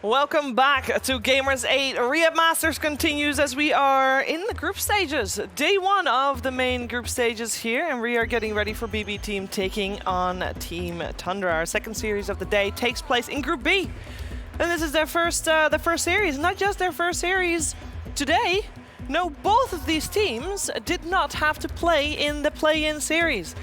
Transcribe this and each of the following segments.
Welcome back to Gamers 8. Riyadh Masters continues as we are in the group stages. Day 1 of the main group stages here, and we are getting ready for bbteam taking on Team Tundra. Our second series of the day takes place in Group B. And this is their first series. Not just their first series today. No, both of these teams did not have to play in the play-in series.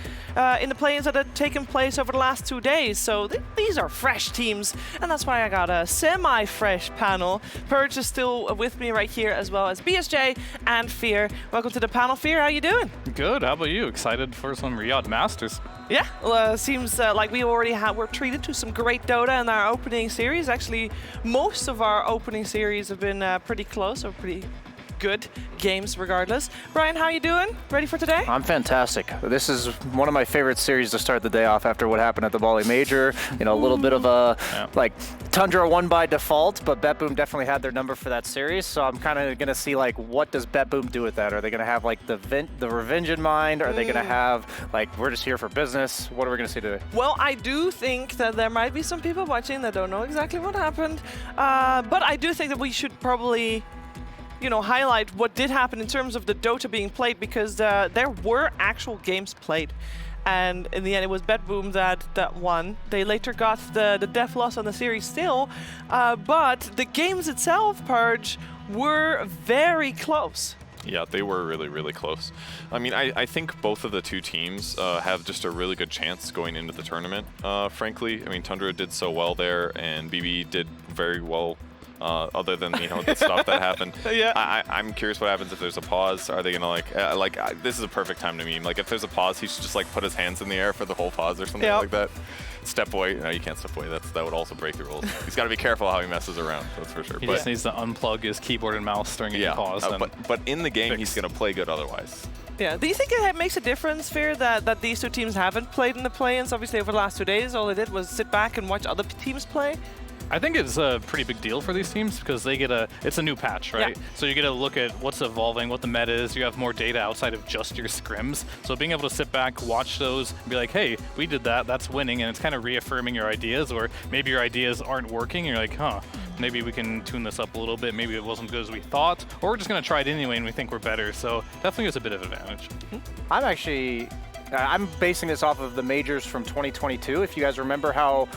In the play-ins that had taken place over the last 2 days. So these are fresh teams, and that's why I got a semi-fresh panel. Purge is still with me right here, as well as BSJ and Fear. Welcome to the panel, Fear. How you doing? Good. How about you? Excited for some Riyadh Masters? Yeah, well, seems like we already were treated to some great Dota in our opening series. Actually, most of our opening series have been pretty close, or pretty good games regardless. Brian, how you doing? Ready for today? I'm fantastic. This is one of my favorite series to start the day off after what happened at the Bali Major. You know, a little bit of a, like, Tundra won by default, but bbteam definitely had their number for that series. So I'm kind of going to see, like, what does bbteam do with that? Are they going to have, like, the revenge in mind? Are they going to have, like, we're just here for business? What are we going to see today? Well, I do think that there might be some people watching that don't know exactly what happened. But I do think that we should probably, you know, highlight what did happen in terms of the Dota being played, because there were actual games played. And in the end, it was bbteam that won. They later got the death loss on the series still. But the games itself, Purge, were very close. Yeah, they were really, really close. I mean, I think both of the two teams have just a really good chance going into the tournament, frankly. I mean, Tundra did so well there, and BB did very well. Other than, you know, the stuff that happened. Yeah. I'm curious what happens if there's a pause. Are they gonna this is a perfect time to meme. Like, if there's a pause, he should just like put his hands in the air for the whole pause or something like that. Step away. No, you can't step away. That would also break the rules. He's got to be careful how he messes around. That's for sure. He just needs to unplug his keyboard and mouse during any pause. But in the game, he's gonna play good otherwise. Yeah. Do you think it makes a difference, Fear, that these two teams haven't played in the play-ins? Obviously, over the last 2 days, all they did was sit back and watch other teams play. I think it's a pretty big deal for these teams because they get it's a new patch, right? Yeah. So you get to look at what's evolving, what the meta is. You have more data outside of just your scrims. So being able to sit back, watch those, and be like, hey, we did that, that's winning, and it's kind of reaffirming your ideas, or maybe your ideas aren't working, and you're like, huh, maybe we can tune this up a little bit, maybe it wasn't good as we thought, or we're just gonna try it anyway and we think we're better. So definitely is a bit of advantage. I'm basing this off of the majors from 2022. If you guys remember how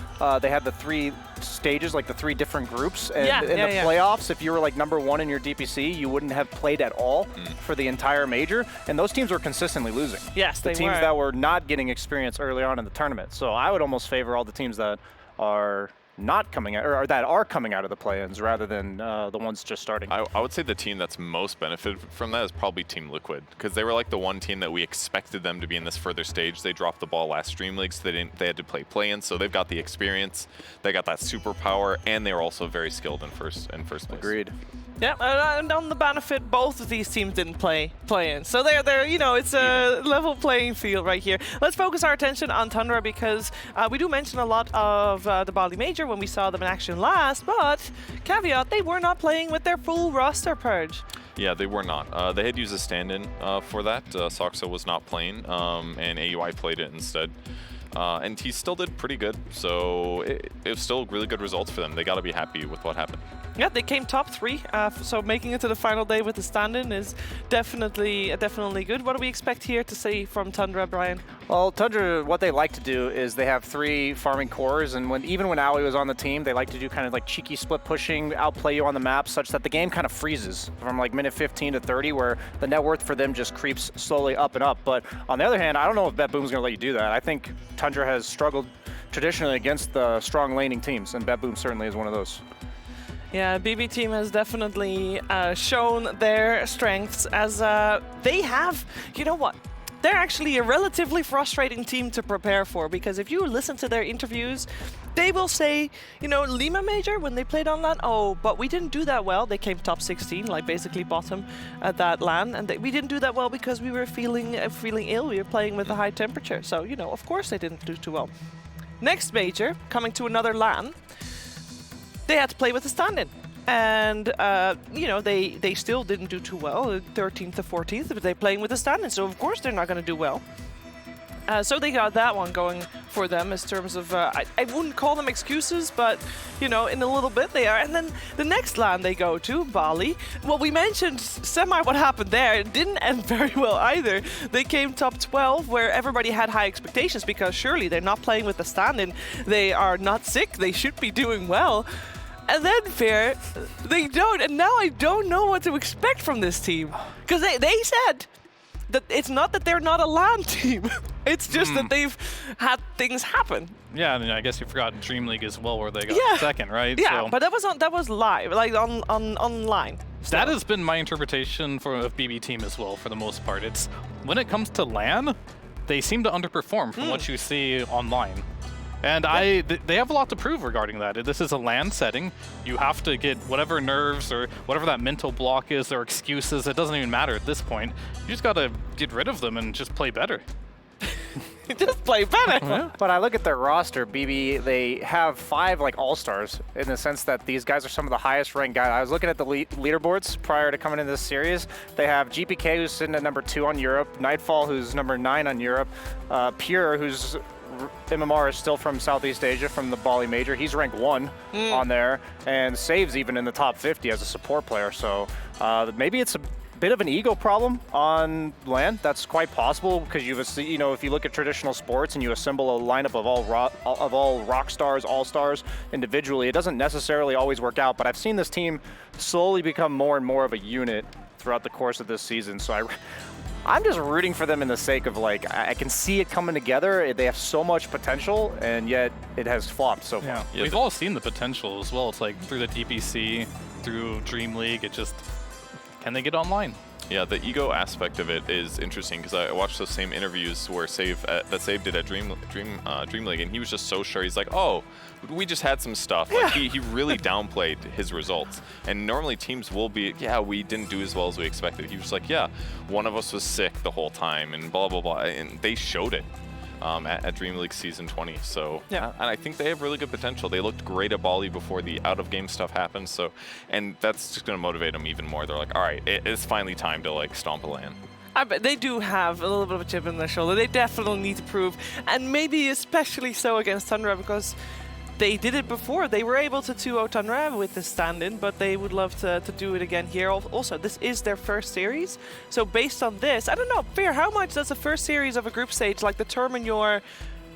they had the 3 stages, like the 3 different groups, and in the playoffs, if you were like #1 in your DPC, you wouldn't have played at all for the entire major, and those teams were consistently losing. Yes, the teams that were not getting experience early on in the tournament. So I would almost favor all the teams that are not coming out, or that are coming out of the play-ins, rather than the ones just starting. I would say the team that's most benefited from that is probably Team Liquid, because they were like the one team that we expected them to be in this further stage. They dropped the ball last Stream League, so they had to play play-ins, so they've got the experience, they got that superpower, and they were also very skilled in first place. Agreed. Yeah, and on the benefit, both of these teams didn't play in. So they're you know, it's a level playing field right here. Let's focus our attention on Tundra, because we do mention a lot of the Bali Major when we saw them in action last, but caveat, they were not playing with their full roster, Purge. Yeah, they were not. They had used a stand-in for that. Soxa was not playing, and AUI played it instead. And he still did pretty good, so it was still really good results for them. They got to be happy with what happened. Yeah, they came top 3, so making it to the final day with the stand-in is definitely good. What do we expect here to see from Tundra, Brian? Well, Tundra, what they like to do is they have 3 farming cores, and even when Aoi was on the team, they like to do kind of like cheeky split pushing, outplay you on the map, such that the game kind of freezes from like minute 15 to 30, where the net worth for them just creeps slowly up and up. But on the other hand, I don't know if bbteam's going to let you do that. I think Tundra has struggled traditionally against the strong laning teams, and bbteam certainly is one of those. Yeah, bbteam has definitely shown their strengths, as they have, you know what? They're actually a relatively frustrating team to prepare for, because if you listen to their interviews, they will say, you know, Lima Major, when they played on LAN, oh, but we didn't do that well. They came top 16, like basically bottom at that LAN, and we didn't do that well because we were feeling ill. We were playing with a high temperature. So, you know, of course they didn't do too well. Next Major, coming to another LAN, they had to play with a stand-in. And, you know, they still didn't do too well, 13th to 14th, but they're playing with a stand-in, so of course they're not going to do well. So they got that one going for them in terms of, I wouldn't call them excuses, but, you know, in a little bit they are. And then the next land they go to, Bali. Well, we mentioned semi what happened there. It didn't end very well either. They came top 12 where everybody had high expectations because surely they're not playing with the stand-in. They are not sick. They should be doing well. And then Fair, they don't. And now I don't know what to expect from this team. Because they said that it's not that they're not a LAN team. It's just that they've had things happen. Yeah, and I guess you forgot Dream League as well, where they got second, right? Yeah, so but that was live, like online. That has been my interpretation of bbteam as well, for the most part. It's when it comes to LAN, they seem to underperform from what you see online. And they have a lot to prove regarding that. This is a LAN setting. You have to get whatever nerves or whatever that mental block is or excuses. It doesn't even matter at this point. You just got to get rid of them and just play better. Just play better. Yeah. But I look at their roster, BB, they have 5 like all-stars in the sense that these guys are some of the highest ranked guys. I was looking at the leaderboards prior to coming into this series. They have GPK, who's sitting at number 2 on Europe, Nightfall, who's number 9 on Europe, Pure, who's MMR is still from Southeast Asia, from the Bali Major. He's ranked 1 on there, and Save's even in the top 50 as a support player. So maybe it's a bit of an ego problem on LAN. That's quite possible because you know, if you look at traditional sports and you assemble a lineup of all rock stars, all stars individually, it doesn't necessarily always work out. But I've seen this team slowly become more and more of a unit throughout the course of this season. So I'm just rooting for them in the sake of, like, I can see it coming together. They have so much potential, and yet it has flopped so far. Yeah. We've all seen the potential as well. It's like through the DPC, through Dream League, it just, can they get online? Yeah, the ego aspect of it is interesting because I watched those same interviews where Save did at Dream League, and he was just so sure. He's like, "Oh, we just had some stuff." Like he really downplayed his results. And normally teams will be, "Yeah, we didn't do as well as we expected." He was like, "Yeah, one of us was sick the whole time," and blah blah blah. And they showed it at Dream League Season 20. So yeah, and I think they have really good potential. They looked great at Bali before the out-of-game stuff happened. So, and that's just going to motivate them even more. They're like, all right, it's finally time to like stomp a LAN. I bet they do have a little bit of a chip in their shoulder. They definitely need to prove, and maybe especially so against Tundra, because they did it before. They were able to 2-0 Tundra with the stand-in, but they would love to do it again here. Also, this is their first series. So based on this, I don't know, Fair, how much does the first series of a group stage like determine your,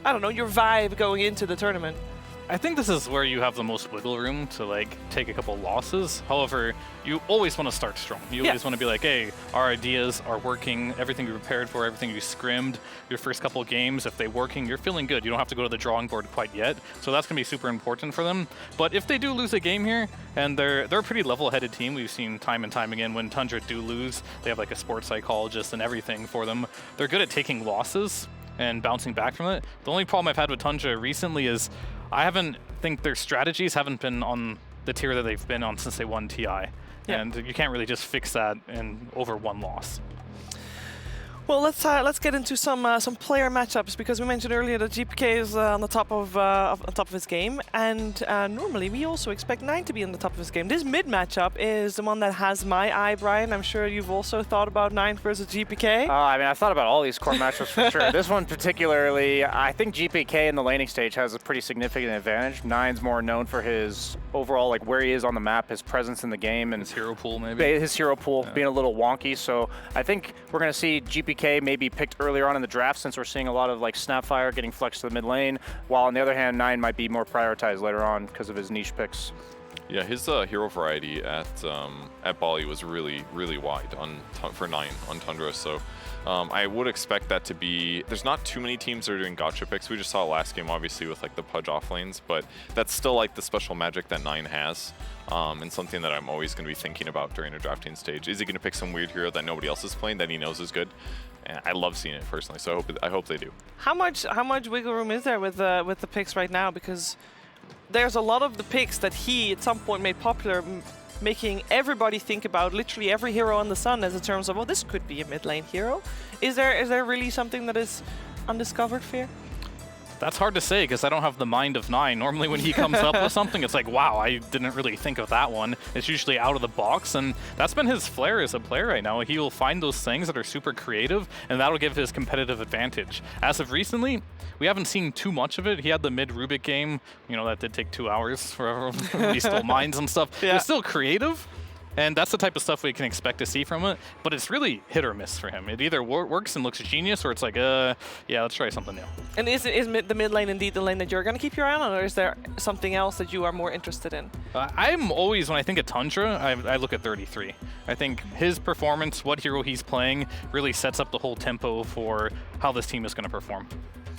I don't know, your vibe going into the tournament? I think this is where you have the most wiggle room to like take a couple losses. However, you always want to start strong. You always want to be like, hey, our ideas are working, everything you prepared for, everything you scrimmed, your first couple of games, if they're working, you're feeling good. You don't have to go to the drawing board quite yet. So that's going to be super important for them. But if they do lose a game here, and they're a pretty level-headed team, we've seen time and time again when Tundra do lose, they have like a sports psychologist and everything for them. They're good at taking losses and bouncing back from it. The only problem I've had with Tundra recently is I think their strategies haven't been on the tier that they've been on since they won TI. And you can't really just fix that in over one loss. Well, let's get into some player matchups, because we mentioned earlier that GPK is on the top of his game, and normally we also expect 9 to be on the top of his game. This mid matchup is the one that has my eye, Brian. I'm sure you've also thought about 9 versus GPK. I mean, I've thought about all these core matchups for sure. This one particularly, I think GPK in the laning stage has a pretty significant advantage. 9's more known for his overall, like, where he is on the map, his presence in the game, and his hero pool maybe. His hero pool being a little wonky. So I think we're going to see GPK maybe picked earlier on in the draft, since we're seeing a lot of like Snapfire getting flexed to the mid lane, while on the other hand 9 might be more prioritized later on because of his niche picks. Yeah, his hero variety at Bali was really wide for 9 on Tundra. So I would expect that to be. There's not too many teams that are doing gotcha picks. We just saw last game, obviously, with like the Pudge off lanes, but that's still like the special magic that 9 has. And something that I'm always going to be thinking about during a drafting stage. Is he going to pick some weird hero that nobody else is playing that he knows is good? And I love seeing it personally, so I hope they do. How much wiggle room is there with the picks right now? Because there's a lot of the picks that he at some point made popular, making everybody think about literally every hero on the sun as in terms of, oh, this could be a mid lane hero. Is there really something that is undiscovered, Fear? That's hard to say because I don't have the mind of 9. Normally when he comes up with something, it's like, wow, I didn't really think of that one. It's usually out of the box, and that's been his flair as a player right now. He will find those things that are super creative, and that'll give his competitive advantage. As of recently, we haven't seen too much of it. He had the mid-Rubik game, you know, that did take 2 hours for everyone. He stole mines and stuff. Yeah. It was still creative. And that's the type of stuff we can expect to see from it, but it's really hit or miss for him. It either works and looks genius, or it's like, yeah, let's try something new. And is the mid lane indeed the lane that you're going to keep your eye on, or is there something else that you are more interested in? I'm always, when I think of Tundra, I look at 33. I think his performance, what hero he's playing, really sets up the whole tempo for how this team is going to perform.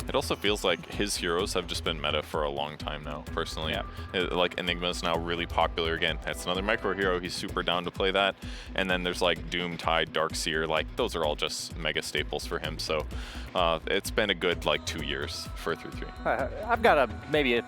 It also feels like his heroes have just been meta for a long time now, personally. Yeah. Like Enigma is now really popular again. That's another micro hero. He's super down to play that. And then there's like Doom, Tide, Darkseer. Like those are all just mega staples for him. So it's been a good like 2 years for 3-3. I've got maybe a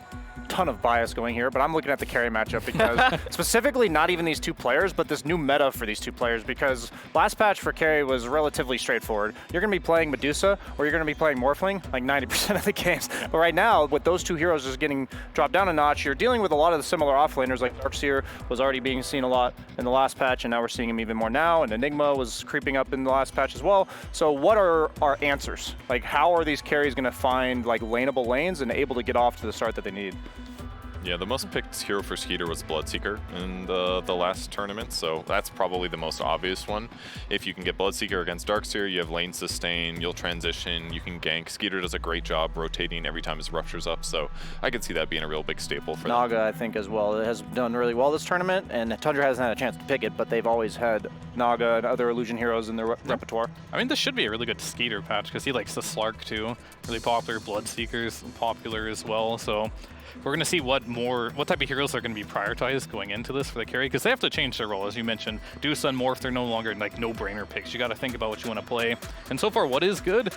ton of bias going here, but I'm looking at the carry matchup because specifically not even these two players, but this new meta for these two players, because last patch for carry was relatively straightforward. You're going to be playing Medusa or you're going to be playing Morphling like 90% of the games. But right now, with those two heroes just getting dropped down a notch, you're dealing with a lot of the similar offlaners, like Darkseer was already being seen a lot in the last patch, and now we're seeing him even more now, and Enigma was creeping up in the last patch as well. So what are our answers? Like, how are these carries going to find like laneable lanes and able to get off to the start that they need? Yeah, the most picked hero for Skeeter was Bloodseeker in the last tournament, so that's probably the most obvious one. If you can get Bloodseeker against Darkseer, you have lane sustain, you'll transition, you can gank. Skeeter does a great job rotating every time his Rupture's up, so I could see that being a real big staple for Naga, them. I think, as well. It has done really well this tournament, and Tundra hasn't had a chance to pick it, but they've always had Naga and other illusion heroes in their repertoire. I mean, this should be a really good Skeeter patch because he likes the Slark too. Really popular. Bloodseeker's popular as well, so we're going to see what type of heroes are going to be prioritized going into this for the carry, because they have to change their role. As you mentioned, Dusa and Morph, they're no longer like no-brainer picks. You got to think about what you want to play. And so far, what is good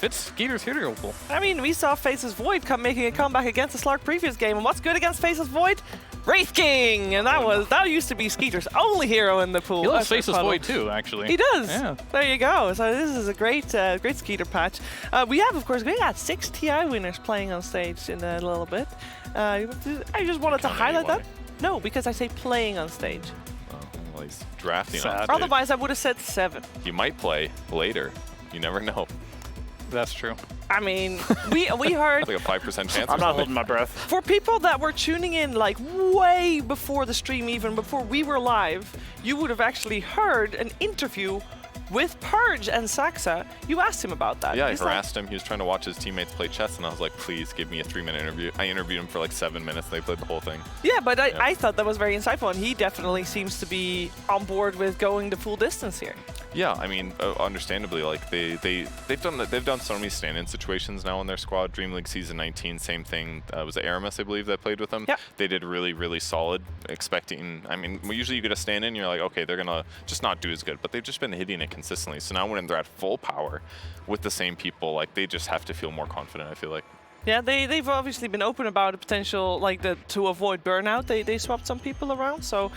fits Skeeter's hero pool. I mean, we saw Faceless Void making a comeback against the Slark previous game, and what's good against Faceless Void? Wraith King, and that used to be Skeeter's only hero in the pool. He loves Faceless Void too, actually. He does. Yeah. There you go. So this is a great Skeeter patch. We got 6 TI winners playing on stage in a little bit. I just wanted to highlight that. No, because I say playing on stage. Well, he's drafting on Sad. stage. Otherwise, I would have said 7. He might play later. You never know. That's true. I mean, we heard Like a 5% chance. I'm not holding my breath. for people that were tuning in like way before the stream, even before we were live, you would have actually heard an interview with Purge and Saxa. You asked him about that. Yeah, I He's harassed him. He was trying to watch his teammates play chess, and I was like, please give me a 3-minute interview. I interviewed him for like 7 minutes, and they played the whole thing. Yeah, but I thought that was very insightful, and he definitely seems to be on board with going the full distance here. Yeah, I mean, understandably, like they've done so many stand-in situations now in their squad. Dream League Season 19, same thing. Was it Aramis, I believe, that played with them? Yep. They did really, really solid. Expecting, I mean, usually you get a stand-in, you're like, okay, they're gonna just not do as good, but they've just been hitting it consistently. So now when they're at full power with the same people, like they just have to feel more confident, I feel like. Yeah, they've obviously been open about the potential, like to avoid burnout. They swapped some people around, so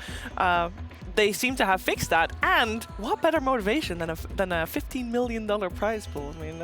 they seem to have fixed that. And what better motivation than a $15 million prize pool? I mean,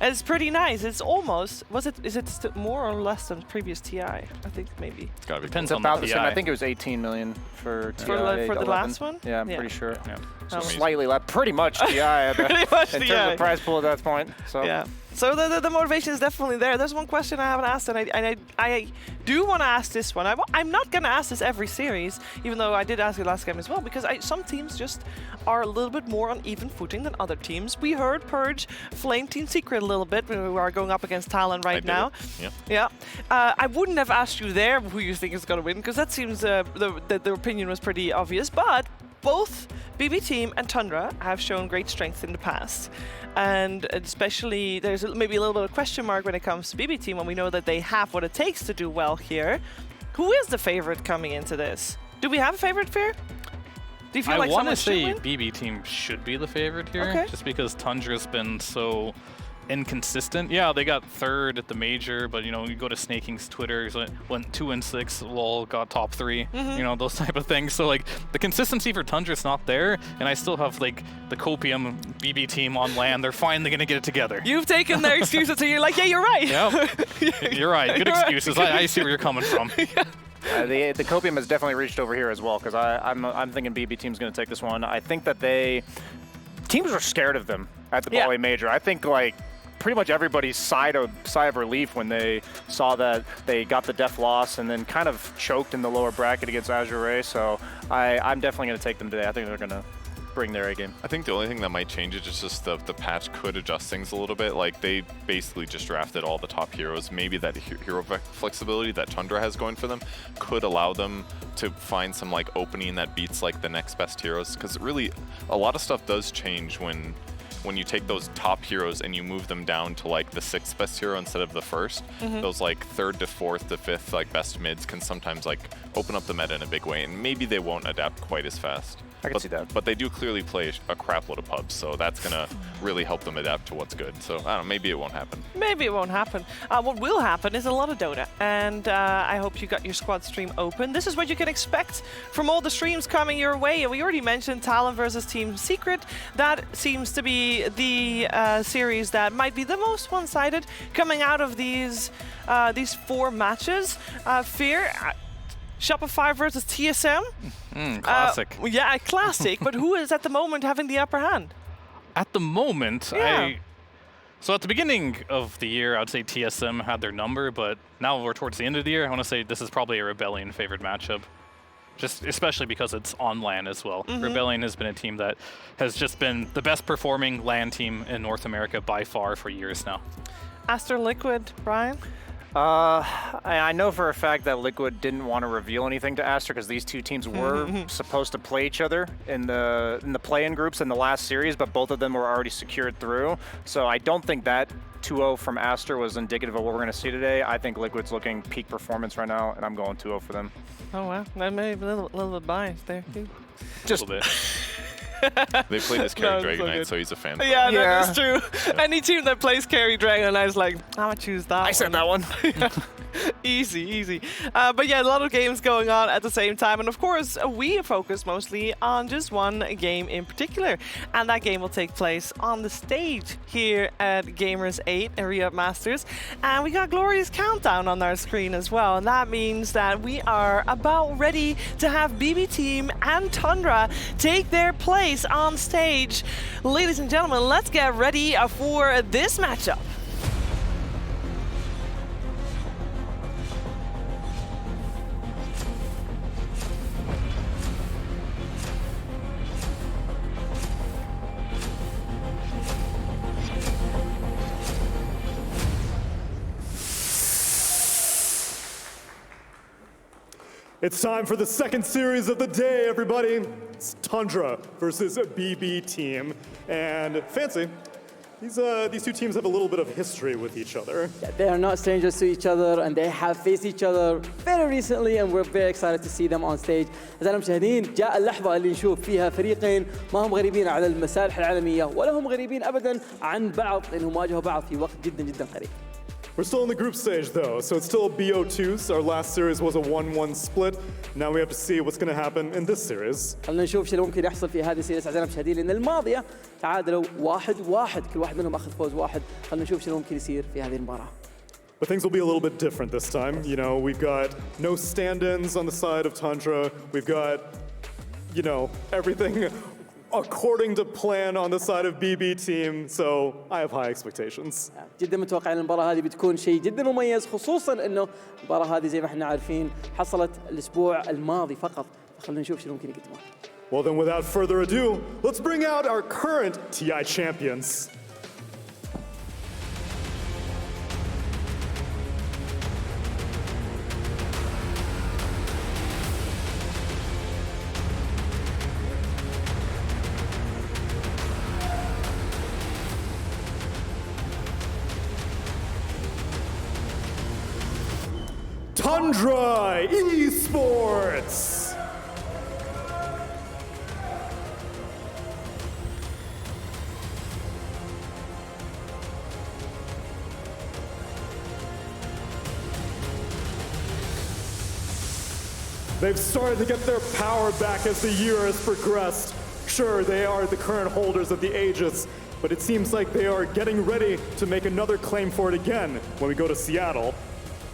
it's pretty nice. It's almost is it more or less than previous TI? I think maybe. It's gotta be Depends cool. on About the the same. TI. I think it was 18 million for TI. For the 11. last one? Yeah, I'm Yeah. pretty sure. Yeah. So Amazing. slightly less, pretty much TI. Pretty much in TI. terms of prize pool at that point. So Yeah. So the motivation is definitely there. There's one question I haven't asked, and I do want to ask this one. I'm not going to ask this every series, even though I did ask it last game as well, because some teams just are a little bit more on even footing than other teams. We heard Purge flame Team Secret a little bit when we are going up against Talon right now. Yeah. Yeah. I wouldn't have asked you there who you think is going to win, because that seems the opinion was pretty obvious, but both bbteam and Tundra have shown great strength in the past. And especially, there's maybe a little bit of a question mark when it comes to bbteam, when we know that they have what it takes to do well here. Who is the favorite coming into this? Do we have a favorite here? Do you feel like I want someone to should say win? bbteam should be the favorite here, Okay. just because Tundra's been so inconsistent. Yeah, they got third at the major, but you know, you go to Snaking's Twitter, went 2-6, lol, got top 3, you know, those type of things. So like the consistency for Tundra's not there, and I still have like the Copium BB team on land. They're finally gonna get it together. You've taken their excuses, so you're like, yeah, you're right. Yep, you're right. Good excuses. I see where you're coming from. The Copium has definitely reached over here as well, because I'm thinking BB Team's going to take this one. I think that teams were scared of them at the Bali Major. I think like pretty much everybody's sigh of relief when they saw that they got the def loss and then kind of choked in the lower bracket against Azure Ray. So I'm definitely going to take them today. I think they're going to bring their A game. I think the only thing that might change it is just the patch could adjust things a little bit. Like they basically just drafted all the top heroes. Maybe that hero flexibility that Tundra has going for them could allow them to find some like opening that beats like the next best heroes. Because really, a lot of stuff does change when you take those top heroes and you move them down to like the 6th best hero instead of the 1st. Those like 3rd to 4th to 5th like best mids can sometimes like open up the meta in a big way, and maybe they won't adapt quite as fast. I can see that. But they do clearly play a crap load of pubs, so that's going to really help them adapt to what's good. So, I don't know, maybe it won't happen. Maybe it won't happen. What will happen is a lot of Dota, and I hope you got your squad stream open. This is what you can expect from all the streams coming your way. And we already mentioned Talon versus Team Secret. That seems to be the series that might be the most one-sided coming out of these 4 matches. Fear... Shopify versus TSM. Classic. Yeah, classic. But who is at the moment having the upper hand? At the moment, Yeah. So at the beginning of the year, I would say TSM had their number, but now we're towards the end of the year. I want to say this is probably a Rebellion favored matchup, just especially because it's on LAN as well. Rebellion has been a team that has just been the best performing LAN team in North America by far for years now. Aster Liquid, Brian? I know for a fact that Liquid didn't want to reveal anything to Aster because these two teams were supposed to play each other in the play-in groups in the last series, but both of them were already secured through. So I don't think that 2-0 from Aster was indicative of what we're going to see today. I think Liquid's looking peak performance right now, and I'm going 2-0 for them. Oh, wow. That may be a little bit biased there, too. Just a little bit. They played as Carry No, Dragonite, so so he's a fan. Yeah, that is true. Any team that plays Carry Dragon, I was like, I'm going to choose that I said that one. Easy, easy. But yeah, a lot of games going on at the same time. And of course, we focus mostly on just one game in particular. And that game will take place on the stage here at Gamers 8 and Riyadh Masters. And we got Glorious Countdown on our screen as well. And that means that we are about ready to have BB Team and Tundra take their place on stage. Ladies and gentlemen, let's get ready for this matchup. It's time for the second series of the day, everybody. It's Tundra versus BB Team. And Fancy, these two teams have a little bit of history with each other. Yeah, they are not strangers to each other, and they have faced each other very recently, and we're very excited to see them on stage. أعزائي المشاهدين، جاء اللحظة اللي نشوف فيها فريقين ما هم غريبين على المسارح العالمية ولا هم غريبين أبداً عن بعض، لأنهم واجهوا بعض في وقت جداً جداً قريب. We're still in the group stage, though, so it's still BO2s. Our last series was a 1-1 split. Now we have to see what's going to happen in this series. خلينا نشوف شو اللي ممكن يحصل في هذه السيريس أعزائي المشاهدين، لأن الماضية تعادلوا 1-1، كل واحد منهم أخذ فوز واحد. خلينا نشوف شو اللي ممكن يصير في هذه المباراة. But things will be a little bit different this time. You know, we've got no stand-ins on the side of Tundra. We've got, you know, everything according to plan on the side of BB Team, so I have high expectations. جدا متوقع ان المباراة هذه بتكون شيء جدا مميز، خصوصا انه المباراة هذه زي ما احنا عارفين حصلت الاسبوع الماضي فقط، فخلينا نشوف شو ممكن يقدمون. Well then, without further ado, let's bring out our current TI champions. Tundra Esports! They've started to get their power back as the year has progressed. Sure, they are the current holders of the Aegis, but it seems like they are getting ready to make another claim for it again when we go to Seattle.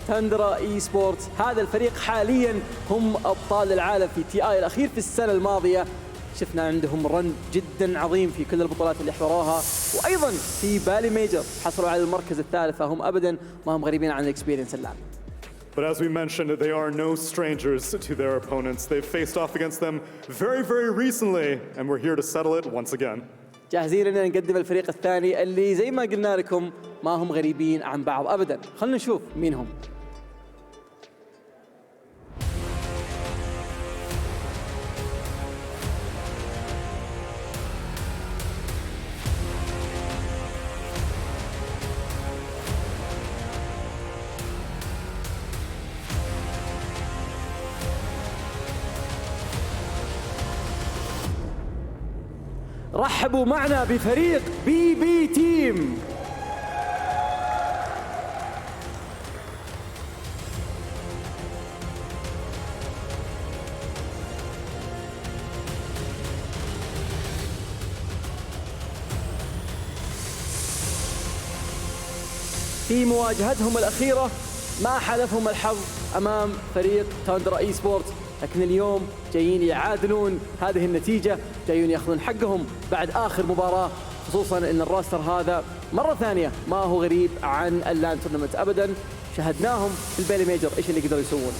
تندرا اي سبورتس هذا الفريق حاليا هم ابطال العالم في تي اي الاخير في السنه الماضيه. شفنا عندهم رن جدا عظيم في كل البطولات اللي حضروها، وايضا في بالي ميجر حصلوا على المركز الثالث، فهم ابدا ما هم غريبين عن الاكسبيرينس اللعب. But as we mentioned, they are no strangers to their opponents. They've faced off against them very, very recently, and we're here to settle it once again. جاهزين ان نقدم الفريق الثاني اللي زي ما قلنا لكم ما هم غريبين عن بعض ابدا. خلينا نشوف مين هم. رحبوا معنا بفريق بي تيم. في مواجهتهم الأخيرة ما حالفهم الحظ أمام فريق تاندرا اي سبورتس، لكن اليوم جايين يعادلون هذه النتيجة، جايين ياخذون حقهم بعد آخر مباراة، خصوصا ان الراستر هذا مرة ثانية ما هو غريب عن اللان تورنمنت أبدا. شاهدناهم في البالي ميجر ايش اللي قدروا يسوون.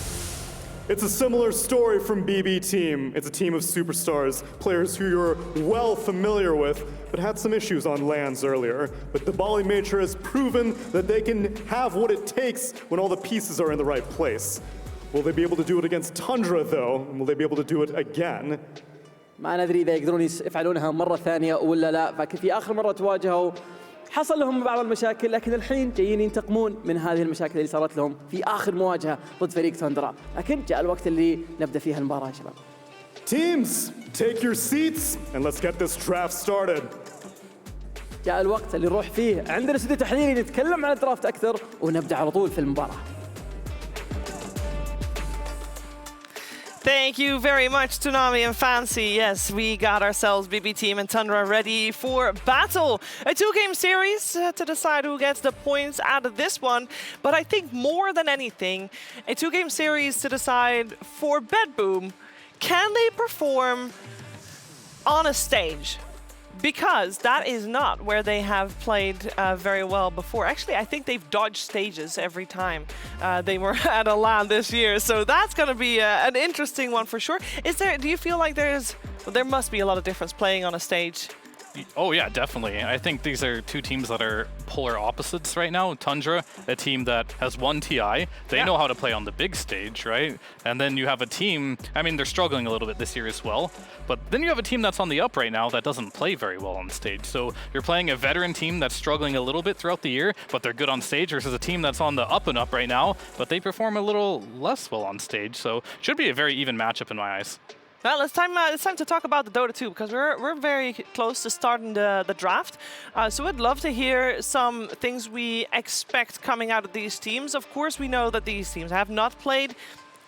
It's a similar story from bbteam. It's a team of superstars, players who you're well familiar with, but had some issues on lands earlier. But the Bali Major has proven that they can have what it takes when all the pieces are in the right place. Will they be able to do it against Tundra, though? And will they be able to do it again? ما ندري إذا يقدرون يفعلونها مرة ثانية ولا لا، فكن في آخر مرة تواجهوا حصل لهم بعض المشاكل، لكن الحين جايين ينتقمون من هذه المشاكل اللي صارت لهم في آخر مواجهة ضد فريق تندرا، لكن جاء الوقت اللي نبدأ فيها المباراة يا شباب. Teams, take your seats and let's get this draft started. جاء الوقت اللي نروح فيه عندنا استوديو تحليلي نتكلم عن الدرافت أكثر ونبدأ على طول في المباراة. Thank you very much, Toonami and Fancy. Yes, we got ourselves bbteam and Tundra ready for battle. A two-game series to decide who gets the points out of this one. But I think more than anything, a two-game series to decide for Bedboom, can they perform on a stage? Because that is not where they have played very well before. Actually, I think they've dodged stages every time they were at a LAN this year. So that's going to be an interesting one for sure. Do you feel like there must be a lot of difference playing on a stage? Oh yeah, definitely. I think these are two teams that are polar opposites right now. Tundra, a team that has won TI. They know how to play on the big stage, right? And then you have a team, I mean, they're struggling a little bit this year as well. But then you have a team that's on the up right now that doesn't play very well on stage. So you're playing a veteran team that's struggling a little bit throughout the year, but they're good on stage, versus a team that's on the up and up right now, but they perform a little less well on stage. So it should be a very even matchup in my eyes. Well, it's time to talk about the Dota 2, because we're very close to starting the draft. So I'd love to hear some things we expect coming out of these teams. Of course, we know that these teams have not played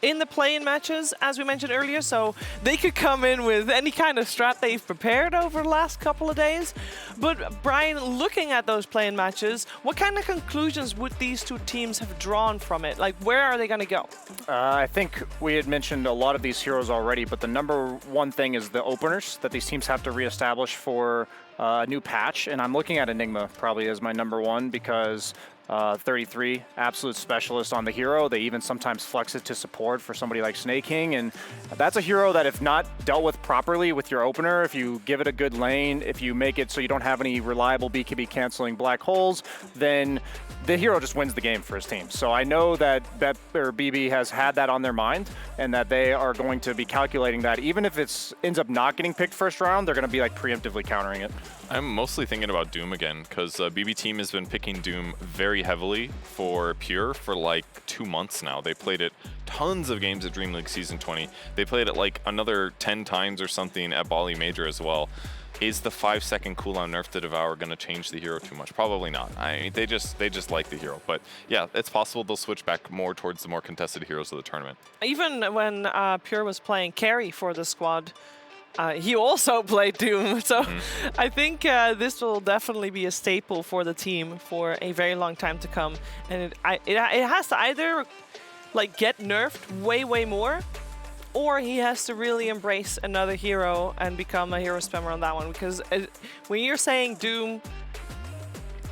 in the play-in matches, as we mentioned earlier, so they could come in with any kind of strat they've prepared over the last couple of days. But Brian, looking at those play-in matches, what kind of conclusions would these two teams have drawn from it? Like, where are they going to go? I think we had mentioned a lot of these heroes already, but the number one thing is the openers that these teams have to reestablish for a new patch, and I'm looking at Enigma probably as my number one, because 33, absolute specialist on the hero. They even sometimes flex it to support for somebody like Snake King, and that's a hero that if not dealt with properly with your opener, if you give it a good lane, if you make it so you don't have any reliable BKB canceling black holes, then the hero just wins the game for his team. So I know that BB has had that on their mind, and that they are going to be calculating that. Even if it ends up not getting picked first round, they're going to be like preemptively countering it. I'm mostly thinking about Doom again, because bbteam has been picking Doom very heavily for Pure for like 2 months now. They played it tons of games at Dream League Season 20. They played it like another 10 times or something at Bali Major as well. Is the 5-second cooldown nerf to Devour going to change the hero too much? Probably not. I mean, they just like the hero. But yeah, it's possible they'll switch back more towards the more contested heroes of the tournament. Even when Pure was playing carry for the squad, he also played Doom. So I think this will definitely be a staple for the team for a very long time to come. And it has to either like get nerfed way more, or he has to really embrace another hero and become a hero spammer on that one. Because when you're saying Doom,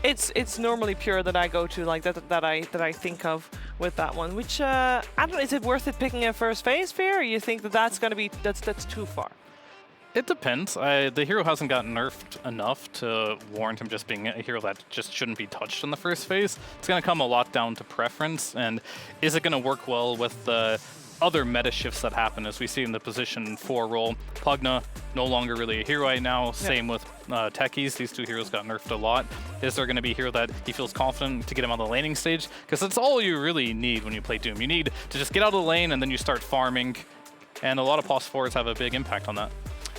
it's normally Pure that I go to, like that I think of with that one. Which I don't know, is it worth it picking a first phase Fear, or you think that's gonna be that's too far? It depends. The hero hasn't gotten nerfed enough to warrant him just being a hero that just shouldn't be touched in the first phase. It's going to come a lot down to preference, and is it going to work well with the other meta shifts that happen as we see in the position 4 role. Pugna, no longer really a hero right now. Same with Techies. These two heroes got nerfed a lot. Is there going to be a hero that he feels confident to get him on the laning stage? Because that's all you really need when you play Doom. You need to just get out of the lane and then you start farming, and a lot of pos forwards have a big impact on that.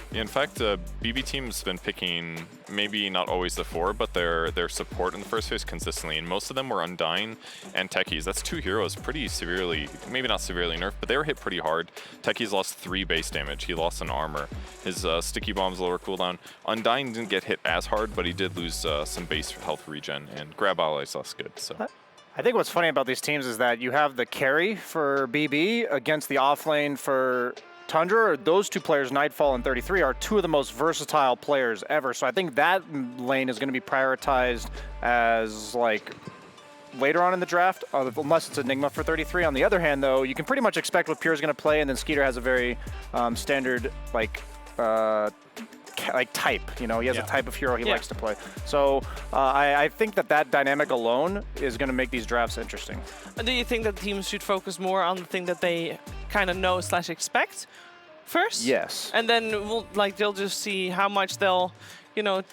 Yeah, in fact, bbteam's been picking maybe not always the 4, but their support in the first phase consistently, and most of them were Undyne and Techies. That's 2 heroes pretty severely, maybe not severely nerfed, but they were hit pretty hard. Techies lost 3 base damage. He lost an armor. His sticky bomb's lower cooldown. Undyne didn't get hit as hard, but he did lose some base health regen, and grab allies less good. So. I think what's funny about these teams is that you have the carry for BB against the offlane for Tundra. Those 2 players, Nightfall and 33, are 2 of the most versatile players ever. So I think that lane is going to be prioritized as like later on in the draft, unless it's Enigma for 33. On the other hand, though, you can pretty much expect what Pure is going to play, and then Skeeter has a very standard like type. You know, he has a type of hero he likes to play. So I think that dynamic alone is going to make these drafts interesting. Do you think that teams should focus more on the thing that they kind of know / expect first? Yes. And then they'll just see how much they'll,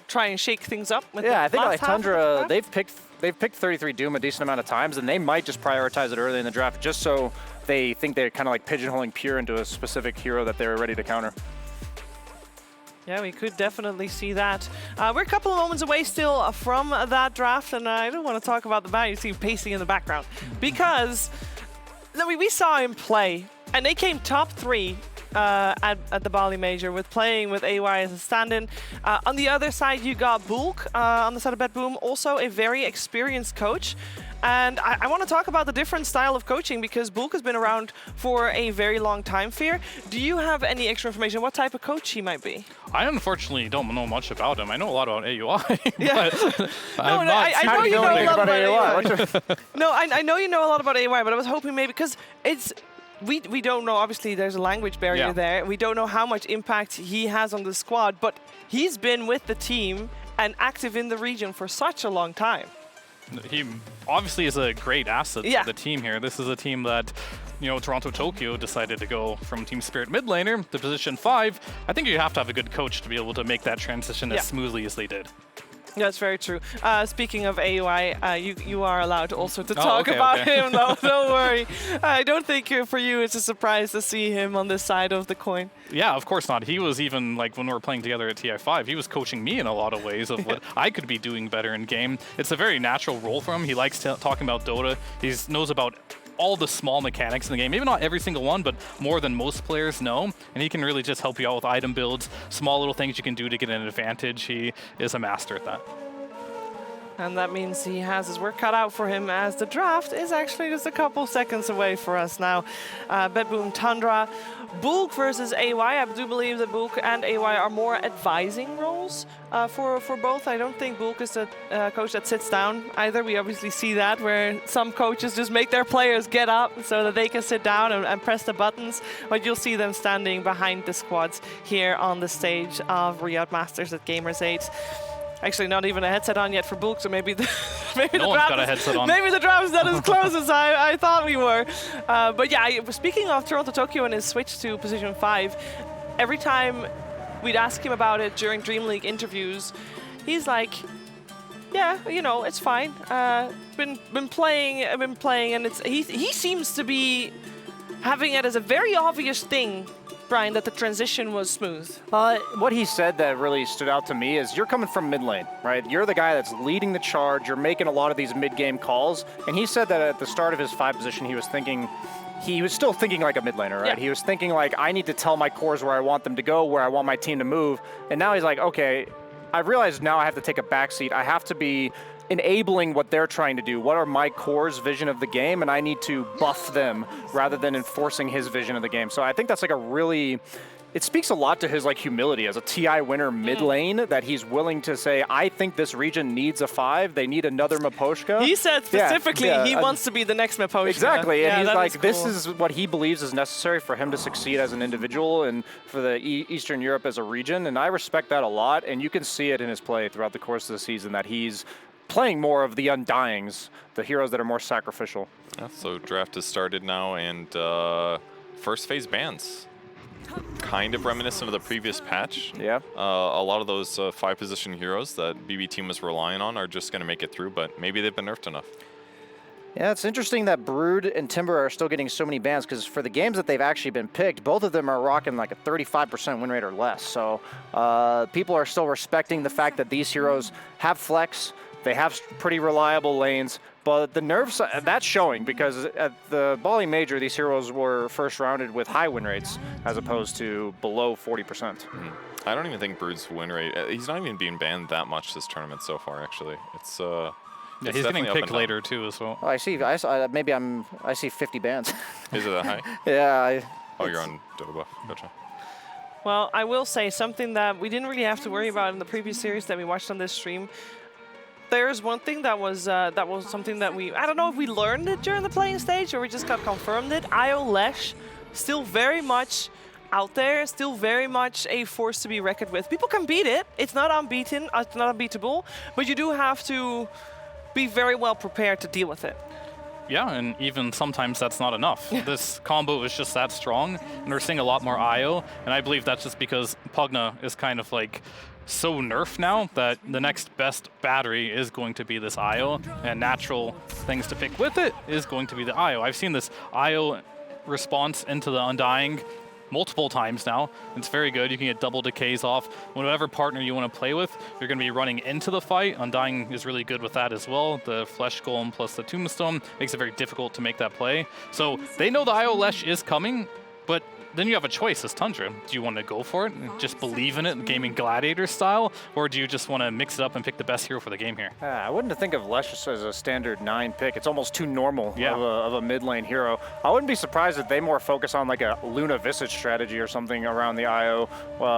try and shake things up with I think last like half Tundra, of the draft? they've picked 33 Doom a decent amount of times, and they might just prioritize it early in the draft just so they think they're kind of like pigeonholing Pure into a specific hero that they're ready to counter. Yeah, we could definitely see that. We're a couple of moments away still from that draft, and I don't want to talk about the value. You see pacing in the background. Because we saw him play, and they came top 3 at the Bali Major with playing with AY as a stand-in. On the other side, you got Bulk on the side of BetBoom, also a very experienced coach. And I want to talk about the different style of coaching because Bulk has been around for a very long time, Fear. Do you have any extra information what type of coach he might be? I unfortunately don't know much about him. I know a lot about AUI. Yeah. I know you know a lot about AUI. No, I know you know a lot about AUI, but I was hoping maybe because we don't know, obviously there's a language barrier there. We don't know how much impact he has on the squad, but he's been with the team and active in the region for such a long time. He obviously is a great asset to the team here. This is a team that, Toronto Tokyo decided to go from Team Spirit mid laner to position 5. I think you have to have a good coach to be able to make that transition as smoothly as they did. That's very true. Speaking of AUI, you are allowed also to talk about him, though. Don't worry. I don't think for you it's a surprise to see him on this side of the coin. Yeah, of course not. He was even, like, when we were playing together at TI5, he was coaching me in a lot of ways of what I could be doing better in game. It's a very natural role for him. He likes talking about Dota. He knows about all the small mechanics in the game. Maybe not every single one, but more than most players know. And he can really just help you out with item builds, small little things you can do to get an advantage. He is a master at that. And that means he has his work cut out for him as the draft is actually just a couple seconds away for us now. BetBoom Tundra, Bulk versus AY. I do believe that Bulk and AY are more advising roles for both. I don't think Bulk is a coach that sits down either. We obviously see that where some coaches just make their players get up so that they can sit down and press the buttons. But you'll see them standing behind the squads here on the stage of Riyadh Masters at Gamers 8. Actually, not even a headset on yet for Bulk, so maybe the draft is not as close as I thought we were. But yeah, speaking of Toronto Tokyo and his switch to position 5, every time we'd ask him about it during Dream League interviews, he's like, yeah, it's fine. Been playing, and he seems to be having it as a very obvious thing Brian, that the transition was smooth? What he said that really stood out to me is you're coming from mid lane, right? You're the guy that's leading the charge. You're making a lot of these mid-game calls. And he said that at the start of his 5 position, he was still thinking like a mid laner, right? Yeah. He was thinking like, I need to tell my cores where I want them to go, where I want my team to move. And now he's like, okay, I realize now I have to take a backseat. I have to be enabling what they're trying to do. What are my core's vision of the game? And I need to buff them rather than enforcing his vision of the game. So I think that's like a really, it speaks a lot to his like humility as a TI winner mid lane, that he's willing to say, I think this region needs a 5. They need another Miposhka. He said specifically he wants to be the next Miposhka. Exactly, Yeah, and he's that like, is this cool. is what he believes is necessary for him to succeed as an individual and for the Eastern Europe as a region, and I respect that a lot, and you can see it in his play throughout the course of the season that he's playing more of the Undyings, the heroes that are more sacrificial. Yeah, so draft has started now, and first phase bans. Kind of reminiscent of the previous patch. Yeah. A lot of those 5-position heroes that bbteam was relying on are just going to make it through, but maybe they've been nerfed enough. Yeah, it's interesting that Brood and Timber are still getting so many bans, because for the games that they've actually been picked, both of them are rocking like a 35% win rate or less. So people are still respecting the fact that these heroes have flex, they have pretty reliable lanes, but the nerfs, that's showing, because at the Bali Major, these heroes were first rounded with high win rates as opposed to below 40%. I don't even think Brood's win rate, he's not even being banned that much this tournament so far, actually. It's Yeah, it's he's getting definitely up picked and down. later too as well. Oh, I see 50 bans. Is it that high? Yeah. Oh, you're on Dota buff. Gotcha. Well, I will say something that we didn't really have to worry about in the previous series that we watched on this stream. There's one thing that was something that I don't know if we learned it during the playing stage or we just got confirmed it. IO Lesh still very much out there, still very much a force to be reckoned with. People can beat it. It's not unbeaten, it's not unbeatable, but you do have to be very well prepared to deal with it. Yeah, and even sometimes that's not enough. This combo is just that strong, and we're seeing a lot more IO, and I believe that's just because Pugna is kind of like so nerfed now that the next best battery is going to be this IO, and natural things to pick with it is going to be the IO. I've seen this IO response into the Undying multiple times now. It's very good. You can get double decays off. Whatever partner you want to play with, you're going to be running into the fight. Undying is really good with that as well. The Flesh Golem plus the Tombstone makes it very difficult to make that play. So they know the IO Lesh is coming, but then you have a choice as Tundra. Do you want to go for it and just believe in it, gaming gladiator style, or do you just want to mix it up and pick the best hero for the game here? I wouldn't think of Lesh as a standard 9 pick. It's almost too normal of a mid lane hero. I wouldn't be surprised if they more focus on like a Luna Visage strategy or something around the IO,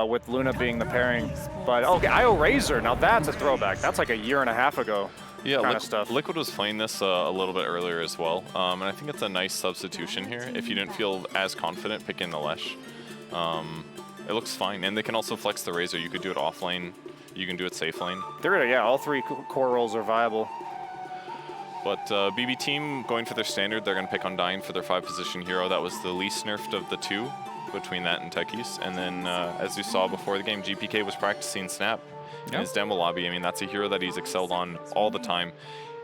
with Luna being the pairing. But okay, IO Razor, now that's a throwback. That's like a year and a half ago. Yeah, kind of stuff. Liquid was playing this a little bit earlier as well, and I think it's a nice substitution here if you didn't feel as confident picking the Lesh. It looks fine, and they can also flex the Razor. You could do it off lane, you can do it safe lane. All 3 core roles are viable. But bbteam, going for their standard, they're going to pick Undying for their 5-position hero. That was the least nerfed of the 2 between that and Techies. And then, as you saw before the game, GPK was practicing Snap in his demo lobby. I mean, that's a hero that he's excelled on all the time.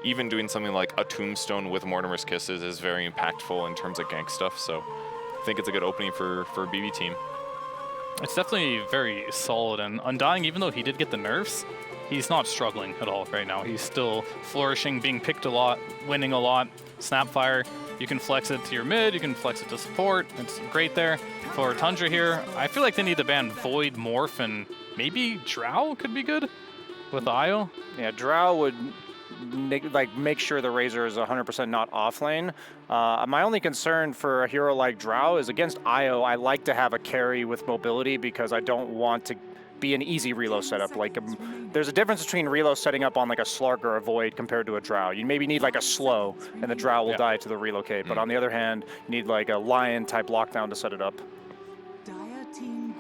Even doing something like a Tombstone with Mortimer's Kisses is very impactful in terms of gank stuff. So I think it's a good opening for bbteam. It's definitely very solid, and Undying, even though he did get the nerfs, he's not struggling at all right now. He's still flourishing, being picked a lot, winning a lot. Snapfire, you can flex it to your mid, you can flex it to support. It's great there. For Tundra here, I feel like they need to ban Void, Morph, and maybe Drow could be good with IO. Yeah, Drow would make sure the Razor is 100% not off lane. My only concern for a hero like Drow is against IO, I like to have a carry with mobility because I don't want to be an easy reload setup. Like there's a difference between reload setting up on like a Slark or a Void compared to a Drow. You maybe need like a slow and the Drow will die to the relocate. But on the other hand, you need like a Lion type lockdown to set it up.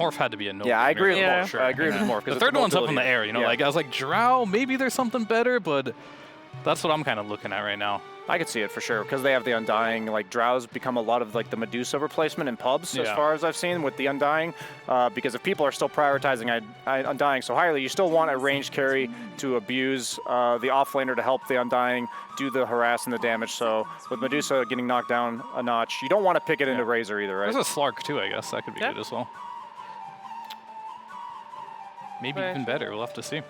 Morph had to be a no. Yeah, I agree with Yeah. Morph. I agree with Morph. The third one's up in the air, you know, like I was like, Drow, maybe there's something better, but That's what I'm kind of looking at right now. I could see it for sure because they have the Undying. Like Drow's become a lot of like the Medusa replacement in pubs as far as I've seen with the Undying. Because if people are still prioritizing Undying so highly, you still want a ranged carry to abuse the offlaner to help the Undying do the harass and the damage. So with Medusa getting knocked down a notch, you don't want to pick it into Razor either, right? There's a Slark too, I guess. That could be good as well. Maybe even better. We'll have to see.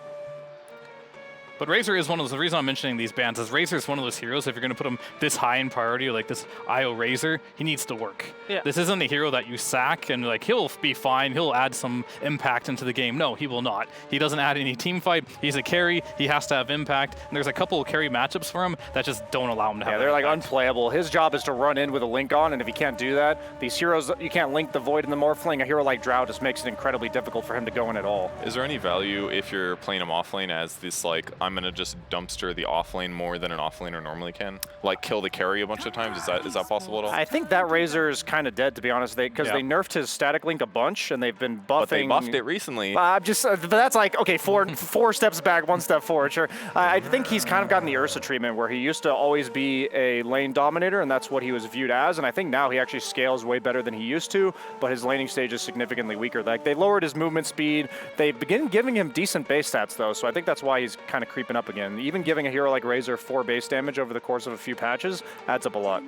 But Razor is one of those, the reason I'm mentioning these bans is Razor is one of those heroes, if you're going to put him this high in priority, like this IO Razor, he needs to work. Yeah. This isn't a hero that you sack and like he'll be fine, he'll add some impact into the game. No, he will not. He doesn't add any team fight. He's a carry, he has to have impact. And there's a couple of carry matchups for him that just don't allow him to have they're like impact. unplayable. His job is to run in with a link on, and if he can't do that, these heroes, you can't link the Void and the Morphling. A hero like Drow just makes it incredibly difficult for him to go in at all. Is there any value if you're playing him offlane as this, like, I'm going to just dumpster the offlane more than an offlaner normally can? Like, kill the carry a bunch of times? Is that possible at all? I think that Razor is kind of dead, to be honest, because they nerfed his static link a bunch, and they've been buffing. But they buffed it recently. But that's like, okay, four steps back, one step forward, sure. I think he's kind of gotten the Ursa treatment, where he used to always be a lane dominator, and that's what he was viewed as, and I think now he actually scales way better than he used to, but his laning stage is significantly weaker. Like, they lowered his movement speed. They begin giving him decent base stats, though, so I think that's why he's kind of creeping up again. Even giving a hero like Razor 4 base damage over the course of a few patches adds up a lot.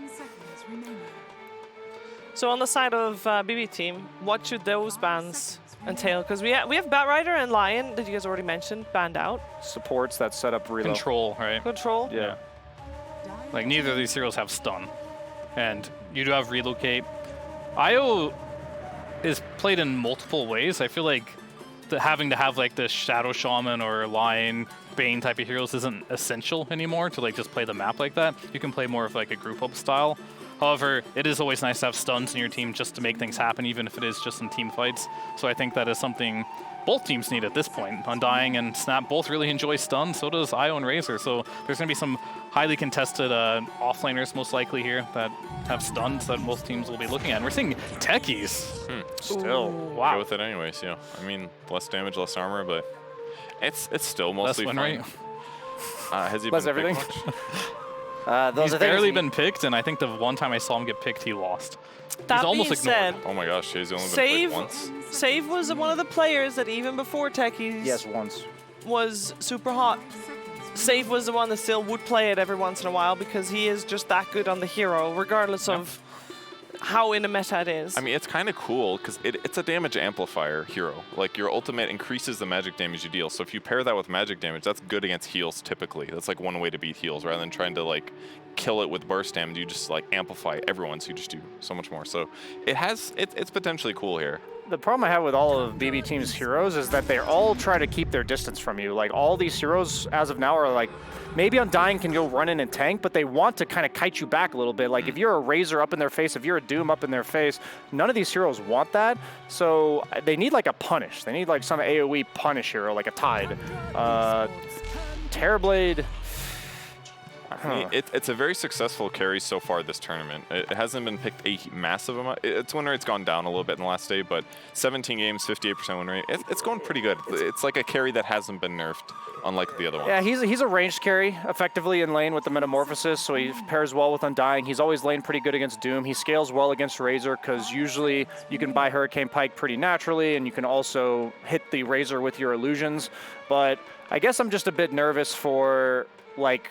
So on the side of BB Team, what should those bans entail? Because we have Batrider and Lion, that you guys already mentioned, banned out. Supports that setup reload. Control, right? Control. Yeah. Like, neither of these heroes have stun. And you do have relocate. IO is played in multiple ways. I feel like having to have like the Shadow Shaman or Lion Bane type of heroes isn't essential anymore to like just play the map like that. You can play more of like a group up style. However, it is always nice to have stuns in your team just to make things happen, even if it is just in team fights. So I think that is something both teams need at this point. Undying and Snap both really enjoy stun, so does IO and Razor. So there's going to be some highly contested offlaners most likely here that have stuns that most teams will be looking at. And we're seeing techies. Still. Wow. Go with it anyways, yeah. I mean, less damage, less armor, but it's still mostly less win fine. rate. Has he Less been everything. picked much? Those He's are things barely been picked, and I think the one time I saw him get picked, he lost. That He's almost being ignored. said, Oh my gosh, he's only been Save, played once. Save was one of the players that even before Techies Yes, once. was super hot. Save was the one that still would play it every once in a while because he is just that good on the hero, regardless of how in a meta it is. I mean, it's kind of cool because it's a damage amplifier hero. Like, your ultimate increases the magic damage you deal. So if you pair that with magic damage, that's good against heals typically. That's like one way to beat heals rather than trying to like kill it with burst damage. You just like amplify everyone, so you just do so much more. So it's potentially cool here. The problem I have with all of BB Team's heroes is that they all try to keep their distance from you. Like, all these heroes as of now are like, maybe Undying can go run in and tank, but they want to kind of kite you back a little bit. Like, if you're a Razor up in their face, if you're a Doom up in their face, none of these heroes want that. So they need like a punish. They need like some AoE punish hero, like a Tide. Terrorblade. It's a very successful carry so far this tournament. It hasn't been picked a massive amount. Its win rate's gone down a little bit in the last day, but 17 games, 58% win rate. It's going pretty good. It's like a carry that hasn't been nerfed, unlike the other ones. Yeah, he's a ranged carry, effectively in lane with the Metamorphosis, so he pairs well with Undying. He's always lane pretty good against Doom. He scales well against Razor, because usually you can buy Hurricane Pike pretty naturally, and you can also hit the Razor with your illusions. But I guess I'm just a bit nervous for, like,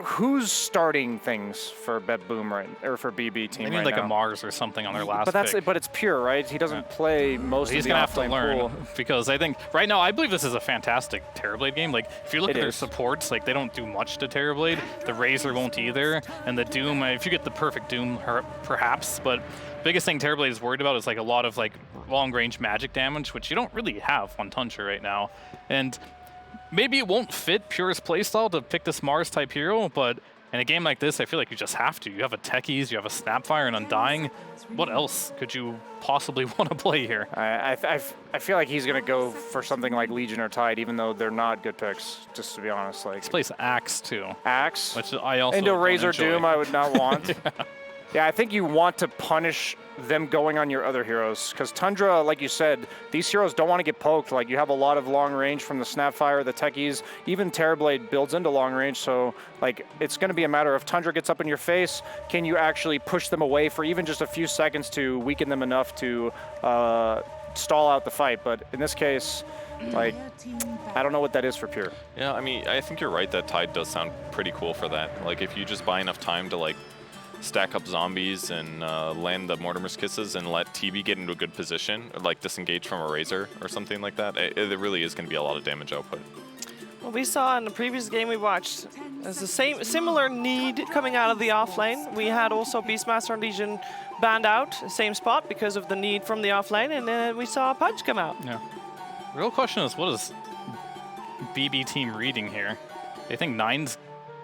who's starting things for Boom or for BB Team They need right like now? a Mars or something on their last But that's pick. but it's pure, right? He doesn't play most He's of the gonna have to offlane learn pool. because I think right now I believe this is a fantastic Terrorblade game. Like, if you look It at their is. supports, like, they don't do much to Terrorblade. The Razor won't either, and the Doom. If you get the perfect Doom, perhaps. But biggest thing Terrorblade is worried about is like a lot of like long range magic damage, which you don't really have on Tundra right now. And maybe it won't fit Pure's playstyle to pick this Mars type hero, but in a game like this, I feel like you just have to. You have a Techies, you have a Snapfire and Undying. What else could you possibly want to play here? I feel like he's going to go for something like Legion or Tide, even though they're not good picks, just to be honest. Like, This plays Axe too, Axe which I also into don't Razor enjoy. Doom I would not want. Yeah, I think you want to punish them going on your other heroes, because Tundra, like you said, these heroes don't want to get poked. Like, you have a lot of long range from the Snapfire, the Techies, even Terrorblade builds into long range, so like it's going to be a matter of Tundra gets up in your face, can you actually push them away for even just a few seconds to weaken them enough to stall out the fight. But in this case, like, I don't know what that is for Pure. Yeah, I mean, I think you're right that Tide does sound pretty cool for that. Like, if you just buy enough time to, like, stack up zombies and land the Mortimer's Kisses and let TB get into a good position, or, like, disengage from a Razor or something like that, it really is going to be a lot of damage output. Well, we saw in the previous game we watched, there's the similar need coming out of the offlane. We had also Beastmaster and Legion banned out, same spot, because of the need from the offlane, and then we saw Pudge come out. Yeah. The real question is, what is BB team reading here? They think 9's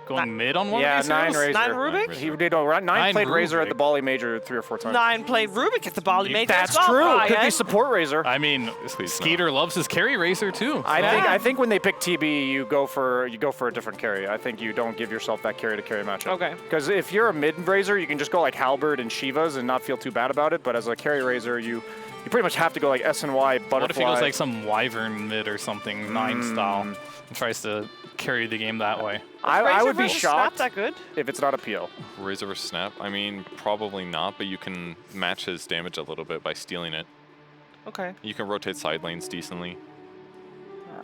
going mid on one of these 9 heroes? Razor. 9 Rubik? He did 9 played Razor at Rubik. the Bali Major 3 or 4 times. 9 played Rubik at the Bali Major. That's as well, true. Ryan. Could be support Razor. I mean, Please Skeeter loves his carry Razor too. I think when they pick TB, you go for a different carry. I think you don't give yourself that carry to carry matchup. Okay. Because if you're a mid Razor, you can just go like Halberd and Shivas and not feel too bad about it. But as a carry Razor, you pretty much have to go like SNY Butterfly. What if he goes like some Wyvern mid or something, 9 style, and tries to carry the game that way? I would be Razor versus shocked Snap that good? if it's not a PL. Razor versus Snap? I mean, probably not, but you can match his damage a little bit by stealing it. Okay. You can rotate side lanes decently.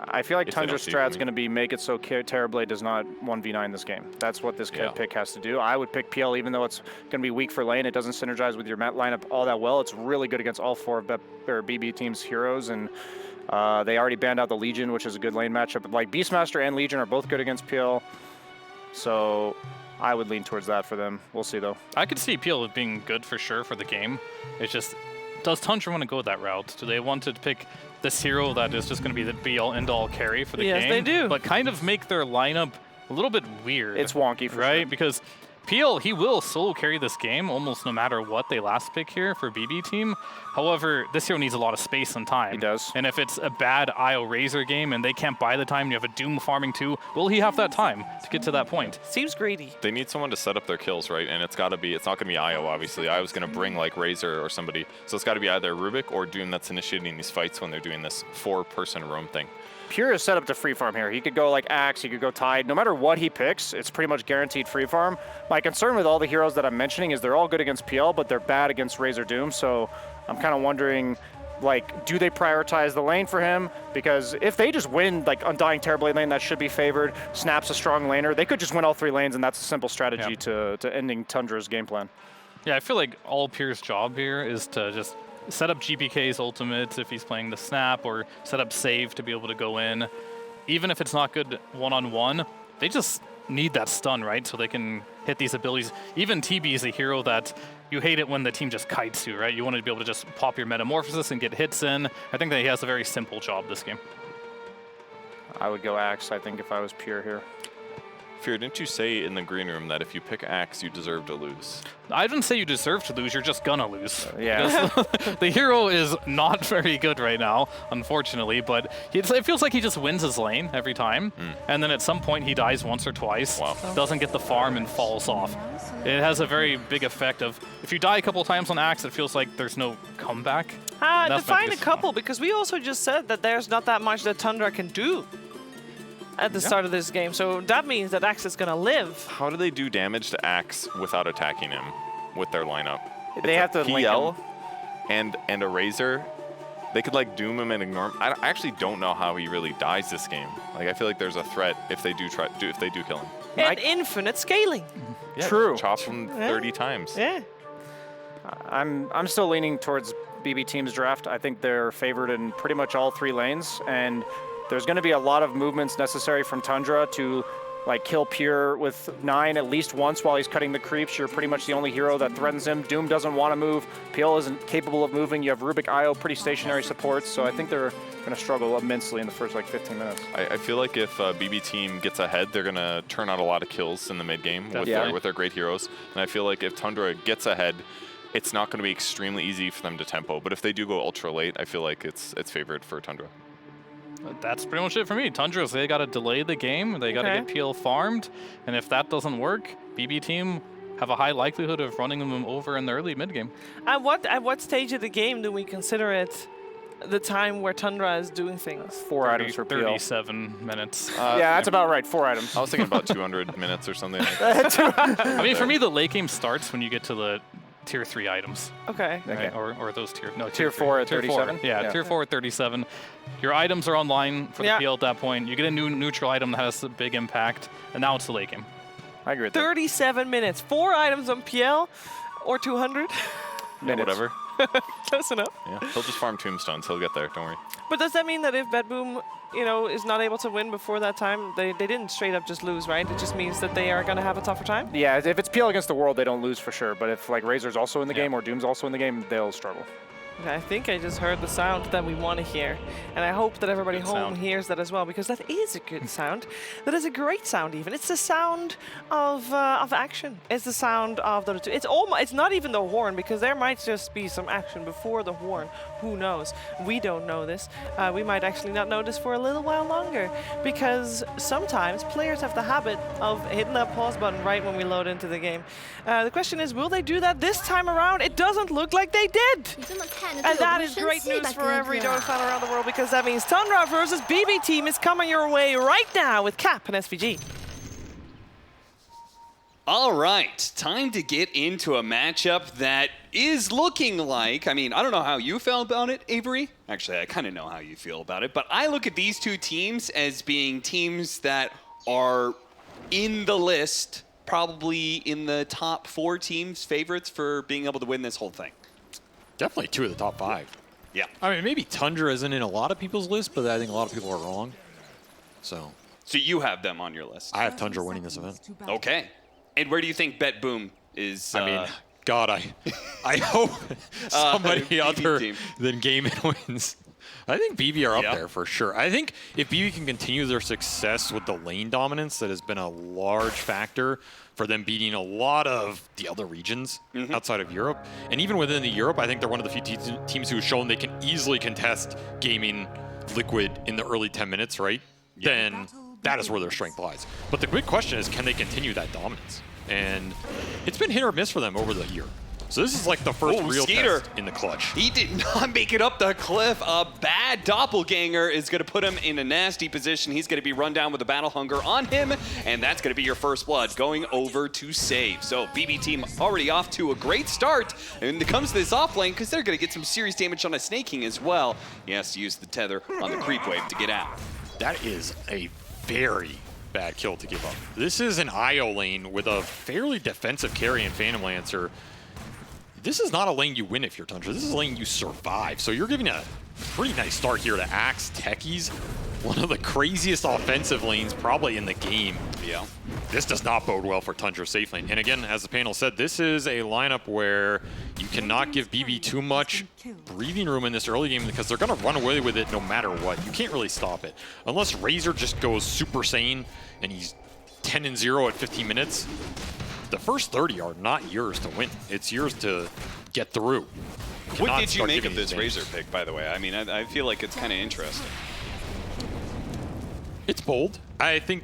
I feel like If they Tundra don't see it strat's coming. going to be make it so Terrorblade does not 1v9 this game. That's what this Yeah. pick has to do. I would pick PL even though it's going to be weak for lane. It doesn't synergize with your lineup all that well. It's really good against all 4 of BB team's heroes, and they already banned out the Legion, which is a good lane matchup. Like, Beastmaster and Legion are both good against PL, so I would lean towards that for them. We'll see, though. I could see PL being good for sure for the game. It's just, does Tundra want to go that route? Do they want to pick this hero that is just going to be the be-all, end-all carry for the game? Yes, they do. But kind of make their lineup a little bit weird. It's wonky for right? sure. Because PL, he will solo carry this game almost no matter what they last pick here for BB team. However, this hero needs a lot of space and time. He does. And if it's a bad IO Razor game and they can't buy the time, you have a Doom farming too, will he have that time to get to that point? Seems greedy. They need someone to set up their kills, right? And it's not going to be Io, obviously. Io's going to bring like Razor or somebody. So it's got to be either Rubik or Doom that's initiating these fights when they're doing this 4-person roam thing. Pure is set up to free farm here. He could go like Axe, he could go Tide. No matter what he picks, it's pretty much guaranteed free farm. My concern with all the heroes that I'm mentioning is they're all good against PL, but they're bad against Razor Doom. So I'm kind of wondering, like, do they prioritize the lane for him? Because if they just win, like, Undying Terrorblade lane, that should be favored. Snap's a strong laner. They could just win all 3 lanes, and that's a simple strategy to ending Tundra's game plan. Yeah, I feel like all Pierre's job here is to just set up GPK's ultimate if he's playing the Snap, or set up save to be able to go in. Even if it's not good one-on-one, they just need that stun, right? So they can hit these abilities. Even TB is a hero that you hate it when the team just kites you, right? You want to be able to just pop your Metamorphosis and get hits in. I think that he has a very simple job this game. I would go Axe, I think, if I was Pure here. Fear, didn't you say in the green room that if you pick Axe, you deserve to lose? I didn't say you deserve to lose, you're just gonna lose. Yeah. Because the hero is not very good right now, unfortunately, but it feels like he just wins his lane every time, and then at some point he dies once or twice, doesn't get the farm and falls off. It has a very big effect of, if you die a couple times on Axe, it feels like there's no comeback. That's my Define a biggest couple, because we also just said that there's not that much that Tundra can do at the start of this game, so that means that Axe is gonna live. How do they do damage to Axe without attacking him with their lineup? They have to link PL him. and a Razor. They could like doom him and ignore him. I actually don't know how he really dies this game. Like, I feel like there's a threat if they do kill him. And infinite scaling. Yeah, True. Chop him 30 times. Yeah. I'm still leaning towards BB Team's draft. I think they're favored in pretty much all 3 lanes, and there's going to be a lot of movements necessary from Tundra to like kill Pure with 9 at least once while he's cutting the creeps. You're pretty much the only hero that threatens him. Doom doesn't want to move. PL isn't capable of moving. You have Rubik IO, pretty stationary supports, so I think they're going to struggle immensely in the first like 15 minutes. I feel like if BB Team gets ahead, they're going to turn out a lot of kills in the mid game with their great heroes. And I feel like if Tundra gets ahead, it's not going to be extremely easy for them to tempo. But if they do go ultra late, I feel like it's favored for Tundra. That's pretty much it for me. Tundra's, they got to delay the game. They got to get PL farmed. And if that doesn't work, BB Team have a high likelihood of running them over in the early mid game. At what stage of the game do we consider it the time where Tundra is doing things? 4 items for PL. 37 minutes. Yeah, that's about right. 4 items. I was thinking about 200 minutes or something like that. I mean, for me, the late game starts when you get to the tier 3 items. Okay. Right? Or those tier... No, Tier 3. 4 at Tier 37? 4. Yeah, Tier 4 at 37. Your items are online for the PL at that point. You get a new neutral item that has a big impact, and now it's the late game. I agree with that. 37 minutes. 4 items on PL or 200? Yeah, whatever. Close enough. Yeah, he'll just farm tombstones. He'll get there. Don't worry. But does that mean that if Bedboom, is not able to win before that time, they didn't straight up just lose, right? It just means that they are going to have a tougher time? Yeah, if it's PL against the world, they don't lose for sure. But if like Razor's also in the game or Doom's also in the game, they'll struggle. I think I just heard the sound that we want to hear. And I hope that everybody Good home sound. hears that as well, because that is a good sound. That is a great sound even. It's the sound of action. It's the sound of the... It's not even the horn, because there might just be some action before the horn. Who knows? We don't know this. We might actually not know this for a little while longer, because sometimes players have the habit of hitting that pause button right when we load into the game. The question is, will they do that this time around? It doesn't look like they did. And that is great news for every Dota fan around the world, because that means Tundra versus bbteam is coming your way right now with Cap and SVG. All right, time to get into a matchup that is looking like, I mean, I don't know how you feel about it, Avery. Actually, I kind of know how you feel about it, but I look at these two teams as being teams that are in the list, probably in the top 4 teams' favorites for being able to win this whole thing. Definitely 2 of the top 5. Yeah. I mean, maybe Tundra isn't in a lot of people's list, but I think a lot of people are wrong. So you have them on your list. I have Tundra winning this event. Okay. And where do you think BetBoom is? I mean, God, I hope somebody BB other team. than Game wins. I think BB are up Yeah. there for sure. I think if BB can continue their success with the lane dominance, that has been a large factor for them beating a lot of the other regions outside of Europe. And even within the Europe, I think they're one of the few teams who have shown they can easily contest gaming Liquid in the early 10 minutes, right? Then that is where their strength lies. But the big question is, can they continue that dominance? And it's been hit or miss for them over the year. So this is like the first real Skeeter. test in the clutch. He did not make it up the cliff. A bad doppelganger is going to put him in a nasty position. He's going to be run down with a battle hunger on him, and that's going to be your first blood going over to save. So bbteam already off to a great start, and it comes to this off lane because they're going to get some serious damage on a Snake King as well. He has to use the tether on the creep wave to get out. That is a very bad kill to give up. This is an IO lane with a fairly defensive carry and Phantom Lancer. This is not a lane you win if you're Tundra. This is a lane you survive. So you're giving a pretty nice start here to Axe Techies, one of the craziest offensive lanes probably in the game. Yeah. This does not bode well for Tundra's safe lane. And again, as the panel said, this is a lineup where you cannot give BB too much breathing room in this early game because they're going to run away with it no matter what. You can't really stop it. Unless Razor just goes Super Saiyan and he's 10-0 at 15 minutes. The first 30 are not yours to win. It's yours to get through. What did you make of this Razor pick, by the way? I mean, I feel like it's kind of interesting. It's bold. I think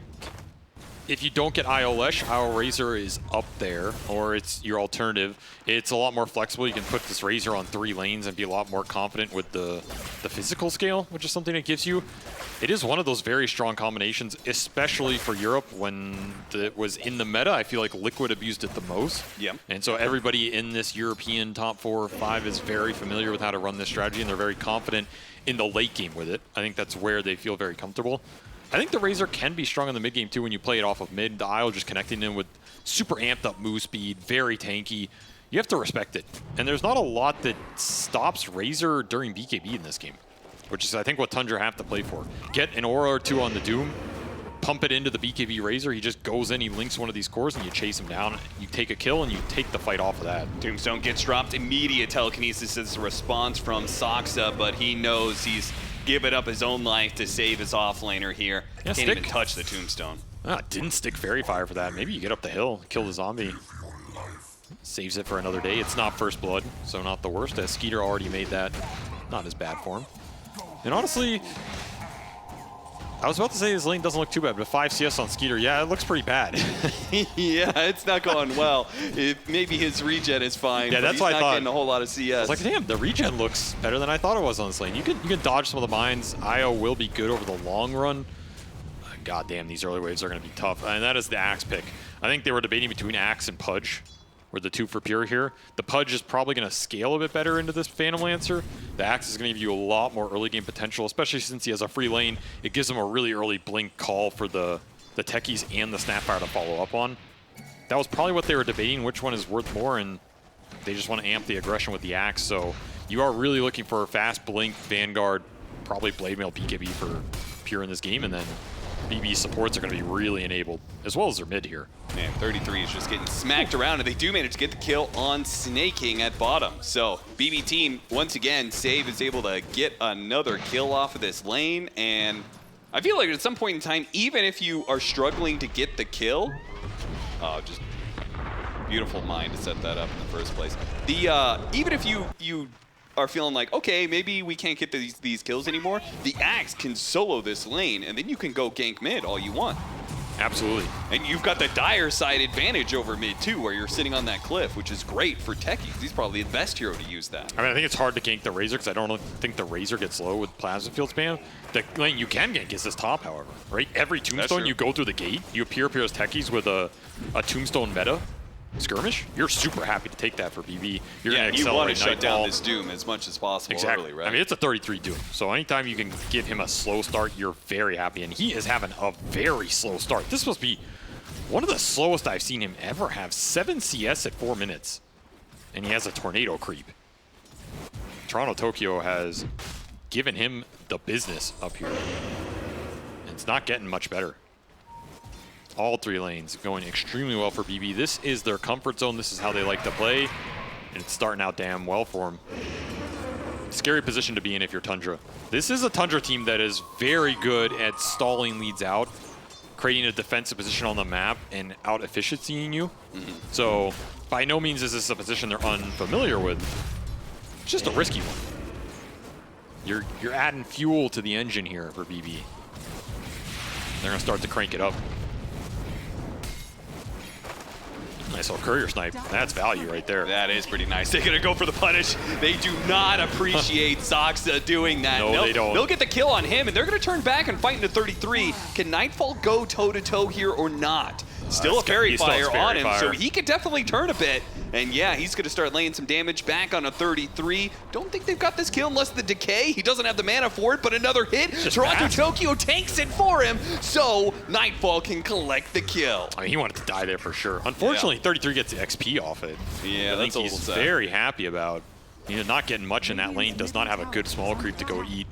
if you don't get IO Lesh, IO Razor is up there, or it's your alternative. It's a lot more flexible. You can put this Razor on 3 lanes and be a lot more confident with the physical scale, which is something it gives you. It is one of those very strong combinations, especially for Europe when it was in the meta. I feel like Liquid abused it the most. Yeah. And so everybody in this European top 4 or 5 is very familiar with how to run this strategy, and they're very confident in the late game with it. I think that's where they feel very comfortable. I think the Razor can be strong in the mid game too when you play it off of mid. The Isle just connecting in with super amped up move speed, very tanky. You have to respect it. And there's not a lot that stops Razor during BKB in this game, which is I think what Tundra have to play for. Get an aura or 2 on the Doom, pump it into the BKB Razor, he just goes in, he links one of these cores, and you chase him down. You take a kill, and you take the fight off of that. Tombstone gets dropped. Immediate telekinesis is a response from Soxa, but he knows he's given up his own life to save his offlaner here. Yeah, Can't even touch the Tombstone. Didn't stick Fairy Fire for that. Maybe you get up the hill, kill the zombie. Saves it for another day. It's not first blood, so not the worst, as Skeeter already made that not as bad for him. And honestly, I was about to say this lane doesn't look too bad, but 5 CS on Skeeter, yeah, it looks pretty bad. Yeah, it's not going well. Maybe his regen is fine. Yeah, but that's he's what I not thought. getting a whole lot of CS. I was like, damn, the regen looks better than I thought it was on this lane. You can dodge some of the mines. IO will be good over the long run. God damn, these early waves are going to be tough. And that is the Axe pick. I think they were debating between Axe and Pudge. Were the two for Pure here. The Pudge is probably going to scale a bit better into this Phantom Lancer. The Axe is going to give you a lot more early game potential, especially since he has a free lane. It gives him a really early blink call for the techies and the Snapfire to follow up on. That was probably what they were debating, which one is worth more, and they just want to amp the aggression with the Axe. So you are really looking for a fast blink, Vanguard, probably Blade Mail BKB for Pure in this game, and then BB supports are going to be really enabled, as well as their mid here. Man, 33 is just getting smacked around, and they do manage to get the kill on Snaking at bottom. So BB team, once again, Save is able to get another kill off of this lane, and I feel like at some point in time, even if you are struggling to get the kill, just beautiful mind to set that up in the first place. Even if you are feeling like, okay, maybe we can't get these kills anymore, the Axe can solo this lane, and then you can go gank mid all you want. Absolutely. And you've got the dire side advantage over mid too, where you're sitting on that cliff, which is great for techies. He's probably the best hero to use that. I mean, I think it's hard to gank the Razor because I don't think the Razor gets low with Plasma Field spam. The lane you can gank is this top, however, right? Every Tombstone you go through the gate, you appear as techies with a Tombstone meta skirmish. You're super happy to take that for BB. You're Yeah, gonna you want to accelerate shut down Nightfall. this Doom as much as possible Exactly. early, right? I mean, it's a 33 Doom. So anytime you can give him a slow start, you're very happy. And he is having a very slow start. This must be one of the slowest I've seen him ever have. 7 CS at 4 minutes. And he has a tornado creep. Toronto Tokyo has given him the business up here. And it's not getting much better. All 3 lanes going extremely well for BB. This is their comfort zone. This is how they like to play. And it's starting out damn well for them. Scary position to be in if you're Tundra. This is a Tundra team that is very good at stalling leads out, creating a defensive position on the map, and out-efficiencying you. So by no means is this a position they're unfamiliar with. It's just a risky one. You're adding fuel to the engine here for BB. They're going to start to crank it up. Nice little courier snipe. That's value right there. That is pretty nice. They're going to go for the punish. They do not appreciate Zoxa doing that. No, they don't. They'll get the kill on him, and they're going to turn back and fight into 33. Can Nightfall go toe-to-toe here or not? Still a Fairy Fire on him, so he could definitely turn a bit. And yeah, he's going to start laying some damage back on a 33. Don't think they've got this kill unless the Decay. He doesn't have the mana for it, but another hit. Toronto Tokyo takes it for him, so Nightfall can collect the kill. I mean, he wanted to die there for sure. Unfortunately, 33 gets the XP off it. Yeah, I think that's a little he's sad. very happy about not getting much in that lane. Does not have a good small creep to go eat.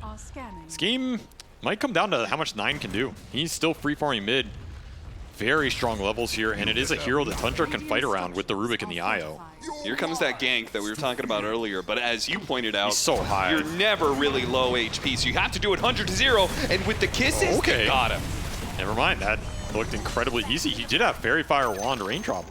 This game might come down to how much 9 can do. He's still free farming mid. Very strong levels here, and it is a hero that Tundra can fight around with the Rubik and the IO. Here comes that gank that we were talking about earlier, but as you pointed out, He's so high. You're never really low HP, so you have to do it 100-0, and with the kisses, they got him. Never mind, that looked incredibly easy. He did have Fairy Fire Wand Raindrop.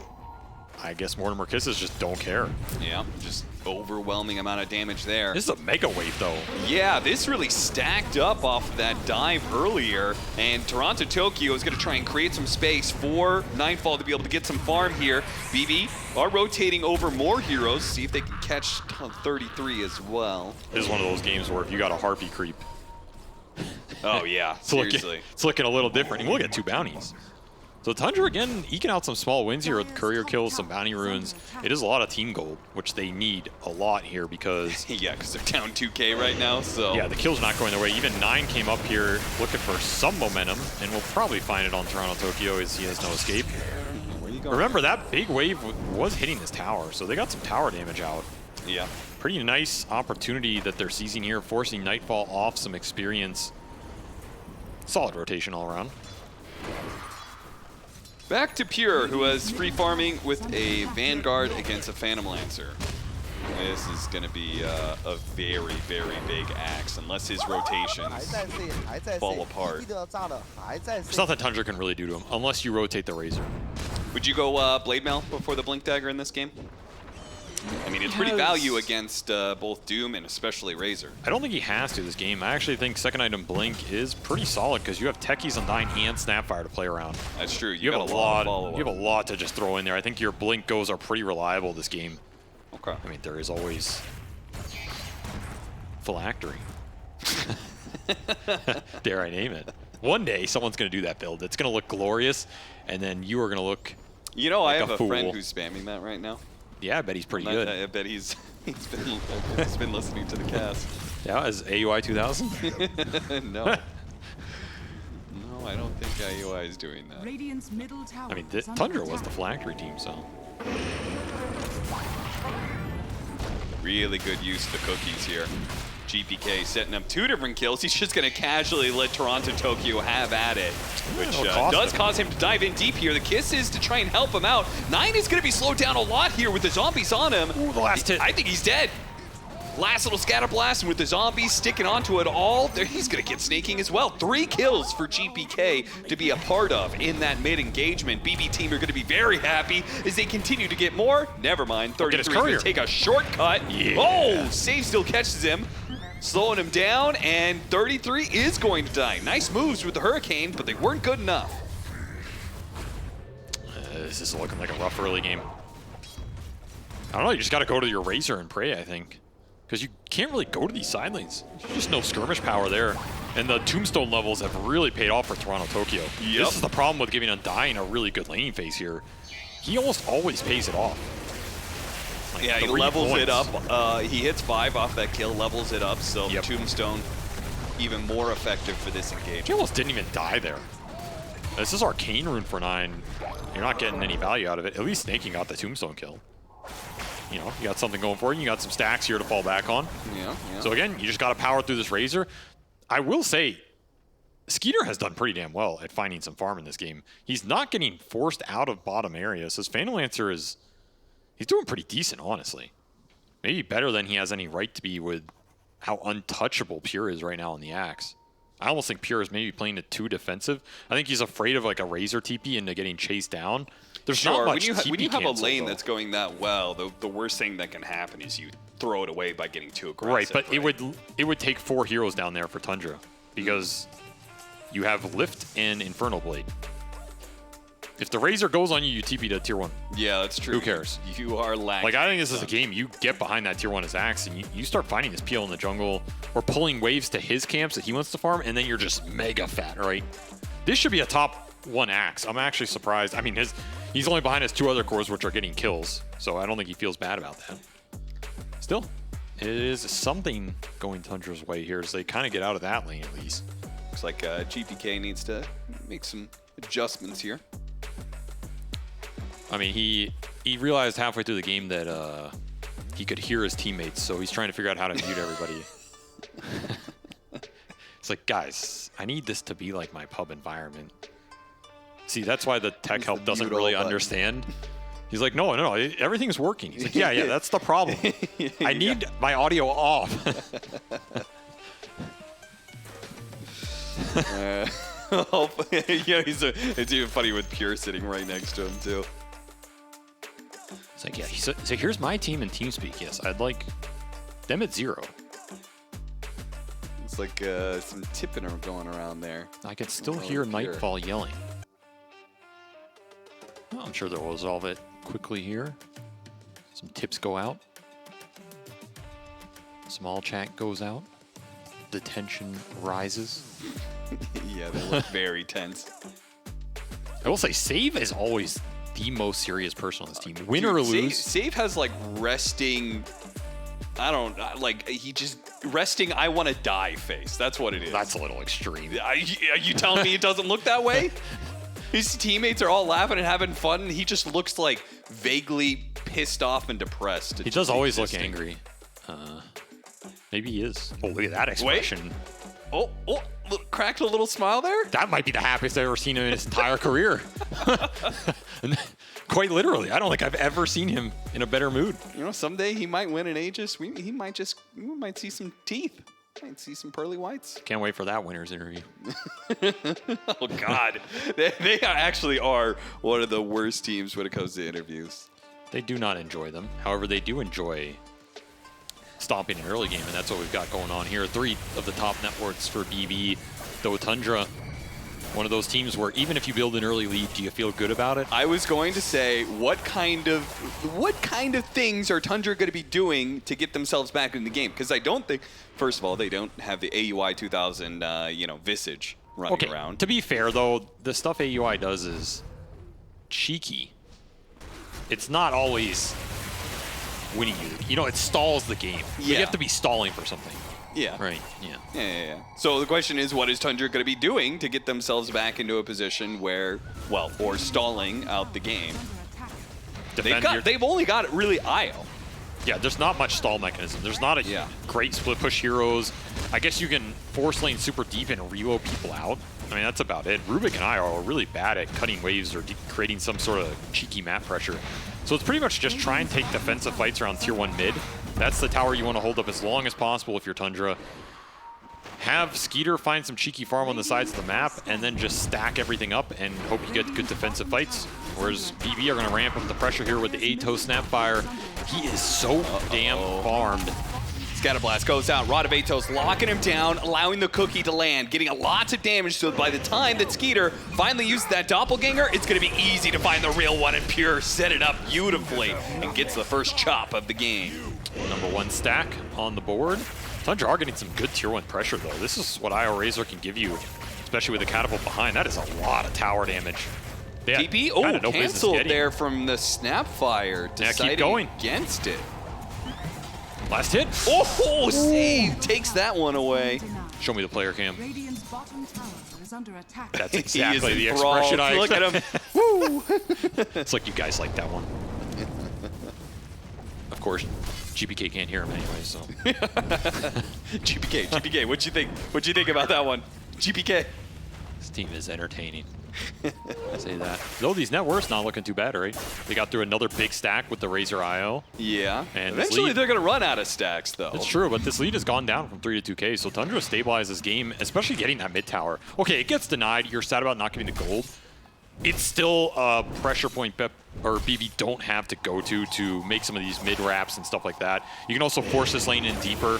I guess Mortimer Kisses just don't care. Yeah, just overwhelming amount of damage there. This is a mega wave, though. Yeah, this really stacked up off of that dive earlier, and Toronto Tokyo is going to try and create some space for Nightfall to be able to get some farm here. BB are rotating over more heroes, see if they can catch 33 as well. This is one of those games where if you got a Harpy creep, oh yeah, seriously. It's looking a little different. And we'll get 2 bounties. So Tundra, again, eking out some small wins here with courier kills, some bounty runes. It is a lot of team gold, which they need a lot here because... yeah, because they're down 2K right now, so... Yeah, the kill's not going their way. Even 9 came up here looking for some momentum, and we'll probably find it on Toronto Tokyo as he has no escape. Remember, that big wave was hitting this tower, so they got some tower damage out. Yeah. Pretty nice opportunity that they're seizing here, forcing Nightfall off some experience. Solid rotation all around. Back to Pure, who was free farming with a Vanguard against a Phantom Lancer. This is going to be a very, very big axe, unless his rotations fall apart. There's nothing Tundra can really do to him, unless you rotate the Razor. Would you go Blade Mail before the Blink Dagger in this game? I mean, it's pretty value against both Doom and especially Razor. I don't think he has to this game. I actually think second item Blink is pretty solid because you have Techies, Undyne, and Snapfire to play around. That's true. You have a lot. Follow-up. You have a lot to just throw in there. I think your Blink goes are pretty reliable this game. Okay. I mean, there is always phylactery. Dare I name it? One day, someone's going to do that build. It's going to look glorious, and then you are going to look. You know, like I have a fool. friend who's spamming that right now. Yeah, I bet he's pretty good. I bet he's been listening to the cast. Yeah, is AUI 2000? No. No, I don't think IUI is doing that. Radiant's middle tower. I mean, Tundra was the phylactery team, so. Really good use of the cookies here. GPK setting up 2 different kills. He's just going to casually let Toronto Tokyo have at it, which does cause him to dive in deep here. The kiss is to try and help him out. 9 is going to be slowed down a lot here with the zombies on him. Ooh, the last hit. I think he's dead. Last little scatter blast, and with the zombies sticking onto it all, he's going to get snaking as well. 3 kills for GPK to be a part of in that mid-engagement. BB team are going to be very happy as they continue to get more. Never mind, 33 is going to take a shortcut. Yeah. Oh, Save still catches him, slowing him down, and 33 is going to die. Nice moves with the Hurricane, but they weren't good enough. This is looking like a rough early game. I don't know, you just got to go to your Razor and pray, I think. Because you can't really go to these side lanes. There's just no skirmish power there. And the Tombstone levels have really paid off for Toronto Tokyo. Yep. This is the problem with giving Undyne a really good laning phase here. He almost always pays it off. Like yeah, he levels it up. He hits 5 off that kill, levels it up, so Tombstone even more effective for this engagement. He almost didn't even die there. This is Arcane Rune for 9. You're not getting any value out of it. At least Snaking got the Tombstone kill. You know, you got something going for you. You got some stacks here to fall back on. Yeah. So again, you just got to power through this Razor. I will say, Skeeter has done pretty damn well at finding some farm in this game. He's not getting forced out of bottom areas. His Phantom Lancer he's doing pretty decent, honestly. Maybe better than he has any right to be with how untouchable Pure is right now on the Axe. I almost think Pure is maybe playing it too defensive. I think he's afraid of like a Razor TP into getting chased down. There's not much TP when you have a cancel, lane though. that's going that well, the worst thing that can happen is you throw it away by getting too aggressive. Right, but it would take 4 heroes down there for Tundra because you have Lift and Infernal Blade. If the Razor goes on you, you TP to tier 1. Yeah, that's true. Who cares? You are lagging. Like, I think this is a game you get behind that tier 1 as Axe and you start finding this PL in the jungle or pulling waves to his camps that he wants to farm, and then you're just mega fat, right? This should be a top 1 Axe. I'm actually surprised. I mean, he's only behind his 2 other cores, which are getting kills, so I don't think he feels bad about that. Still, it is something going Tundra's way here as they kind of get out of that lane at least. Looks like GPK needs to make some adjustments here. I mean, he realized halfway through the game that he could hear his teammates, so he's trying to figure out how to mute everybody. It's like, guys, I need this to be like my pub environment. See, that's why the tech help doesn't really understand. He's like, no, everything's working. He's like, yeah, that's the problem. I need my audio off. Yeah, it's even funny with Pure sitting right next to him, too. It's like, yeah, so here's my team in TeamSpeak. Yes, I'd like them at 0. It's like some tipping going around there. I can still hear Nightfall yelling. Well, I'm sure they'll resolve it quickly here. Some tips go out. Small chat goes out. The tension rises. Yeah, they look very tense. I will say, Save is always the most serious person on this team. Win or lose. Save has like resting, he just resting I want to die face. That's what it is. That's a little extreme. Are you telling me it doesn't look that way? His teammates are all laughing and having fun, and he just looks like vaguely pissed off and depressed. He does always look angry. Maybe he is. Oh, look at that expression. Wait. Oh, cracked a little smile there? That might be the happiest I've ever seen him in his entire career. Quite literally. I don't think I've ever seen him in a better mood. You know, someday he might win an Aegis. We might see some teeth. Might see some pearly whites. Can't wait for that winner's interview. Oh, God. They actually are one of the worst teams when it comes to interviews. They do not enjoy them. However, they do enjoy stomping an early game, and that's what we've got going on here. 3 of the top networks for BB, though Tundra, one of those teams where even if you build an early lead, do you feel good about it? I was going to say, what kind of things are Tundra going to be doing to get themselves back in the game? Because I don't think, first of all, they don't have the AUI 2000, Visage running around. To be fair, though, the stuff AUI does is cheeky. It's not always winning you. You know, it stalls the game. Yeah. You have to be stalling for something. Yeah. Right, yeah. Yeah. So the question is, what is Tundra going to be doing to get themselves back into a position where, well, or stalling out the game? They've only got really IO. Yeah, there's not much stall mechanism. There's not a great split push heroes. I guess you can force lane super deep and reload people out. I mean, that's about it. Rubik and I are really bad at cutting waves or creating some sort of cheeky map pressure. So it's pretty much just try and take defensive fights around tier 1 mid. That's the tower you want to hold up as long as possible if you're Tundra. Have Skeeter find some cheeky farm on the sides of the map, and then just stack everything up and hope you get good defensive fights. Whereas BB are going to ramp up the pressure here with the Atos Snapfire. He is so damn farmed. Scatterblast goes out. Rod of Atos locking him down, allowing the cookie to land, getting a lot of damage. So by the time that Skeeter finally uses that doppelganger, it's going to be easy to find the real one, and Pure set it up beautifully and gets the first chop of the game. Number 1 stack on the board. Tundra are getting some good tier 1 pressure, though. This is what IO Razor can give you, especially with the catapult behind. That is a lot of tower damage. TP, canceled there from the Snapfire, deciding against it. Last hit. Oh, save takes that one away. Show me the player cam. Radiant's bottom tower is under attack. That's exactly the expression I Look at him. Woo! It's like you guys like that one. Of course, GPK can't hear him anyway, so. GPK, what'd you think? What'd you think about that one? GPK. This team is entertaining. I say that. Though these net worths not looking too bad, right? They got through another big stack with the Razor IO. Yeah. And eventually they're going to run out of stacks, though. It's true, but this lead has gone down from 3 to 2K, so Tundra stabilizes this game, especially getting that mid tower. Okay, it gets denied. You're sad about not getting the gold. It's still a pressure point Pep or BB don't have to go to make some of these mid wraps and stuff like that. You can also force this lane in deeper.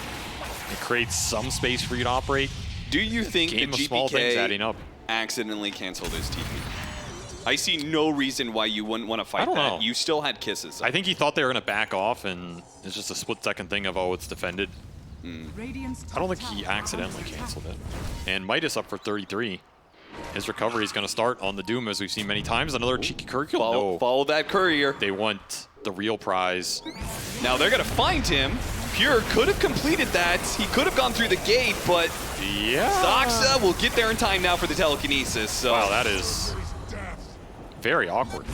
It creates some space for you to operate. Do you think Game that of small things adding up. accidentally canceled his TP? I see no reason why you wouldn't want to fight that. know. You still had kisses. I think he thought they were going to back off, and it's just a split-second thing of, oh, it's defended. I don't think he accidentally canceled it. And Midas up for 33. His recovery is going to start on the Doom, as we've seen many times. Another cheeky curriculum. Follow that courier. They want the real prize. Now they're going to find him. Pure could have completed that. He could have gone through the gate, but yeah, Zoxa will get there in time now for the telekinesis. So. Wow, that is very awkward.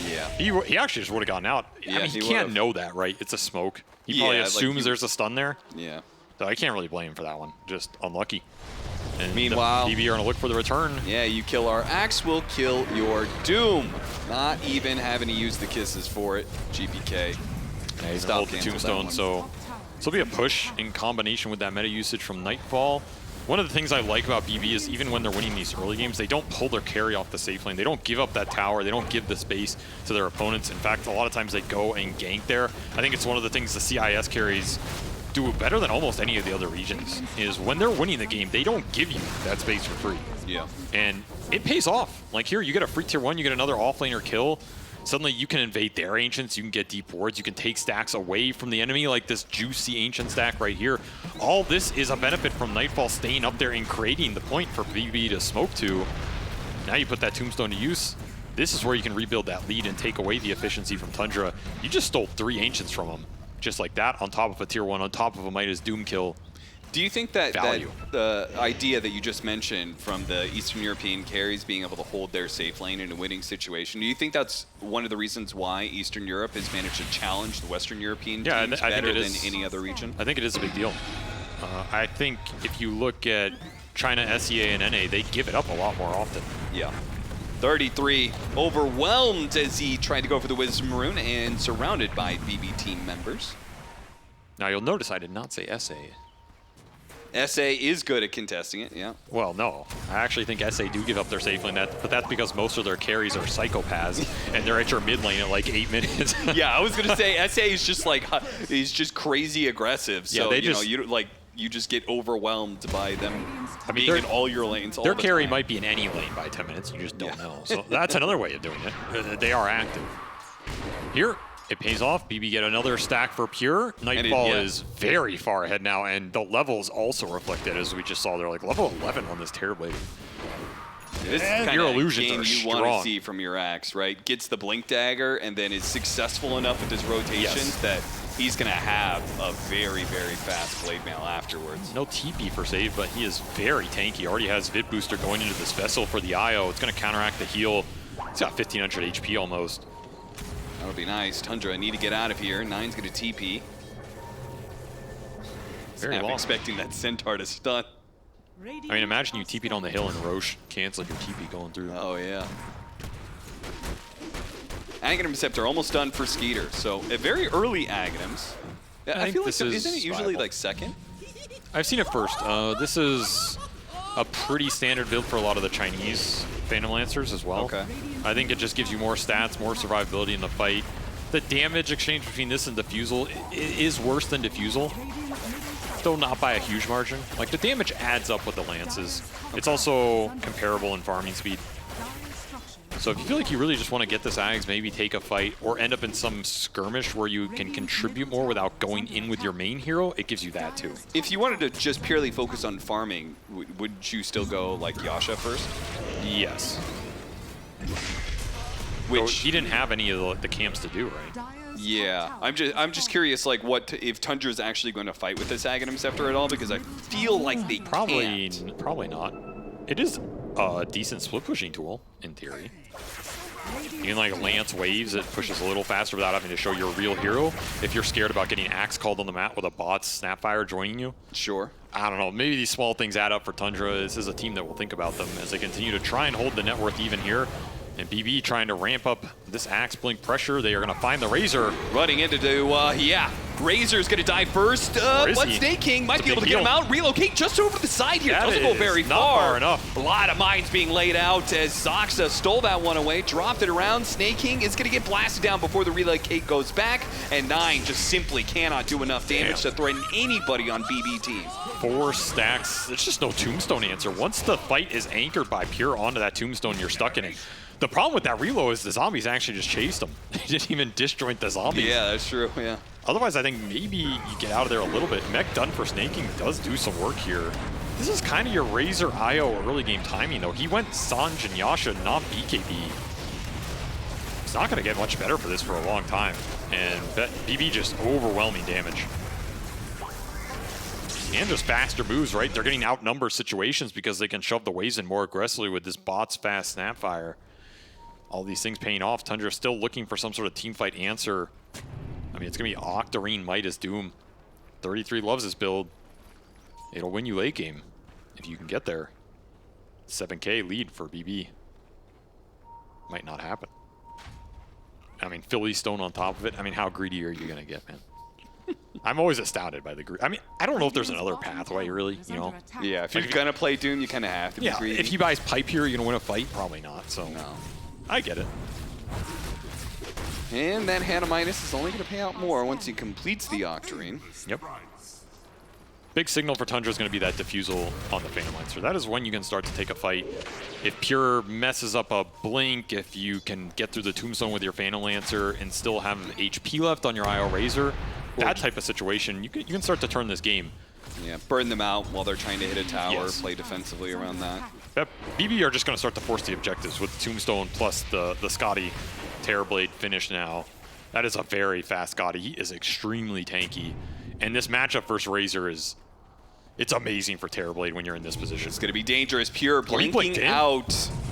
Yeah. He actually just would have gotten out. Yeah, I mean, he can't know that, right? It's a smoke. He probably assumes there's a stun there. Yeah. So I can't really blame him for that one. Just unlucky. And meanwhile, BB are going to look for the return. Yeah, you kill our Axe, will kill your Doom. Not even having to use the kisses for it. GPK. Yeah, he's going to hold the Tombstone, so this will be a push in combination with that meta usage from Nightfall. One of the things I like about BB is even when they're winning these early games, they don't pull their carry off the safe lane. They don't give up that tower. They don't give the space to their opponents. In fact, a lot of times they go and gank there. I think it's one of the things the CIS carries do better than almost any of the other regions, is when they're winning the game, they don't give you that space for free. Yeah. And it pays off. Like here, you get a free tier 1, you get another offlaner kill. Suddenly you can invade their Ancients, you can get deep wards, you can take stacks away from the enemy, like this juicy Ancient stack right here. All this is a benefit from Nightfall staying up there and creating the point for BB to smoke to. Now you put that Tombstone to use. This is where you can rebuild that lead and take away the efficiency from Tundra. You just stole 3 Ancients from them. Just like that, on top of a tier 1, on top of a Midas Doom kill. Do you think that the idea that you just mentioned from the Eastern European carries being able to hold their safe lane in a winning situation, do you think that's one of the reasons why Eastern Europe has managed to challenge the Western European teams better than any other region? I think it is a big deal. I think if you look at China, SEA, and NA, they give it up a lot more often. Yeah. 33, overwhelmed as he tried to go for the Wisdom Rune and surrounded by BB team members. Now you'll notice I did not say SA. SA is good at contesting it, yeah. Well, no. I actually think SA do give up their safe lane, but that's because most of their carries are psychopaths, and they're at your mid lane at like 8 minutes. Yeah, I was gonna say SA is just like he's just crazy aggressive. So you just get overwhelmed by them being in all your lanes. All their the carry time. might be in any lane by 10 minutes. You just don't know. So that's another way of doing it. They are active. Here. It pays off. BB get another stack for Pure. Nightfall is very far ahead now, and the levels also reflected, as we just saw. They're like level 11 on this Terrorblade. This is kind your of illusions game are you strong. want to see from your Axe, right? Gets the Blink Dagger, and then is successful enough with his rotations that he's going to have a very, very fast Blade Mail afterwards. No TP for save, but he is very tanky. Already has Vid Booster going into this Vessel for the IO. It's going to counteract the heal. He's got 1,500 HP almost. That would be nice. Tundra, need to get out of here. Nine's going to TP. Very Snap long. expecting that Centaur to stun. I mean, imagine you TP'd on the hill and Roche canceled your TP going through. Oh, yeah. Aghanim Scepter almost done for Skeeter. So, a very early Aghanims. I feel like, isn't it usually like second? I've seen it first. This is a pretty standard build for a lot of the Chinese Phantom Lancers as well. Okay. I think it just gives you more stats, more survivability in the fight. The damage exchange between this and Diffusal is worse than Diffusal, though not by a huge margin. Like, the damage adds up with the Lances. It's also comparable in farming speed. So if you feel like you really just want to get this Ags, maybe take a fight, or end up in some skirmish where you can contribute more without going in with your main hero, it gives you that too. If you wanted to just purely focus on farming, would you still go like Yasha first? Yes. Which he didn't have any of the camps to do, right? Yeah, I'm just curious, like, if Tundra's actually going to fight with this Aghanim Scepter at all, because I feel like they can't. Probably not. It is a decent split pushing tool in theory. You can like lance waves, it pushes a little faster without having to show your real hero. If you're scared about getting axe called on the mat with a bot's Snapfire joining you. Sure. I don't know, maybe these small things add up for Tundra. This is a team that will think about them as they continue to try and hold the net worth even here. And BB trying to ramp up this Axe Blink pressure. They are going to find the Razor. Running into, Razor's going to die first. But Snake King might be able to get him out. Relocate just over the side here. Doesn't go very far. Enough. A lot of mines being laid out as Zoxa stole that one away, dropped it around. Snake King is going to get blasted down before the relocate goes back. And 9 just simply cannot do enough damage to threaten anybody on BB team. 4 stacks. There's just no Tombstone answer. Once the fight is anchored by Pure onto that Tombstone, you're stuck in it. The problem with that reload is the zombies actually just chased him. They didn't even disjoint the zombies. Yeah, that's true, yeah. Otherwise, I think maybe you get out of there a little bit. Mech done for Snaking does do some work here. This is kind of your Razor IO early game timing, though. He went Sanj and Yasha, not BKB. It's not going to get much better for this for a long time. And BB just overwhelming damage. And just faster moves, right? They're getting outnumbered situations because they can shove the waves in more aggressively with this bot's fast Snapfire. All these things paying off. Tundra still looking for some sort of team fight answer. I mean, it's going to be Octarine, Midas, Doom. 33 loves this build. It'll win you late game if you can get there. 7K lead for BB. Might not happen. I mean, Philly Stone on top of it. I mean, how greedy are you going to get, man? I'm always astounded by the greed. I mean, I don't know if there's another pathway, really, you know? Yeah, if you're going to play Doom, you kind of have to be greedy. If he buys Pipe here, you're going to win a fight? Probably not, so... No. I get it. And that Hannah Midas is only going to pay out more once he completes the Octarine. Yep. Big signal for Tundra is going to be that Diffusal on the Phantom Lancer. That is when you can start to take a fight. If Pure messes up a Blink, if you can get through the Tombstone with your Phantom Lancer and still have HP left on your IO Razor, that type of situation, you can start to turn this game. Yeah, burn them out while they're trying to hit a tower, play defensively around that. BB are just going to start to force the objectives with Tombstone plus the Scotty Terrorblade finish now. That is a very fast Scotty. He is extremely tanky. And this matchup versus Razor it's amazing for Terrorblade when you're in this position. It's going to be dangerous. Pure blinking out.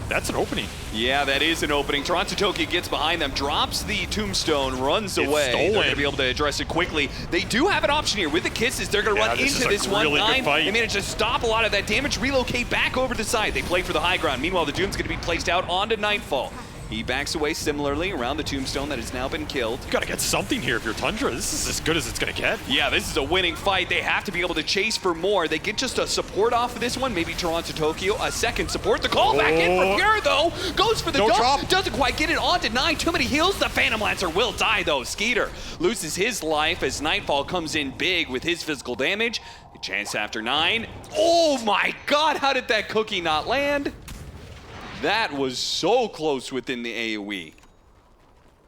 That's an opening. Yeah, that is an opening. Toronto Toki gets behind them, drops the Tombstone, runs away. They're going to be able to address it quickly. They do have an option here with the kisses. They're going to run into this 1-9. They manage to stop a lot of that damage, relocate back over to the side. They play for the high ground. Meanwhile, the Doom's going to be placed out onto Nightfall. He backs away similarly around the tombstone that has now been killed. You gotta get something here if you're Tundra. This is as good as it's gonna get. Yeah, this is a winning fight. They have to be able to chase for more. They get just a support off of this one. Maybe Toronto Tokyo, a second support. The call back in for Pure, though. Goes for the drop. Doesn't quite get it onto 9. Too many heals. The Phantom Lancer will die, though. Skeeter loses his life as Nightfall comes in big with his physical damage. A chance after 9. Oh my God, how did that cookie not land? That was so close within the AoE.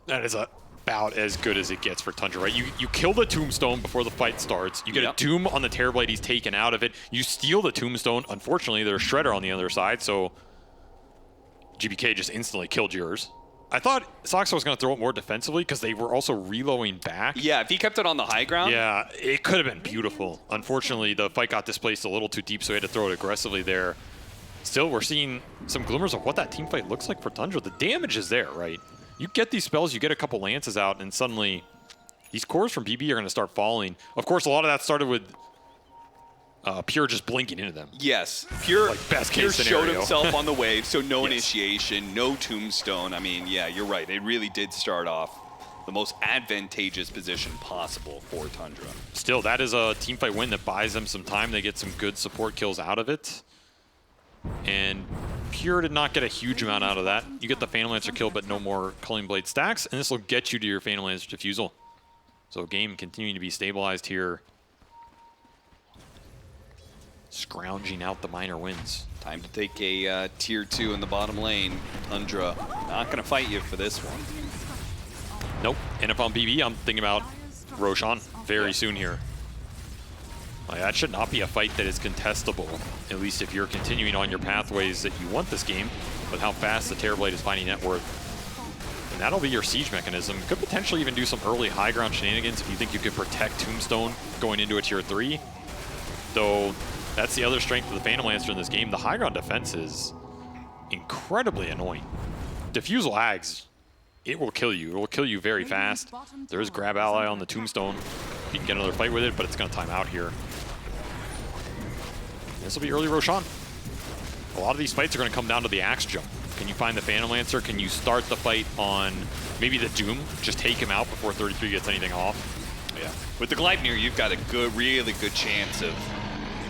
That is about as good as it gets for Tundra, right? You kill the tombstone before the fight starts. You get a Doom on the Terrorblade. He's taken out of it. You steal the tombstone. Unfortunately, there's Shredder on the other side, so GBK just instantly killed yours. I thought Soxa was going to throw it more defensively because they were also reloading back. Yeah, if he kept it on the high ground. Yeah, it could have been beautiful. Unfortunately, the fight got displaced a little too deep, so he had to throw it aggressively there. Still, we're seeing some glimmers of what that team fight looks like for Tundra. The damage is there, right? You get these spells, you get a couple lances out, and suddenly these cores from BB are going to start falling. Of course, a lot of that started with Pure just blinking into them. Yes, Pure, like best Pure case scenario. showed himself on the wave, so no initiation, no tombstone. I mean, yeah, you're right. It really did start off the most advantageous position possible for Tundra. Still, that is a team fight win that buys them some time. They get some good support kills out of it. And Pure did not get a huge amount out of that. You get the Phantom Lancer kill, but no more Culling Blade stacks, and this will get you to your Phantom Lancer defusal. So game continuing to be stabilized here. Scrounging out the minor wins. Time to take a tier 2 in the bottom lane. Tundra not going to fight you for this one. Nope. And if I'm BB, I'm thinking about Roshan very soon here. Like, that should not be a fight that is contestable, at least if you're continuing on your pathways that you want this game, with how fast the Terrorblade is finding net worth. And that'll be your siege mechanism. Could potentially even do some early high ground shenanigans if you think you could protect Tombstone going into a tier 3. Though, that's the other strength of the Phantom Lancer in this game. The high ground defense is incredibly annoying. Diffusal Ags, it will kill you. It will kill you very fast. There is Grab Ally on the Tombstone. You can get another fight with it, but it's going to time out here. This will be early Roshan. A lot of these fights are going to come down to the axe jump. Can you find the Phantom Lancer? Can you start the fight on maybe the Doom? Just take him out before 33 gets anything off. Yeah. With the Gleipnir, you've got a good, really good chance of,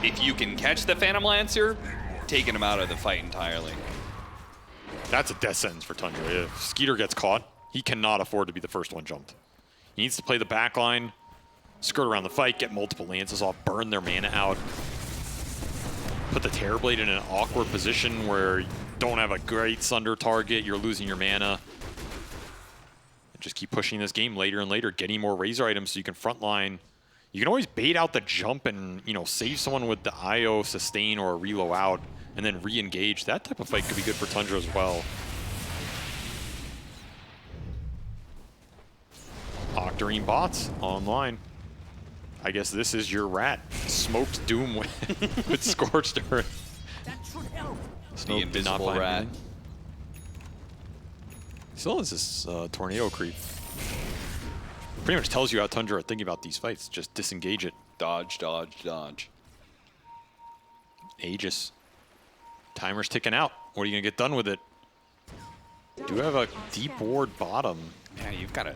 if you can catch the Phantom Lancer, taking him out of the fight entirely. That's a death sentence for Tundra. If Skeeter gets caught, he cannot afford to be the first one jumped. He needs to play the back line, skirt around the fight, get multiple lances off, burn their mana out. Put the Terrorblade in an awkward position where you don't have a great Sunder target, you're losing your mana. And just keep pushing this game later and later, getting more Razor items so you can frontline. You can always bait out the jump and, you know, save someone with the IO sustain or a reload out and then re-engage. That type of fight could be good for Tundra as well. Octarine bots online. I guess this is your rat. Smoked Doom with Scorched Earth. The invisible rat. Still has this tornado creep. Pretty much tells you how Tundra are thinking about these fights. Just disengage it. Dodge, dodge, dodge. Aegis. Timer's ticking out. What are you going to get done with it? Do have a deep ward bottom. Yeah, you've got a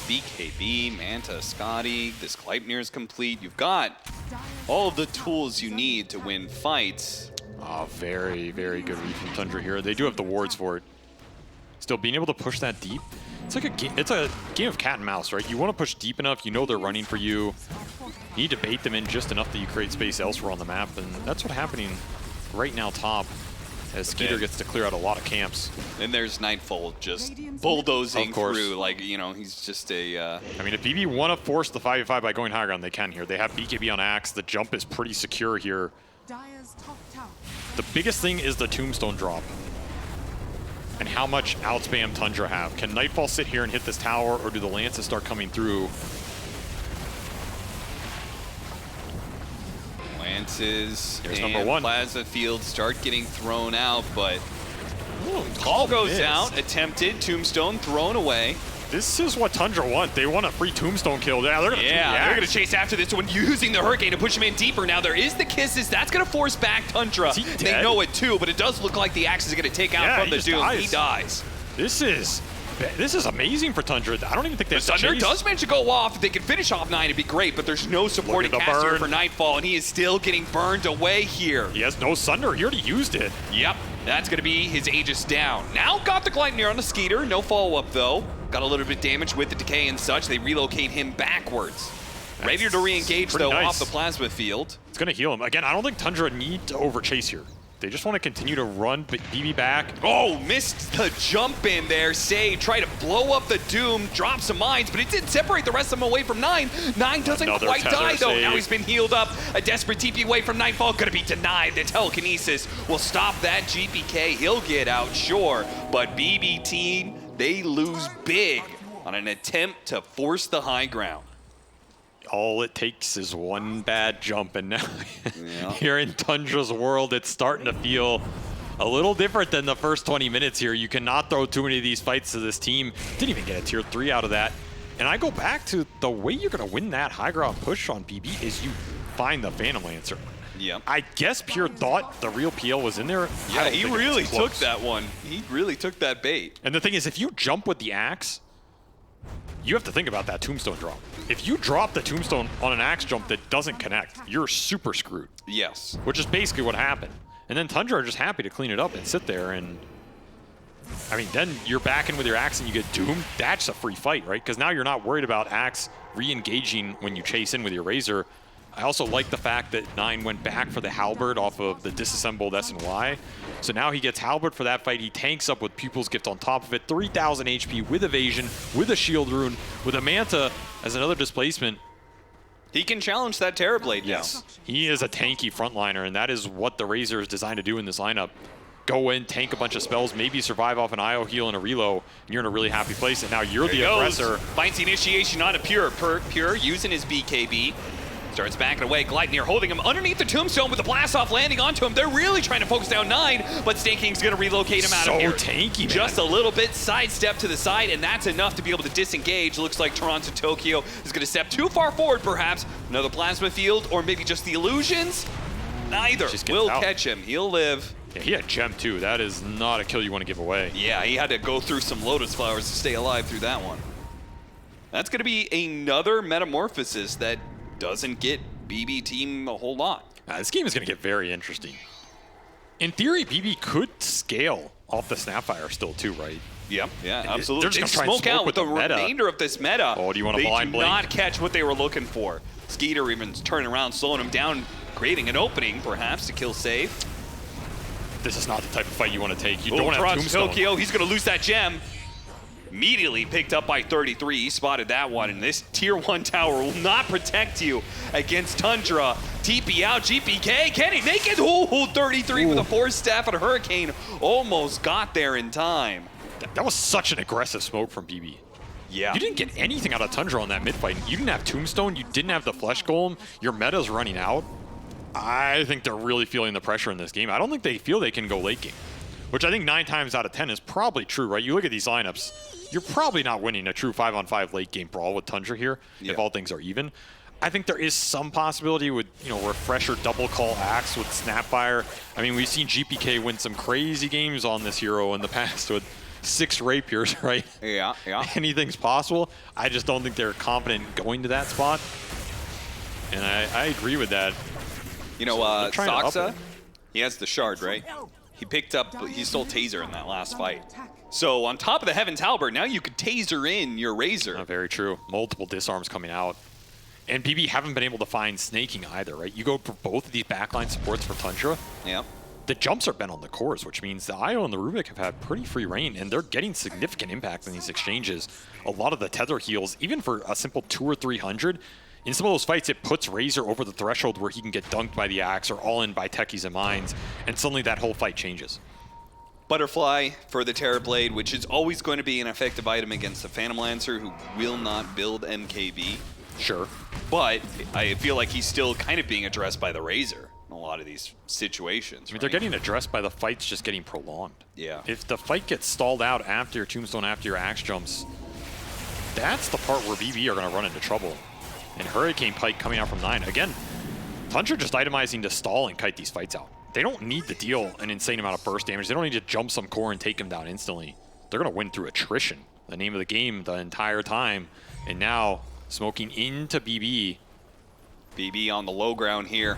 BKB, Manta, Scotty. This Gleipnir is complete. You've got all of the tools you need to win fights. Oh, very, very good read from Tundra here. They do have the wards for it. Still, being able to push that deep, it's like it's a game of cat and mouse, right? You want to push deep enough, you know they're running for you. You need to bait them in just enough that you create space elsewhere on the map, and that's what's happening right now top, as Skeeter gets to clear out a lot of camps. And there's Nightfall just bulldozing through, like, you know, he's just a... I mean, if BB want to force the 5v5 by going high ground, they can here. They have BKB on Axe. The jump is pretty secure here. The biggest thing is the Tombstone drop. And how much outspam Tundra have. Can Nightfall sit here and hit this tower, or do the Lances start coming through? Lances There's and number 1. Plaza Field start getting thrown out, but call goes out, attempted, Tombstone thrown away. This is what Tundra want. They want a free Tombstone kill. Yeah, they're going to chase after this one, using the Hurricane to push him in deeper. Now there is the Kisses. That's going to force back Tundra. Is he dead? They know it too, but it does look like the Axe is going to take out from the Doom. He dies. This is amazing for Tundra. I don't even think they have to Thunder chase. does manage to go off. If they can finish off 9, it'd be great, but there's no supporting Look at the cast here burn. for Nightfall, and he is still getting burned away here. He has no Sunder. He already used it. Yep, that's going to be his Aegis down. Now got the Gleipnir on the Skeeter. No follow-up, though. Got a little bit damage with the Decay and such. They relocate him backwards. Ready to re-engage, though, nice. off the Plasma Field. It's going to heal him. Again, I don't think Tundra need to overchase here. They just want to continue to run BB back. Oh, missed the jump in there. Save, try to blow up the Doom, drop some mines, but it did separate the rest of them away from 9. 9 doesn't Another quite tether die, though. save. Now he's been healed up. A desperate TP away from Nightfall, gonna be denied. The telekinesis will stop that GPK. He'll get out, sure, but BB team, they lose big on an attempt to force the high ground. All it takes is one bad jump, and now here in Tundra's world, it's starting to feel a little different than the first 20 minutes here. You cannot throw too many of these fights to this team. Didn't even get a tier 3 out of that. And I go back to the way you're going to win that high ground push on BB is you find the Phantom Lancer. Yep. I guess Pure thought the real PL was in there. Yeah, he really took that one. He really took that bait. And the thing is, if you jump with the axe, you have to think about that tombstone drop. If you drop the tombstone on an axe jump that doesn't connect, you're super screwed. Yes. Which is basically what happened. And then Tundra are just happy to clean it up and sit there, and I mean, then you're back in with your axe and you get doomed. That's a free fight, right? Because now you're not worried about axe re-engaging when you chase in with your Razor. I also like the fact that 9 went back for the Halberd off of the disassembled S&Y. So now he gets Halberd for that fight. He tanks up with Pupil's Gift on top of it. 3,000 HP with evasion, with a shield rune, with a Manta as another displacement. He can challenge that Terrorblade now. Yes, he is a tanky frontliner, and that is what the Razor is designed to do in this lineup. Go in, tank a bunch of spells, maybe survive off an IO heal and a reload, and you're in a really happy place. And now you're the aggressor. Finds the initiation on a Pure. Pure using his BKB. Starts backing away. Gleipnir holding him underneath the tombstone with the blast off landing onto him. They're really trying to focus down 9, but Snake King's going to relocate him out of here. So tanky, man. Just a little bit, sidestep to the side, and that's enough to be able to disengage. Looks like Toronto Tokyo is going to step too far forward, perhaps. Another plasma field, or maybe just the illusions. Neither will catch him. He'll live. Yeah, he had Gem too. That is not a kill you want to give away. Yeah, he had to go through some Lotus Flowers to stay alive through that one. That's going to be another Metamorphosis that doesn't get BB team a whole lot. This game is going to get very interesting. In theory, BB could scale off the Snapfire still too, right? Yep, yeah, absolutely. They're just They gonna try and smoke out with with the the meta. remainder of this meta. Oh, do you want to blind They do blink? not catch what they were looking for. Skeeter even turning around, slowing him down, creating an opening, perhaps, to kill safe. This is not the type of fight you want to take. You Oh, don't have Toronto Tombstone. Tokyo, he's going to lose that gem. Immediately picked up by 33. He spotted that one, and this tier 1 tower will not protect you against Tundra. TP out, GPK, can he make it? Ooh, 33 with a Force Staff and a Hurricane. Almost got there in time. That was such an aggressive smoke from BB. Yeah. You didn't get anything out of Tundra on that mid fight. You didn't have Tombstone. You didn't have the Flesh Golem. Your meta's running out. I think they're really feeling the pressure in this game. I don't think they feel they can go late game, which I think 9 times out of 10 is probably true, right? You look at these lineups, you're probably not winning a true 5-on-5 late game brawl with Tundra here if all things are even. I think there is some possibility with, you know, Refresher double call axe with Snapfire. I mean, we've seen GPK win some crazy games on this hero in the past with 6 rapiers, right? Yeah. Anything's possible. I just don't think they're confident in going to that spot. And I agree with that. You know, So they're trying to up Saxa, it. he has the shard, right? He stole Taser in that last fight. So on top of the Heaven's Halberd, now you could Taser in your Razor. Very true. Multiple disarms coming out. And BB haven't been able to find snaking either, right? You go for both of these backline supports for Tundra. Yeah. The jumps are bent on the cores, which means the IO and the Rubik have had pretty free reign, and they're getting significant impact in these exchanges. A lot of the tether heals, even for a simple 200 or 300, in some of those fights, it puts Razor over the threshold where he can get dunked by the axe or all in by techies and mines, and suddenly that whole fight changes. Butterfly for the Terrorblade, which is always going to be an effective item against the Phantom Lancer, who will not build MKB. Sure. But I feel like he's still kind of being addressed by the Razor in a lot of these situations. I mean, they're getting addressed by the fights just getting prolonged. Yeah. If the fight gets stalled out after your Tombstone, after your axe jumps, that's the part where BB are going to run into trouble. And Hurricane Pike coming out from 9. Again, Tundra just itemizing to stall and kite these fights out. They don't need to deal an insane amount of burst damage. They don't need to jump some core and take him down instantly. they're going to win through attrition. The name of the game the entire time. And now smoking into BB. BB on the low ground here.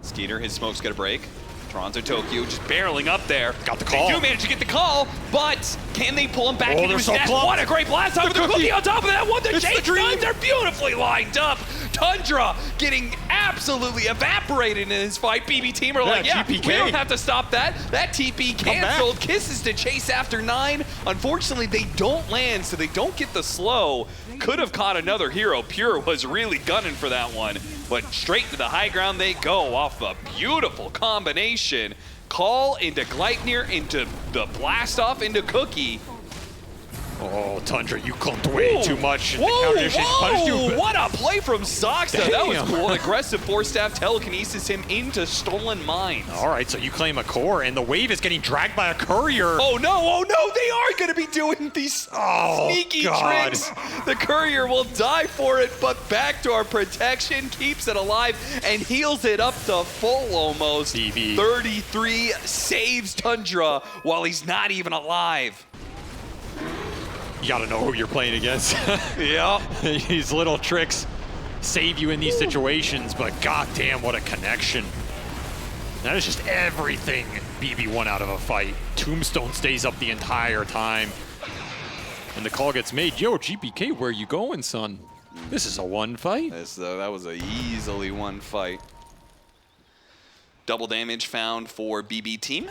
Skeeter, his smoke's gonna break. Toronto Tokyo just barreling up there. Got the call. They do manage to get the call, but can they pull him back into his nest? close. What a great blast out of the cookie on top of that one. The It's the chase dream. times are beautifully lined up. Tundra getting absolutely evaporated in his fight. BB team are like, yeah, GPK. we don't have to stop that. That TP back. canceled. Kisses to chase after 9. Unfortunately, they don't land, so they don't get the slow. Could have caught another hero. Pure was really gunning for that one, but straight to the high ground they go off a beautiful combination. Call into Gleipnir, into the blast off into Cookie. Oh, Tundra, you clumped way too much. Whoa, The counter punished you. what a play from Soxa. That was Damn. cool. An aggressive four-staff telekinesis him into stolen mines. All right, so you claim a core, and the wave is getting dragged by a courier. Oh no, they are going to be doing these sneaky God. tricks. The courier will die for it, but backdoor protection keeps it alive and heals it up to full almost. BB. 33 saves Tundra while he's not even alive. You gotta know who you're playing against. Yeah. These little tricks save you in these situations, but goddamn, what a connection. That is just everything BB won out of a fight. Tombstone stays up the entire time. And the call gets made. Yo, GPK, where you going, son? This is a one fight. That was a easily won fight. Double damage found for BB team.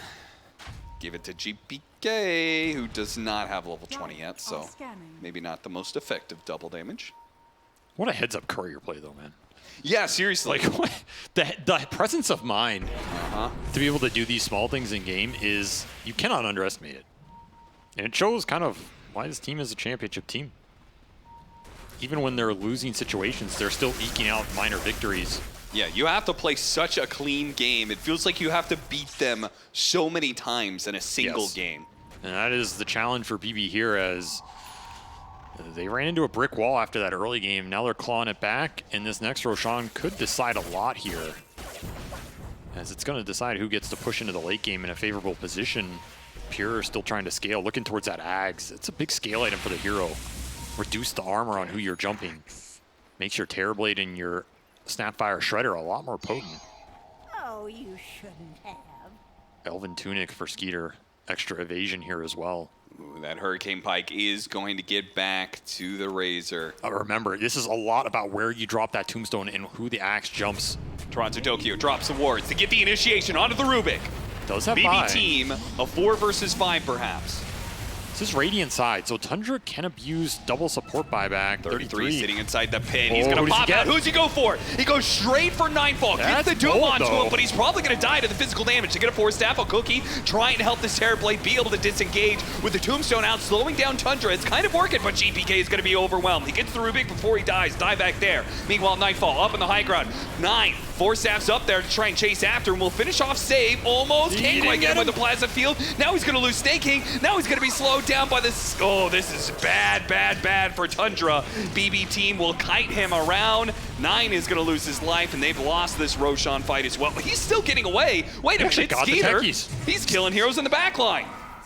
Give it to GPK, who does not have level 20 yet, so maybe not the most effective double damage. What a heads-up courier play, though, man. Yeah, seriously. Like, what? The presence of mind to be able to do these small things in game is, you cannot underestimate it. And it shows kind of why this team is a championship team. Even when they're losing situations, they're still eking out minor victories. Yeah, you have to play such a clean game. It feels like you have to beat them so many times in a single game. And that is the challenge for BB here, as they ran into a brick wall after that early game. Now they're clawing it back, and this next Roshan could decide a lot here, as it's going to decide who gets to push into the late game in a favorable position. Pure is still trying to scale, looking towards that Ags. It's a big scale item for the hero. Reduce the armor on who you're jumping. Makes your Terrorblade and your Snapfire Shredder a lot more potent. Oh, you shouldn't have. Elven Tunic for Skeeter. Extra evasion here as well. Ooh, that Hurricane Pike is going to get back to the Razor. Remember, this is a lot about where you drop that Tombstone and who the Axe jumps. Toronto Tokyo drops the wards to get the initiation onto the Rubik. Does have BB buy. team, a 4 versus 5 perhaps. This is Radiant side, so Tundra can abuse double support buyback. 33 sitting inside the pin. He's Oh, going who to does he pop get? out. Who's he go for? He goes straight for Nightfall. Gets That's the Doom bold, onto though. him, but he's probably going to die to the physical damage. To get a 4-staff, a Cookie trying to help this Terrorblade be able to disengage with the Tombstone out, slowing down Tundra. It's kind of working, but GPK is going to be overwhelmed. He gets the Rubik before he dies. Die back there. Meanwhile, Nightfall up on the high ground. 9. 4-staffs up there to try and chase after him. We'll finish off save. Almost. Can't quite get him with the Plaza Field. Now he's going to lose staking. Now he's going to be slowed down by this. Oh, this is bad for Tundra. BB team will kite him around. 9 is going to lose his life, and they've lost this Roshan fight as well. He's still getting away. Wait a minute, got the Skeeter. techies. He's killing heroes in the back line.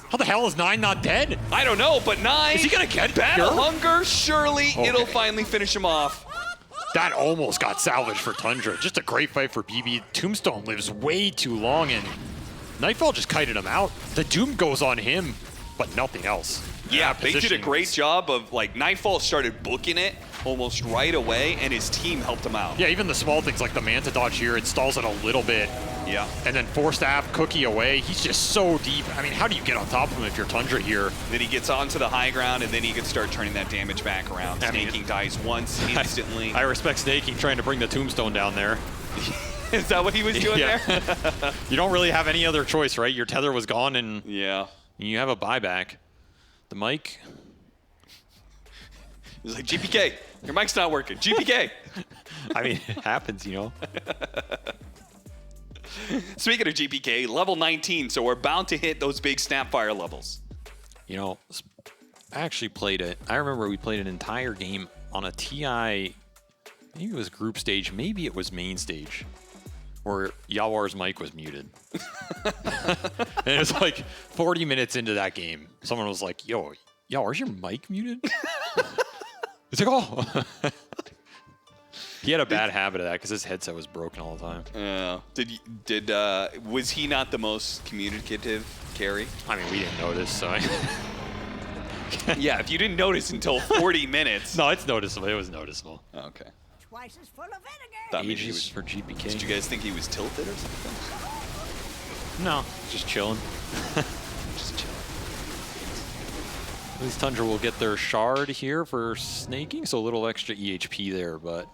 How the hell is 9 not dead? I don't know, but 9. Is he gonna get Battle Pure? Hunger? Surely it'll finally finish him off. That almost got salvaged for Tundra. Just a great fight for BB. Tombstone lives way too long, and Nightfall just kited him out. The Doom goes on him, but nothing else. Yeah, they did a positioning great was- job of, like, Nightfall started booking it almost right away, and his team helped him out. Yeah, even the small things like the Manta dodge here, it stalls it a little bit. Yeah. And then 4-staff, Cookie away. He's just so deep. I mean, how do you get on top of him if you're Tundra here? Then he gets onto the high ground, and then he can start turning that damage back around. I mean, Snaking dies once instantly. I respect Snaking trying to bring the Tombstone down there. Is that what he was doing Yeah. there? You don't really have any other choice, right? Your tether was gone, and Yeah. you have a buyback. The mic. He's like, GPK, your mic's not working. GPK. I mean, it happens, you know. Speaking of GPK, level 19, so we're bound to hit those big Snapfire levels. You know, I actually played it. I remember we played an entire game on a TI. Maybe it was group stage. Maybe it was main stage. where Yawar's mic was muted. And it was like 40 minutes into that game, someone was like, yo, Yawar's your mic muted? It's like, oh. He had a bad habit of that because his headset was broken all the time. Was he not the most communicative carry? I mean, we didn't notice, so. Yeah, if you didn't notice until 40 minutes. No, it's noticeable. It was noticeable. Oh, okay. Twice as full of vinegar. Thought maybe he Ages was for GPK. Did you guys think he was tilted or something? No, just chilling. Just chilling. At least Tundra will get their shard here for snaking, so a little extra EHP there, but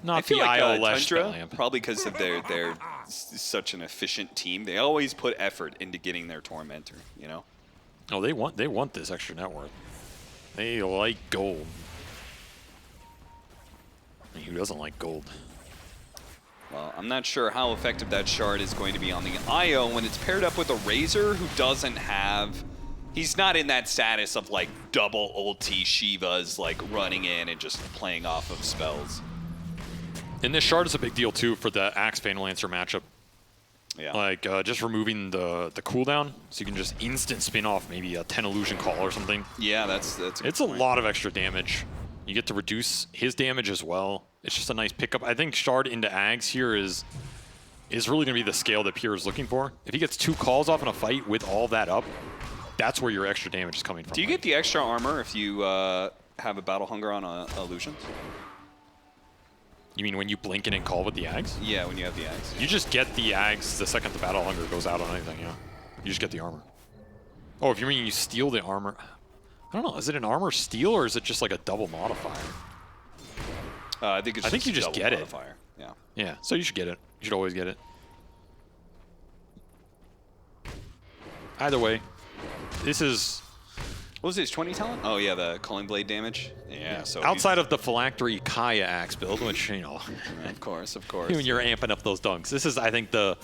not I feel the like IO Tundra, lamp. probably because of they're such an efficient team. They always put effort into getting their Tormentor, you know? Oh, they want this extra net worth. They like gold. I mean, who doesn't like gold? Well, I'm not sure how effective that shard is going to be on the IO when it's paired up with a Razor who doesn't have... He's not in that status of like double ulti Shivas like running in and just playing off of spells. And this shard is a big deal too for the Axe Phantom Lancer matchup. Yeah. Like just removing the cooldown, so you can just instant spin off maybe a 10 illusion call or something. Yeah, that's It's a lot of extra damage. You get to reduce his damage as well. It's just a nice pickup. I think shard into Ags here is really going to be the scale that Pure is looking for. If he gets 2 calls off in a fight with all that up, that's where your extra damage is coming from. Do you get the extra armor if you have a Battle Hunger on illusions? You mean when you blink in and call with the Ags? Yeah, when you have the Ags. You just get the Ags the second the Battle Hunger goes out on anything, yeah. You just get the armor. Oh, if you mean you steal the armor... I don't know, is it an armor steal or is it just like a double modifier? I think it's you just get modifier. it. Yeah. Yeah, so you should get it. You should always get it. Either way, this is... What was his 20 talent? Oh yeah, the Culling Blade damage. Yeah, so outside of the Phylactery Kaya Axe build, which, you know... of course. When you're amping up those dunks. This is, I think, the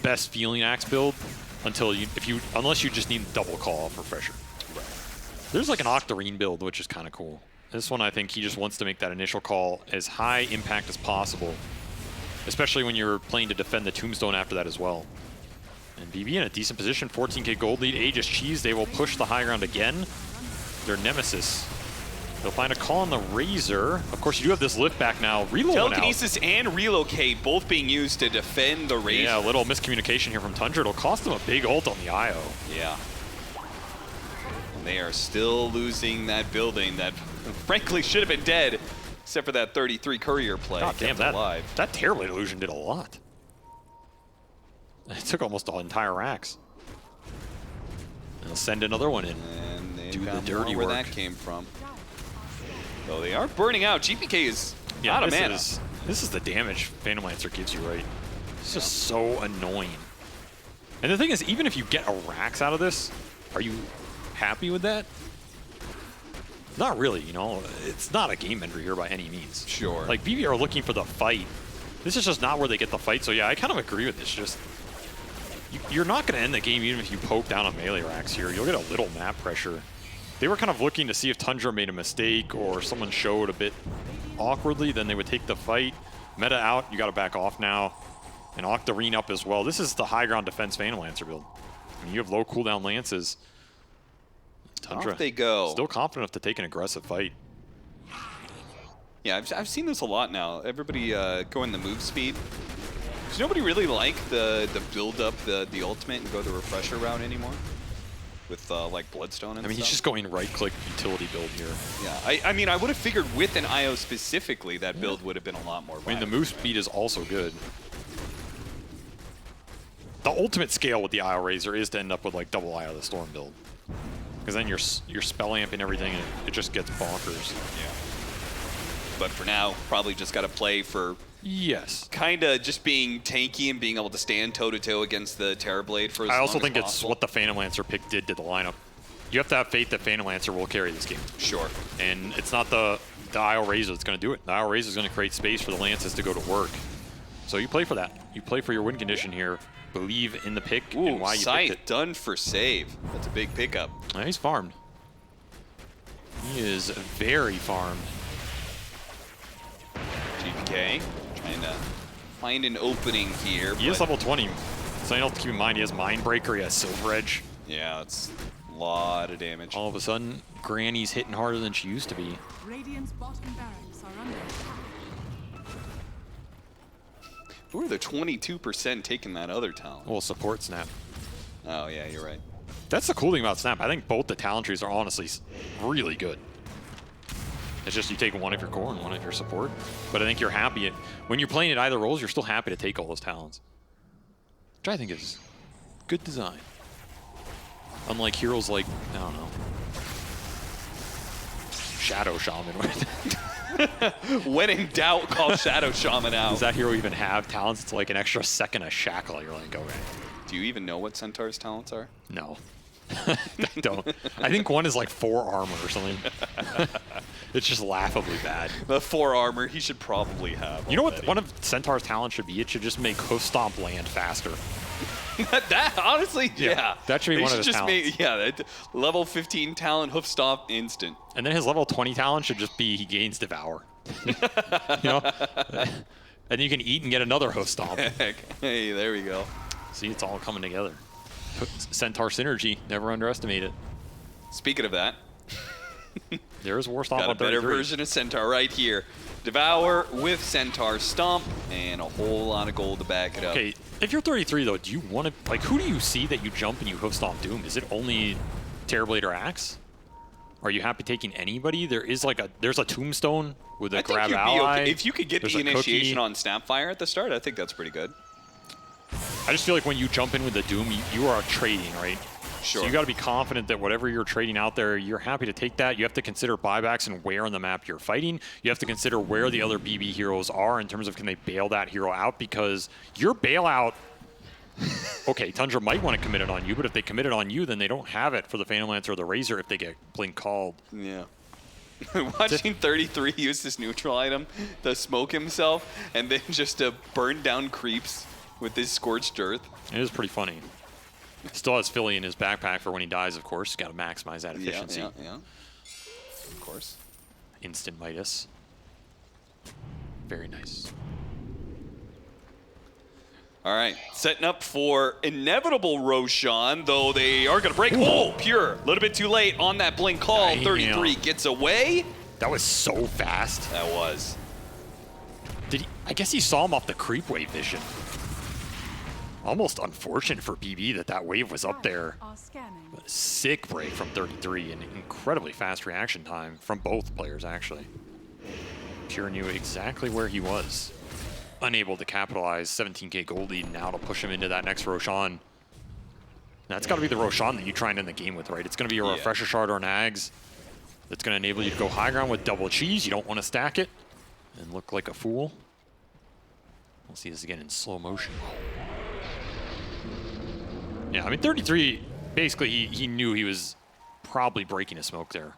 best feeling Axe build unless you just need double call off Refresher. Right. There's like an Octarine build, which is kind of cool. This one, I think he just wants to make that initial call as high impact as possible, especially when you're playing to defend the Tombstone after that as well. And BB in a decent position, 14k gold lead. Aegis Cheese, they will push the high ground again. Their Nemesis. They'll find a call on the Razor. Of course, you do have this lift back now. Reload Telekinesis and Relocate both being used to defend the Razor. Yeah, a little miscommunication here from Tundra. It'll cost them a big ult on the IO. Yeah. And they are still losing that building that frankly should have been dead, except for that 33 courier play. God damn, that Terrorblade illusion did a lot. It took almost the entire axe. They'll send another one in. And they do the where dirty work. that came from. So they are burning out. GPK is out of mana. This is the damage Phantom Lancer gives you, right? It's just so annoying. And the thing is, even if you get a Rax out of this, are you happy with that? Not really, you know. It's not a game ender here by any means. Sure. Like, BB are looking for the fight. This is just not where they get the fight. So yeah, I kind of agree with this. Just you're not going to end the game even if you poke down a melee Rax here. You'll get a little map pressure. They were kind of looking to see if Tundra made a mistake or someone showed a bit awkwardly, then they would take the fight. Meta out, you got to back off now. And Octarine up as well. This is the high ground defense Phantom Lancer build. I mean, you have low cooldown lances. Tundra, off they go. Still confident enough to take an aggressive fight. Yeah, I've seen this a lot now. Everybody going the move speed. Does nobody really like the build up the ultimate and go the refresher route anymore? With like Bloodstone and I mean, stuff? he's just going right-click utility build here. Yeah, I mean, I would have figured with an IO specifically, that build would have been a lot more viable. I mean, the move speed is also good. The ultimate scale with the IO Razor is to end up with like double Eye of the Storm build. Because then you're spell amp and everything, and it just gets bonkers. Yeah. But for now, probably just got to play for kind of just being tanky and being able to stand toe-to-toe against the Terrorblade for as long as possible. I also think it's what the Phantom Lancer pick did to the lineup. You have to have faith that Phantom Lancer will carry this game. Sure. And it's not the IO Razor that's going to do it. The IO Razor is going to create space for the Lances to go to work. So you play for that. You play for your win condition here. Believe in the pick and why you picked it. Done for save. That's a big pickup. He's farmed. He is very farmed. GPK trying to find an opening here. He is level 20. Something else to keep in mind, he has Mindbreaker, he has Silver Edge. Yeah, it's a lot of damage. All of a sudden, Granny's hitting harder than she used to be. Radiant's bottom barracks are under attack. Who are the 22% taking that other talent? Well, support Snap. Oh, yeah, you're right. That's the cool thing about Snap. I think both the talent trees are honestly really good. It's just you take one of your core and one of your support. But I think you're happy. When you're playing at either roles, you're still happy to take all those talents. Which I think is good design. Unlike heroes like, I don't know, Shadow Shaman. When in doubt, call Shadow Shaman out. Does that hero even have talents? It's like an extra second of Shackle. You're like, okay. Do you even know what Centaur's talents are? No. I don't. I think one is like 4 armor or something. It's just laughably bad. The 4 armor he should probably have. You know what one of Centaur's talents should be? It should just make Hoof Stomp land faster. That honestly, yeah. That should be one of his talents. That level 15 talent, Hoof Stomp instant. And then his level 20 talent should just be he gains Devour. You know? And you can eat and get another Hoof Stomp. Hey, there we go. See, it's all coming together. Centaur synergy, never underestimate it. Speaking of that, there's War Stomp got on a better 33. version of Centaur right here. Devour with Centaur Stomp and a whole lot of gold to back it up. Okay, if you're 33 though, do you want to, like, who do you see that you jump and you Hoof Stomp Doom? Is it only Terrorblade or Axe? Are you happy taking anybody? There's a Tombstone with a Grab Ally. Okay. If you could get the initiation on Snapfire at the start, I think that's pretty good. I just feel like when you jump in with the Doom, you are trading, right? Sure. So you got to be confident that whatever you're trading out there, you're happy to take that. You have to consider buybacks and where on the map you're fighting. You have to consider where the other BB heroes are in terms of can they bail that hero out, because your bailout, okay, Tundra might want to commit it on you, but if they commit it on you, then they don't have it for the Phantom Lancer or the Razor if they get blink called. Yeah. Watching 33 use this neutral item to smoke himself and then just to burn down creeps with this Scorched Earth. It is pretty funny. Still has Philly in his backpack for when he dies, of course. Got to maximize that efficiency. Yeah. Of course. Instant Midas. Very nice. All right, setting up for inevitable Roshan, though they are going to break. Oh, Pure. A little bit too late on that blink call. Damn. 33 gets away. That was so fast. That was. Did he? I guess he saw him off the creep wave vision. Almost unfortunate for BB that wave was up there. But a sick break from 33 and incredibly fast reaction time from both players, actually. Pure knew exactly where he was. Unable to capitalize. 17k gold lead now to push him into that next Roshan. That's got to be the Roshan that you try and end the game with, right? It's going to be a Refresher Shard or an Ags that's going to enable you to go high ground with double cheese. You don't want to stack it and look like a fool. We'll see this again in slow motion. Yeah, I mean, 33, basically, he knew he was probably breaking a smoke there.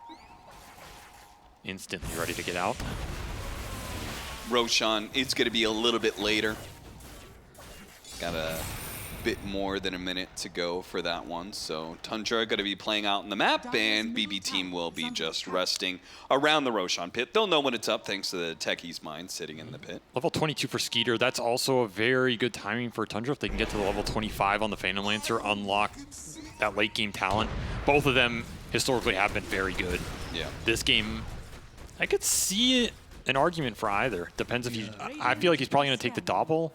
Instantly ready to get out. Roshan is going to be a little bit later. Got a bit more than a minute to go for that one. So Tundra going to be playing out in the map, and BB team will be just resting around the Roshan pit. They'll know when it's up thanks to the Techie's Mind sitting in the pit. Level 22 for Skeeter. That's also a very good timing for Tundra if they can get to the level 25 on the Phantom Lancer, unlock that late game talent. Both of them historically have been very good. Yeah. This game, I could see an argument for either. Depends if you. I feel like he's probably going to take the Doppel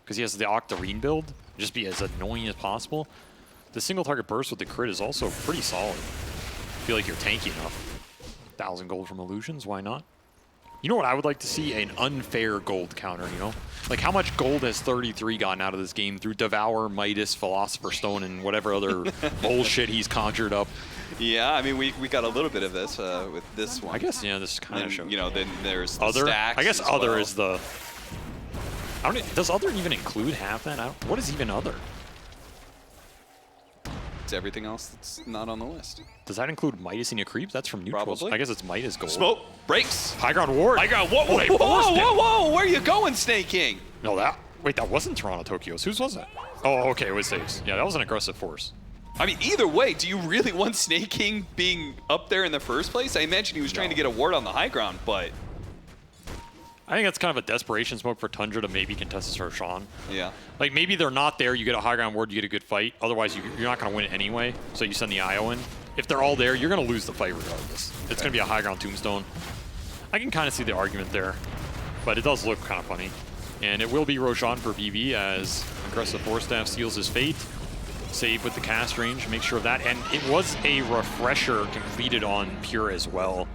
because he has the Octarine build. Just be as annoying as possible. The single target burst with the crit is also pretty solid. I feel like you're tanky enough. 1,000 gold from Illusions, why not? You know what I would like to see? An unfair gold counter, you know? Like how much gold has 33 gotten out of this game through Devour, Midas, Philosopher's Stone, and whatever other bullshit he's conjured up? Yeah, I mean, we got a little bit of this with this one. I guess, yeah, this kind of shows. You know, then there's the other. stacks I guess as other well. is the. I don't, does other even include half that? What is even other? It's everything else that's not on the list. Does that include Midas and your creeps? That's from neutrals. Probably. I guess it's Midas gold. Smoke breaks. High ground ward. High ground. Whoa, wait, whoa! Where are you going, Snake King? No, that wasn't Toronto Tokyo's. Whose was it? Oh, okay, it was Saves. Yeah, that was an aggressive force. I mean, either way, do you really want Snake King being up there in the first place? I imagine he was trying to get a ward on the high ground, but I think that's kind of a desperation smoke for Tundra to maybe contest this Roshan. Yeah. Like, maybe they're not there, you get a high ground ward, you get a good fight. Otherwise, you're not going to win it anyway, so you send the IO in. If they're all there, you're going to lose the fight regardless. It's going to be a high ground tombstone. I can kind of see the argument there, but it does look kind of funny. And it will be Roshan for BB as Aggressive Force Staff seals his fate. Save with the cast range, make sure of that. And it was a refresher completed on Pure as well.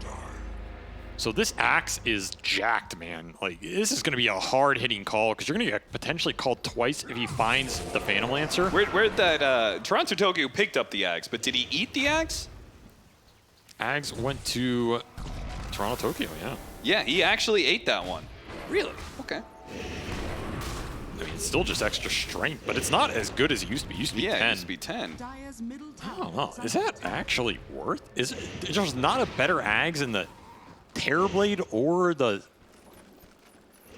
So this Axe is jacked, man. Like, this is going to be a hard-hitting call because you're going to get potentially called twice if he finds the Phantom Lancer. Where'd that Toronto Tokyo picked up the Axe, but did he eat the Axe? Axe went to Toronto Tokyo, yeah. Yeah, he actually ate that one. Really? Okay. I mean, it's still just extra strength, but it's not as good as it used to be. It used to be 10. Yeah, it used to be 10. Dire's middle I tower don't know. is Is under that actually worth? Is there's not a better Axe in the Terrorblade or the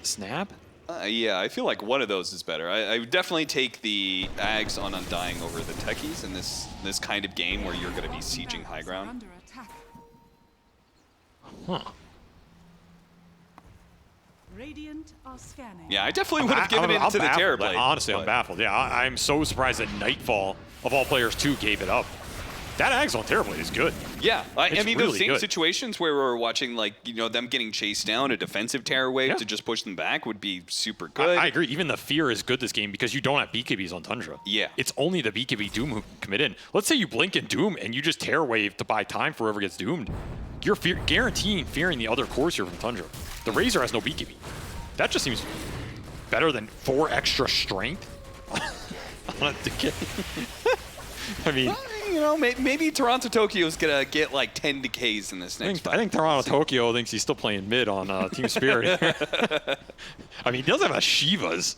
Snap? Yeah, I feel like one of those is better. I would definitely take the Ags on Undying over the Techies in this kind of game where you're going to be sieging high are ground. under attack. Huh. Radiant are scanning. Yeah, I definitely would have given it to the baffled. Terrorblade. Honestly, I'm but- baffled. Yeah, I'm so surprised that Nightfall, of all players, too, gave it up. That Axe on Terrorblade is good. Yeah, I It's mean, really those same good. situations where we're watching, like, you know, them getting chased down, a defensive Terror Wave Yeah. to just push them back would be super good. I agree. Even the Fear is good this game because you don't have BKBs on Tundra. Yeah. It's only the BKB Doom who can commit in. Let's say you blink in Doom and you just Terror Wave to buy time for whoever gets doomed. You're guaranteeing fearing the other cores here from Tundra. The Razor has no BKB. That just seems better than 4 extra strength on a decay. I mean, You know, maybe Toronto Tokyo's going to get like 10 decays in this next fight. I think Toronto Tokyo thinks he's still playing mid on Team Spirit. I mean, he does have a Shivas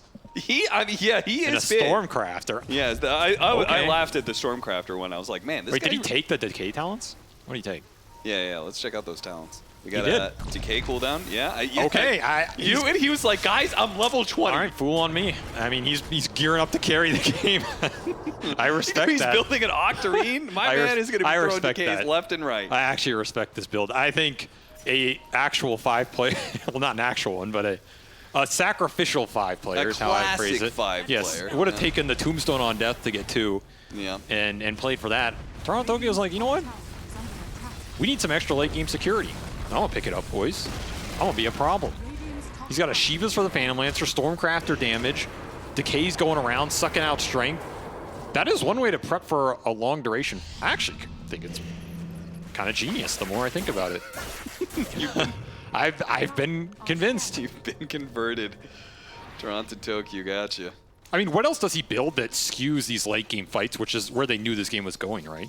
I mean, yeah, he and a is big. Stormcrafter. Yeah, I Okay. laughed at the Stormcrafter one. I was like, man, this Wait, guy... did he take the decay talents? What did he take? Yeah, let's check out those talents. We He got did. a decay cooldown. Yeah. Okay, And he was like, guys, I'm level 20. All right, fool on me. I mean, he's gearing up to carry the game. I respect He's that. building an Octarine. My man is going to be I throwing respect decays that. left and right. I actually respect this build. I think a actual 5-player, well, not an actual one, but a sacrificial 5-player is how I phrase it. classic 5-player. Yes, it would have Yeah. taken the Tombstone on Death to get 2 Yeah. and played for that. Toronto Tokyo's like, you know what? Tower is under attack. We need some extra late game security. I'm going to pick it up, boys. I'm going to be a problem. Radiant's top He's got a Shivas for the Phantom Lancer, Stormcrafter damage, Decay's going around, sucking out strength. That is one way to prep for a long duration. I actually think it's kind of genius the more I think about it. I've been convinced. You've been converted. Toronto Tokyo, gotcha. I mean, what else does he build that skews these late game fights, which is where they knew this game was going, right?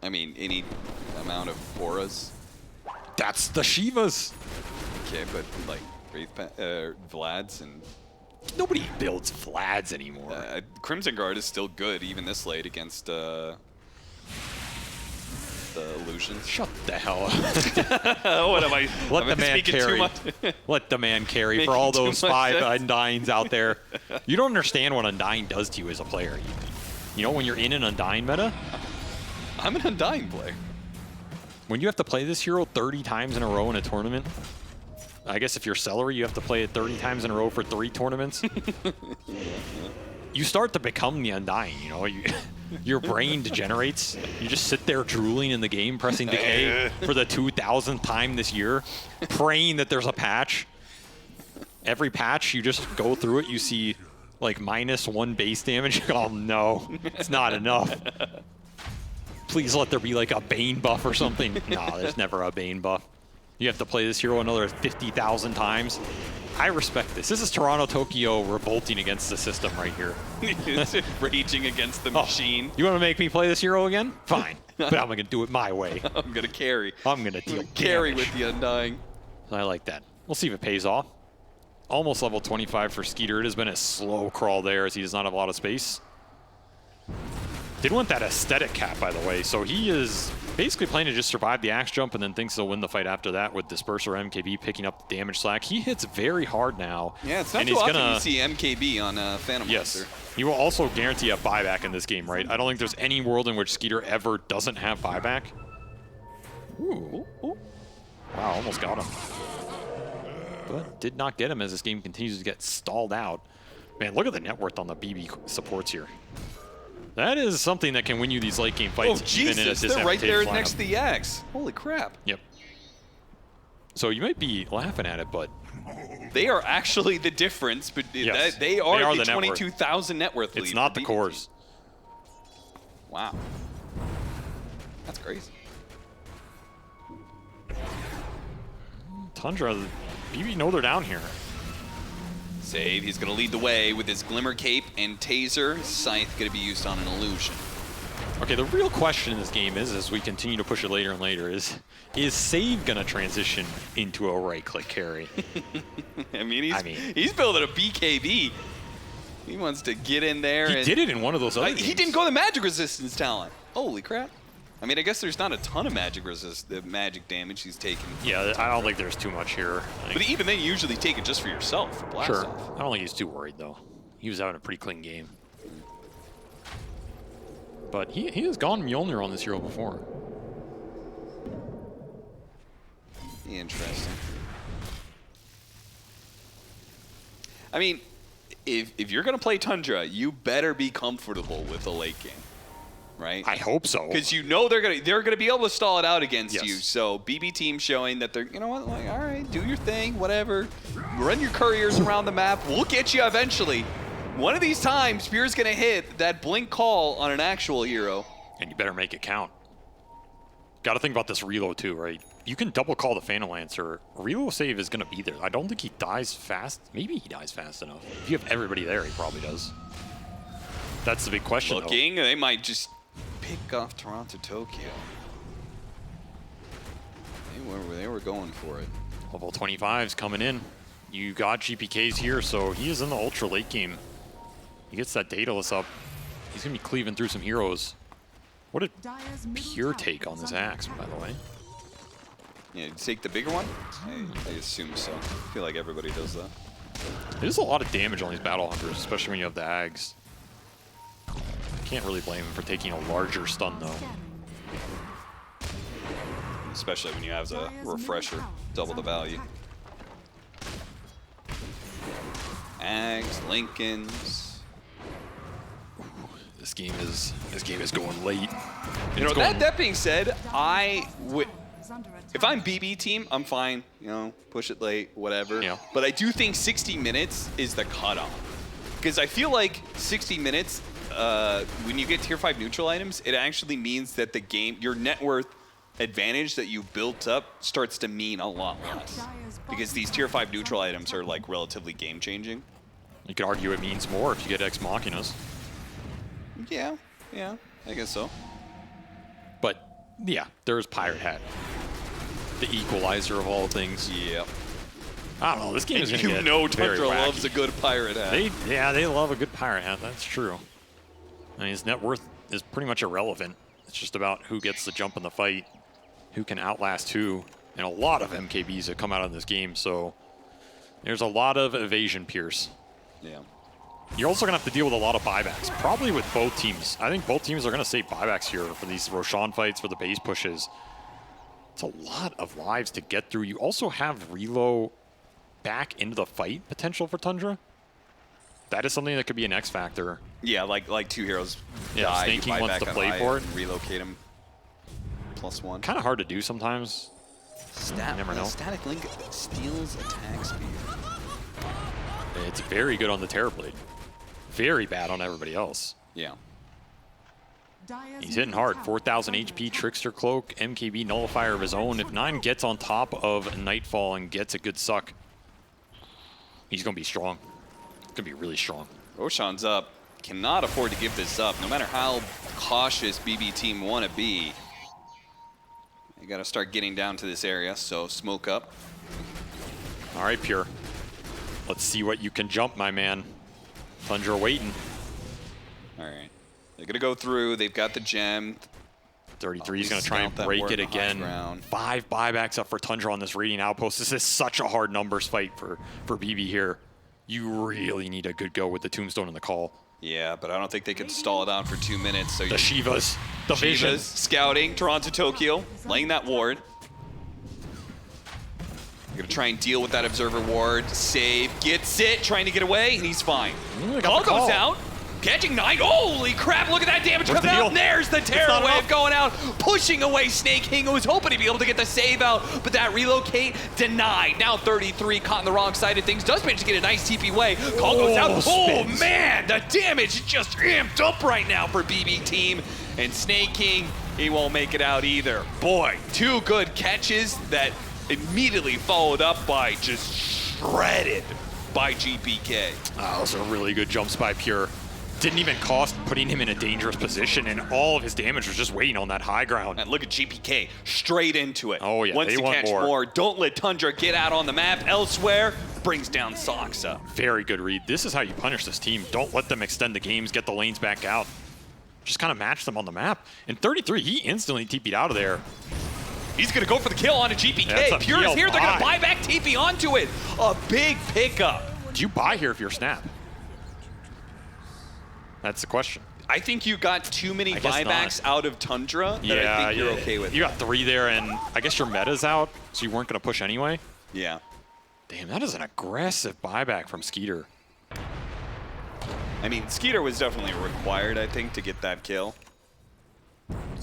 I mean, any amount of auras. That's the Shivas. Okay, but like Vlad's and Nobody builds Vlads anymore. Crimson Guard is still good even this late against the illusions. Shut the hell up. What am I? Let am the I man speaking carry. Too much? Let the man carry for Making all too those much 5 sense. Undyings out there. You don't understand what Undying does to you as a player. You know, when you're in an Undying meta, I'm an Undying player. when you have to play this hero 30 times in a row in a tournament, I guess if you're Celery, you have to play it 30 times in a row for 3 tournaments. You start to become the Undying, you know? Your brain degenerates. You just sit there drooling in the game, pressing decay for the 2,000th time this year, praying that there's a patch. Every patch, you just go through it, you see like -1 base damage. Oh no, it's not enough. Please let there be like a Bane buff or something. No, there's never a Bane buff. You have to play this hero another 50,000 times. I respect this. This is Toronto Tokyo revolting against the system right here. Raging against the Oh, machine. you want to make me play this hero again? Fine. But I'm going to do it my way. I'm gonna carry. I'm going to deal Carry damage. with the Undying. I like that. We'll see if it pays off. Almost level 25 for Skeeter. It has been a slow crawl there as he does not have a lot of space. Did want that aesthetic cap, by the way. So he is basically playing to just survive the axe jump and then thinks he'll win the fight after that with Disperser MKB picking up the damage slack. He hits very hard now. Yeah, it's not and too he's often gonna, you see MKB on Phantom Yes. Monster. He will also guarantee a buyback in this game, right? I don't think there's any world in which Skeeter ever doesn't have buyback. Ooh. Wow, almost got him. but did not get him as this game continues to get stalled out. Man, look at the net worth on the BB supports here. That is something that can win you these late game fights. Oh, Jesus, they're right there next to the Axe. Holy crap. Yep. So you might be laughing at it, but they are actually the difference, but yes, they are the net 22,000 net worth lead. It's not the cores. Wow. That's crazy. Tundra, BB know they're down here. Save, he's going to lead the way with his Glimmer Cape and Taser. Scythe going to be used on an illusion. Okay, the real question in this game is, as we continue to push it later and later, is Save going to transition into a right-click carry? I mean, he's building a BKB. He wants to get in there. He did it in one of those other games. He didn't go the magic resistance talent. Holy crap. I mean, I guess there's not a ton of magic damage he's taking. Yeah, I don't think there's too much here. But even then, you usually take it just for yourself for blast Sure. off. I don't think he's too worried, though. He was having a pretty clean game. But he has gone Mjolnir on this hero before. Interesting. I mean, if you're going to play Tundra, you better be comfortable with the late game, right? I hope so. Because you know they're gonna be able to stall it out against Yes. you. So bbteam showing that they're, you know what, like, all right, do your thing, whatever. Run your couriers around the map. We'll get you eventually. One of these times, Spear's gonna hit that blink call on an actual hero. And you better make it count. Got to think about this reload too, right? You can double call the Phantom Lancer. Reload save is going to be there. I don't think he dies fast. Maybe he dies fast enough. If you have everybody there, he probably does. That's the big question, Looking, they might just pick off Toronto Tokyo. They were going for it. Level 25's coming in. You got GPKs here, so he is in the ultra late game. He gets that Daedalus up. He's going to be cleaving through some heroes. What a pure take on this axe, by the way. Yeah, you take the bigger one? I assume so. I feel like everybody does that. It is a lot of damage on these Battle Hunters, especially when you have the Ags. Can't really blame him for taking a larger stun, though. Especially when you have the refresher, double the value. Ags, Lincolns. This game is going late. You know, that being said, if I'm bbteam, I'm fine. You know, push it late, whatever. Yeah. But I do think 60 minutes is the cutoff. Because I feel like 60 minutes, when you get tier 5 neutral items, it actually means that the game, your net worth advantage that you built up starts to mean a lot less. Because these tier 5 neutral items are like relatively game changing. You could argue it means more if you get Ex Machinas. Yeah, I guess so. But yeah, there's Pirate Hat. The equalizer of all things. Yep. I don't know, this game is going to get Tundra very wacky. loves a good Pirate Hat. They love a good Pirate Hat, that's true. I mean, his net worth is pretty much irrelevant. It's just about who gets the jump in the fight, who can outlast who, and a lot of MKBs that come out in this game, so there's a lot of evasion pierce. Yeah. You're also going to have to deal with a lot of buybacks, probably with both teams. I think both teams are going to save buybacks here for these Roshan fights, for the base pushes. It's a lot of lives to get through. You also have reload back into the fight potential for Tundra. That is something that could be an X factor. Yeah, like two heroes Yeah, die, Snaking buy wants back to on play Eye for it. and relocate him. +1. Kind of hard to do sometimes. Never know. Static Link steals attack speed. It's very good on the Terrorblade. Very bad on everybody else. Yeah. He's hitting hard. 4,000 HP, Trickster Cloak, MKB Nullifier of his own. If 9 gets on top of Nightfall and gets a good suck, he's going to be strong. It's going to be really strong. Roshan's up. Cannot afford to give this up, no matter how cautious bbteam want to be. You got to start getting down to this area, so smoke up. All right, Pure. Let's see what you can jump, my man. Tundra waiting. All right. They're going to go through. They've got the gem. 33 is going to try and Scout that break ward it in the high again. ground. 5 buybacks up for Tundra on this Radiant Outpost. This is such a hard numbers fight for BB here. You really need a good go with the Tombstone and the Call. Yeah, but I don't think they can stall it out for 2 minutes. So The Shivas. The Vision. scouting Toronto Tokyo, laying that ward. Gonna try and deal with that observer ward. Save, gets it, trying to get away, and he's fine. Call goes out. Catching 9. Holy crap, look at that damage coming out. And there's the Terror Wave going out, pushing away Snake King, who was hoping to be able to get the save out, but that relocate denied. Now 33, caught on the wrong side of things. Does manage to get a nice TP way. Call goes out. Oh man, the damage is just amped up right now for BB Team. And Snake King, he won't make it out either. Boy, 2 good catches that immediately followed up by just shredded by GPK. Those are really good jumps by Pure. Didn't even cost putting him in a dangerous position, and all of his damage was just waiting on that high ground. And look at GPK, straight into it. Oh yeah, wants they to want catch more. Don't let Tundra get out on the map elsewhere. Brings down Soxa. Very good read. This is how you punish this team. Don't let them extend the games, get the lanes back out. Just kind of match them on the map. And 33, he instantly TP'd out of there. He's gonna go for the kill onto GPK. Pure is here, they're gonna buy back TP onto it. A big pickup. Do you buy here if you're Snap? That's the question. I think you got too many buybacks out of Tundra that I think you're okay with. You got 3 there, and I guess your meta's out, so you weren't going to push anyway. Yeah. Damn, that is an aggressive buyback from Skeeter. I mean, Skeeter was definitely required, I think, to get that kill.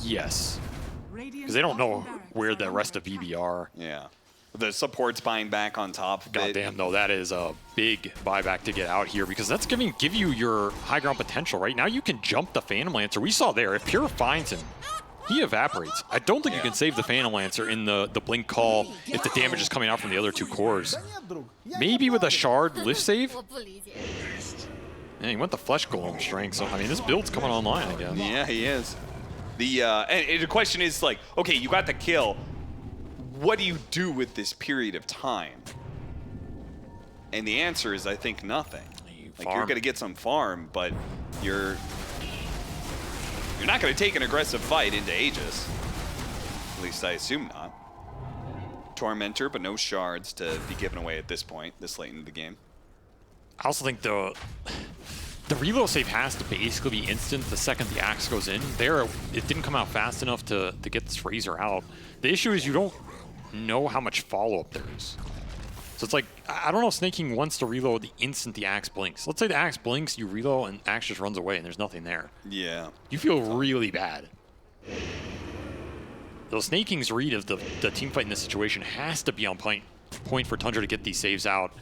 Yes. Because they don't know where the rest of BB are. Yeah. The support's buying back on top of it. Goddamn, though, that is a big buyback to get out here because that's give you your high ground potential. Right now, you can jump the Phantom Lancer. We saw there, if Pure finds him, he evaporates. I don't think you can save the Phantom Lancer in the blink call if the damage is coming out from the other 2 cores. Maybe with a shard lift save? Yeah, he went the Flesh Golem strength, so I mean, this build's coming online again. Yeah, he is. And the question is like, okay, you got the kill. What do you do with this period of time? And the answer is, I think, nothing. Like, you're going to get some farm, but you're not going to take an aggressive fight into Aegis. At least I assume not. Tormentor, but no shards to be given away at this point, this late in the game. I also think the reload save has to basically be instant the second the axe goes in. There, it didn't come out fast enough to get this Razor out. The issue is you don't know how much follow-up there is. So it's like, I don't know if Snake King wants to reload the instant the axe blinks. Let's say the axe blinks, you reload, and axe just runs away, and there's nothing there. Yeah. You feel really bad. So Snake King's read of the team fight in this situation has to be on point for Tundra to get these saves out.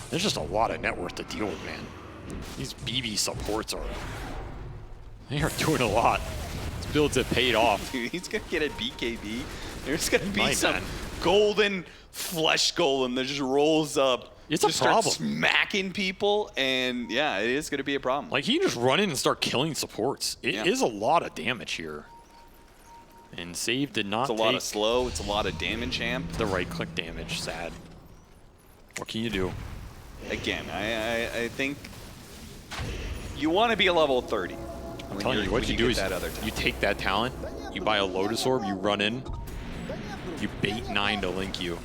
There's just a lot of net worth to deal with, man. These BB supports they are doing a lot. These builds have paid off. Dude, he's going to get a BKB. There's going to be some golden flesh golem that just rolls up. It's a problem. Starts smacking people, and yeah, it is going to be a problem. Like, he can just run in and start killing supports. It is a lot of damage here. And save did not take. It's a lot of slow. It's a lot of damage, Amp. The right-click damage, sad. What can you do? Again, I think you want to be a level 30. I'm telling you, what you do is you take that talent, you buy a Lotus Orb, you run in, you bait 9 to link you.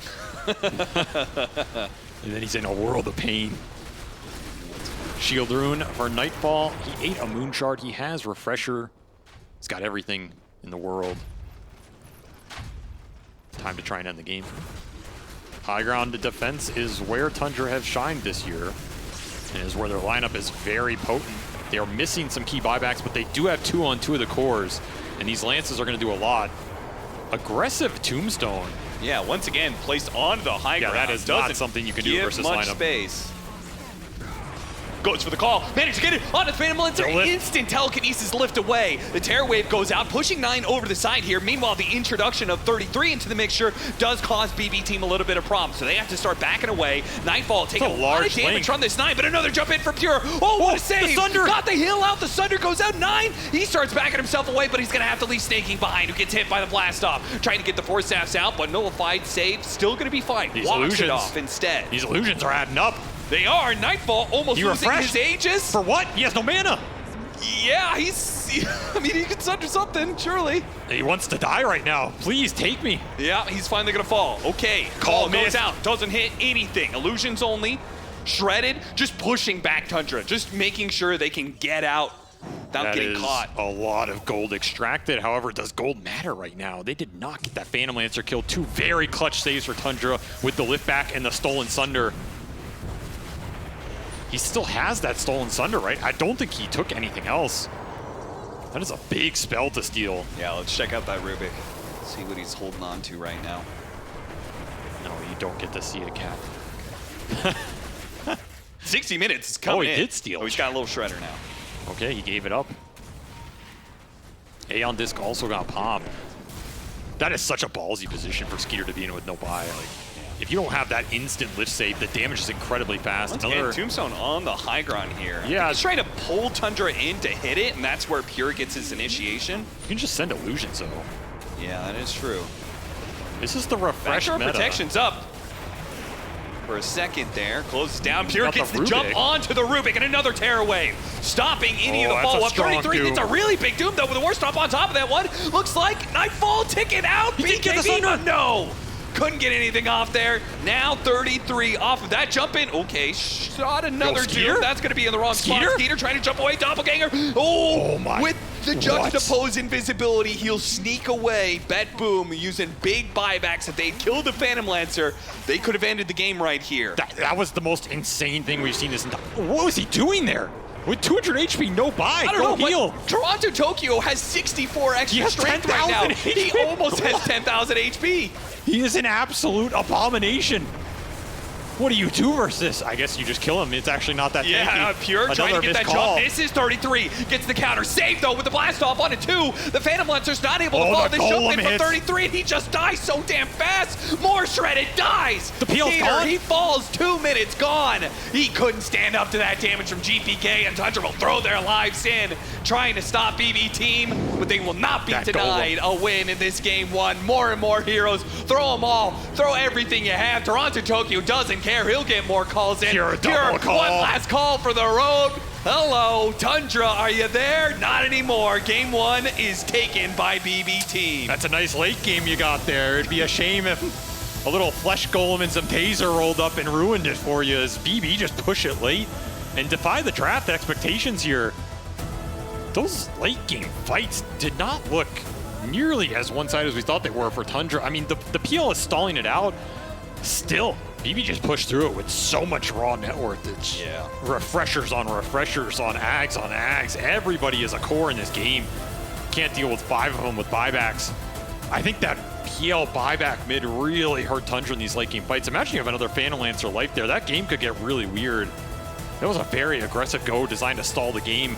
And then he's in a world of pain. Shield Rune for Nightfall. He ate a Moon Shard. He has Refresher. He's got everything in the world. Time to try and end the game. High ground defense is where Tundra have shined this year, and is where their lineup is very potent. They are missing some key buybacks, but they do have 2 on 2 of the cores, and these Lances are going to do a lot. Aggressive Tombstone. Yeah, once again, placed on the high ground. Yeah, that is not something you can do versus lineup. Space. Goes for the call. Managed to get it on the Phantom Lancer. Instant telekinesis lift away. The Terror Wave goes out, pushing 9 over the side here. Meanwhile, the introduction of 33 into the mixture does cause BB Team a little bit of problems. So they have to start backing away. Nightfall taking a lot of damage from this 9, but another jump in for Pure. Oh, what a save. The Sunder. Got the heal out. The Sunder goes out. 9. He starts backing himself away, but he's going to have to leave Snake King behind, who gets hit by the blast off. Trying to get the Force Staffs out, but nullified save. Still going to be fine. Walks it off instead. These illusions are adding up. They are. Nightfall almost losing his Aegis. For what? He has no mana. Yeah, I mean, he can sunder something, surely. He wants to die right now. Please take me. Yeah, he's finally going to fall. Okay, call goes out. Doesn't hit anything. Illusions only. Shredded. Just pushing back Tundra. Just making sure they can get out without getting caught. A lot of gold extracted. However, does gold matter right now? They did not get that Phantom Lancer kill. 2 very clutch saves for Tundra with the lift back and the Stolen Sunder. He still has that Stolen Sunder, right? I don't think he took anything else. That is a big spell to steal. Yeah, let's check out that Rubik. See what he's holding on to right now. No, you don't get to see it, Cat. 60 minutes is coming in. Oh, he did steal. Oh, he's got a little shredder now. Okay, he gave it up. Aeon Disc also got popped. That is such a ballsy position for Skeeter to be in with no buy. Like, if you don't have that instant lift save, the damage is incredibly fast. Another Tombstone on the high ground here. Yeah. He's trying to pull Tundra in to hit it, and that's where Pure gets his initiation. You can just send illusions, though. Yeah, that is true. This is the refresh Backdoor meta. protection's up for a second there. Closes down. Pure Got gets the the jump Rubik. onto the Rubik and another tear wave. Stopping any of the that's a follow-up. strong 33 gets a Doom. really big Doom, though, with a war stop on top of that one. Looks like Nightfall ticket out. He did get the BKB, Thunder. but no. Couldn't get anything off there. Now 33 off of that jump in. Okay, shot another Skeeter? Doom. That's going to be in the wrong Skeeter? spot. Skeeter trying to jump away. Doppelganger. Oh, my. with the What? juxtapose invisibility, he'll sneak away. Bet Boom using big buybacks. If they killed the Phantom Lancer, they could have ended the game right here. That was the most insane thing we've seen this entire. What was he doing there? With 200 HP, no buy, I don't go know, heal. but Toronto Tokyo has 64 extra He has strength right now. 10,000 He HP. almost has 10,000 HP. He is an absolute abomination. What do you do versus this? I guess you just kill him. It's actually not that Yeah, tanky. Pure trying to get that call. jump. This is 33. Gets the counter. Saved, though, with the blast off onto 2. The Phantom Lancer's not able to Oh, follow the this jump golem in for hits. 33, and he just dies so damn fast. More shredded, dies. The PL's Peter, gone? he falls. 2 minutes gone. He couldn't stand up to that damage from GPK, and Tundra will throw their lives in, trying to stop BB Team, but they will not be That denied a win in this game 1. More and more heroes. Throw them all. Throw everything you have. Toronto Tokyo doesn't care. He'll get more calls in. Pure double call. One last call for the road. Hello, Tundra, are you there? Not anymore. Game 1 is taken by BB Team. That's a nice late game you got there. It'd be a shame if a little flesh golem and some taser rolled up and ruined it for you, as BB just push it late and defy the draft expectations here. Those late game fights did not look nearly as one-sided as we thought they were for Tundra. I mean, the PL is stalling it out. Still, BB just pushed through it with so much raw net worth. It's refreshers on ags. Everybody is a core in this game. Can't deal with 5 of them with buybacks. I think that PL buyback mid really hurt Tundra in these late game fights. Imagine you have another Phantom Lancer life there. That game could get really weird. That was a very aggressive go designed to stall the game.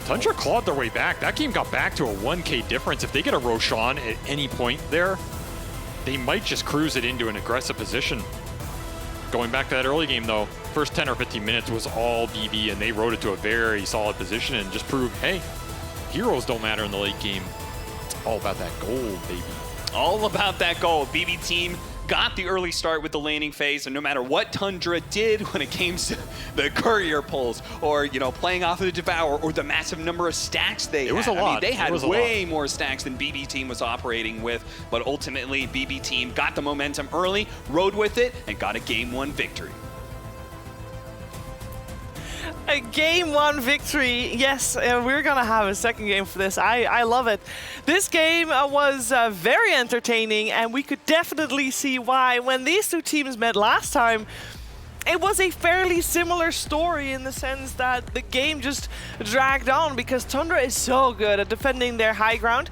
Tundra clawed their way back. That game got back to a 1K difference. If they get a Roshan at any point there, they might just cruise it into an aggressive position. Going back to that early game, though, first 10 or 15 minutes was all BB, and they rode it to a very solid position and just proved, hey, heroes don't matter in the late game. It's all about that gold, baby. All about that goal. BB Team got the early start with the laning phase, and no matter what Tundra did when it came to the courier pulls, or playing off of the Devour, or the massive number of stacks they had. It was a lot. I mean, they had It was a way more stacks than BB Team was operating with, but ultimately BB Team got the momentum early, rode with it, and got a Game 1 victory. A Game 1 victory. Yes, we're going to have a second game for this. I love it. This game was very entertaining, and we could definitely see why. When these two teams met last time, it was a fairly similar story in the sense that the game just dragged on because Tundra is so good at defending their high ground.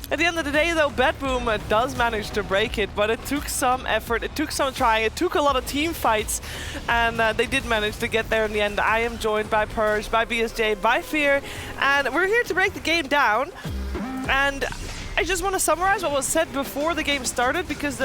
At the end of the day, though, BetBoom does manage to break it, but it took some effort, it took some trying, it took a lot of team fights, and they did manage to get there in the end. I am joined by Purge, by BSJ, by Fear, and we're here to break the game down. And I just want to summarize what was said before the game started, because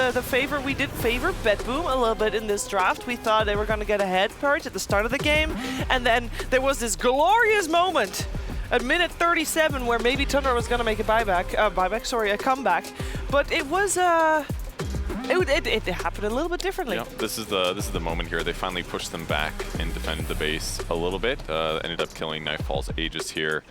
we did favor BetBoom a little bit in this draft. We thought they were going to get ahead, Purge, at the start of the game, and then there was this glorious moment at minute 37, where maybe Tundra was going to make a a comeback, but it was it happened a little bit differently. Yeah, this is the moment here. They finally pushed them back and defended the base a little bit. Ended up killing Nightfall's Aegis here.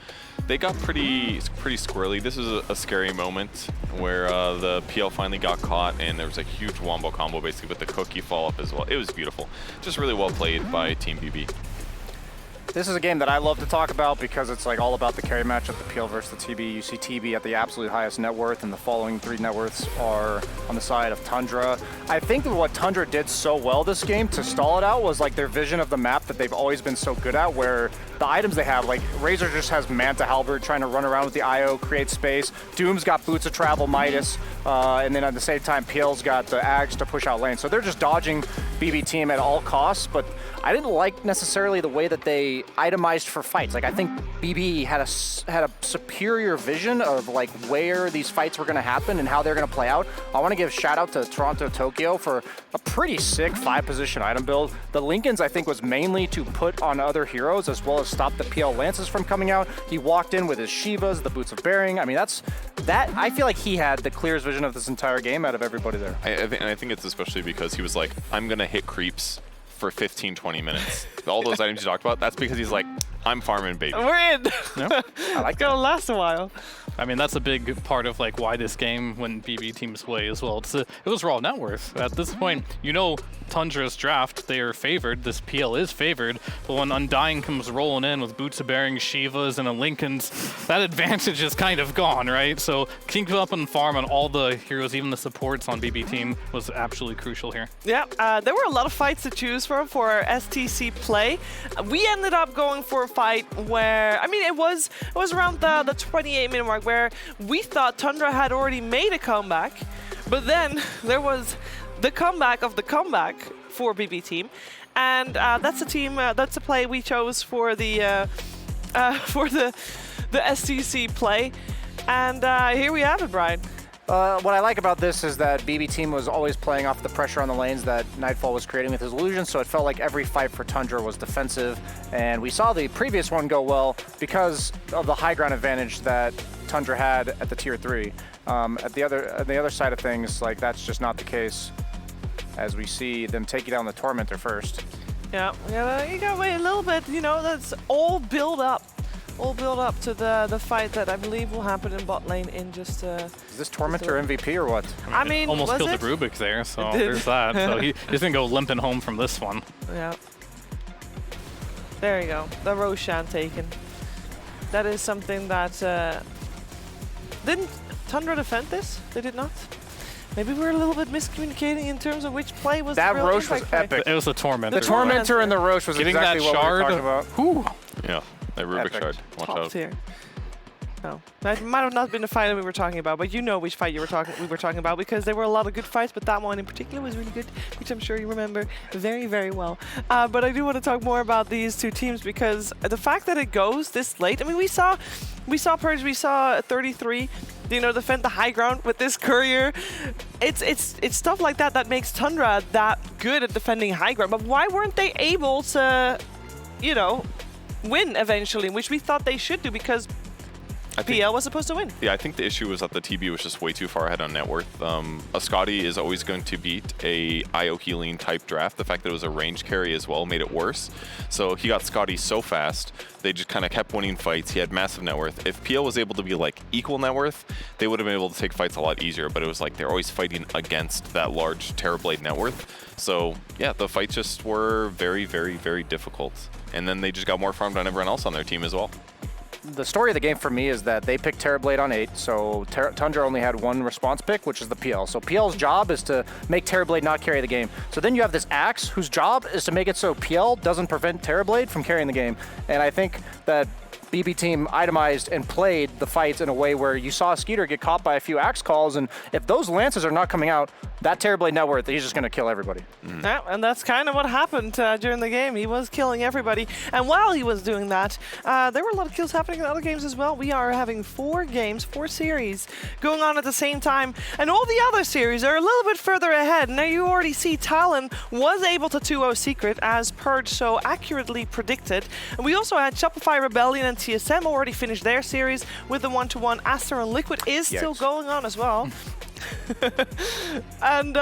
They got pretty squirrely. This was a scary moment where the PL finally got caught, and there was a huge wombo combo basically with the cookie fall up as well. It was beautiful. Just really well played by Team BB. This is a game that I love to talk about because it's like all about the carry matchup, the PL versus the TB. You see TB at the absolute highest net worth, and the following 3 net worths are on the side of Tundra. I think that what Tundra did so well this game to stall it out was like their vision of the map that they've always been so good at, where the items they have, like Razor just has Manta Halberd trying to run around with the IO, create space. Doom's got Boots of Travel, Midas, and then at the same time, PL's got the Ags to push out lane. So they're just dodging BB team at all costs, but I didn't like necessarily the way that they itemized for fights. Like I think BB had a superior vision of like where these fights were going to happen and how they're going to play out. I want to give a shout out to Toronto Tokyo for a pretty sick 5-position item build. The Lincolns I think was mainly to put on other heroes as well as stop the PL Lances from coming out. He walked in with his Shivas, the Boots of Bearing. I mean I feel like he had the clearest vision of this entire game out of everybody there. I think it's especially because he was like, I'm going to hit creeps for 15, 20 minutes. All those items you talked about, that's because he's like, I'm farming, baby. We're in. Yeah. I like It's gonna last a while. I mean, that's a big part of like why this game went BB team's way as well. It was raw net worth. At this point, you know Tundra's draft, they are favored. This PL is favored. But when Undying comes rolling in with Boots of Bearing, Shivas, and a Lincoln's, that advantage is kind of gone, right? So keep up and farm on all the heroes, even the supports on BB team was absolutely crucial here. Yeah, there were a lot of fights to choose from for STC play. We ended up going for a fight where, I mean, it was around the 28-minute mark where we thought Tundra had already made a comeback, but then there was the comeback of the comeback for BB team, and that's a play we chose for the STC play, and here we have it, Brian. What I like about this is that BB team was always playing off the pressure on the lanes that Nightfall was creating with his illusion, so it felt like every fight for Tundra was defensive, and we saw the previous one go well because of the high ground advantage that Tundra had at the tier 3. At the other side of things, like that's just not the case, as we see them taking down the Tormentor first. Yeah, you gotta wait a little bit, you know, that's all build up to the fight that I believe will happen in bot lane in just Is this Tormentor MVP or what? I mean, almost was killed it? the Rubik there, so there's that. So he's gonna go limping home from this one. Yeah. There you go, the Roshan taken. That is something that didn't Tundra defend this? They did not. Maybe we're a little bit miscommunicating in terms of which play was That the real Roche was impact play. epic. It was a Tormentor. The Tormentor and the Roche was Getting exactly that what we were shard. talking about. Whew. Yeah, that Rubik Epic. shard. Watch Top out. tier. No, that might have not been the fight that we were talking about, but you know which fight we were talking about because there were a lot of good fights, but that one in particular was really good, which I'm sure you remember very, very well. But I do want to talk more about these two teams because the fact that it goes this late. I mean, we saw Purge, we saw 33. You know, defend the high ground with this courier. It's stuff like that that makes Tundra that good at defending high ground. But why weren't they able to, you know, win eventually, which we thought they should do because PL was supposed to win. Yeah, I think the issue was that the TB was just way too far ahead on net worth. A Scotty is always going to beat a IO healing type draft. The fact that it was a range carry as well made it worse. So he got Scotty so fast, they just kind of kept winning fights. He had massive net worth. If PL was able to be like equal net worth, they would have been able to take fights a lot easier, but it was like they're always fighting against that large Terrorblade net worth. So yeah, the fights just were very, very, very difficult. And then they just got more farmed on everyone else on their team as well. The story of the game for me is that they picked Terrorblade on 8, so Tundra only had one response pick, which is the PL. So PL's job is to make Terrorblade not carry the game. So then you have this Axe, whose job is to make it so PL doesn't prevent Terrorblade from carrying the game. And I think that BB team itemized and played the fights in a way where you saw Skeeter get caught by a few Axe calls, and if those Lances are not coming out, that Terrorblade net worth, he's just going to kill everybody. Yeah, and that's kind of what happened during the game. He was killing everybody. And while he was doing that, there were a lot of kills happening in other games as well. We are having 4 series going on at the same time. And all the other series are a little bit further ahead. Now you already see Talon was able to 2-0 Secret as Purge so accurately predicted. And we also had Shopify Rebellion and TSM already finished their series with the 1-1. Aster and Liquid is still going on as well. And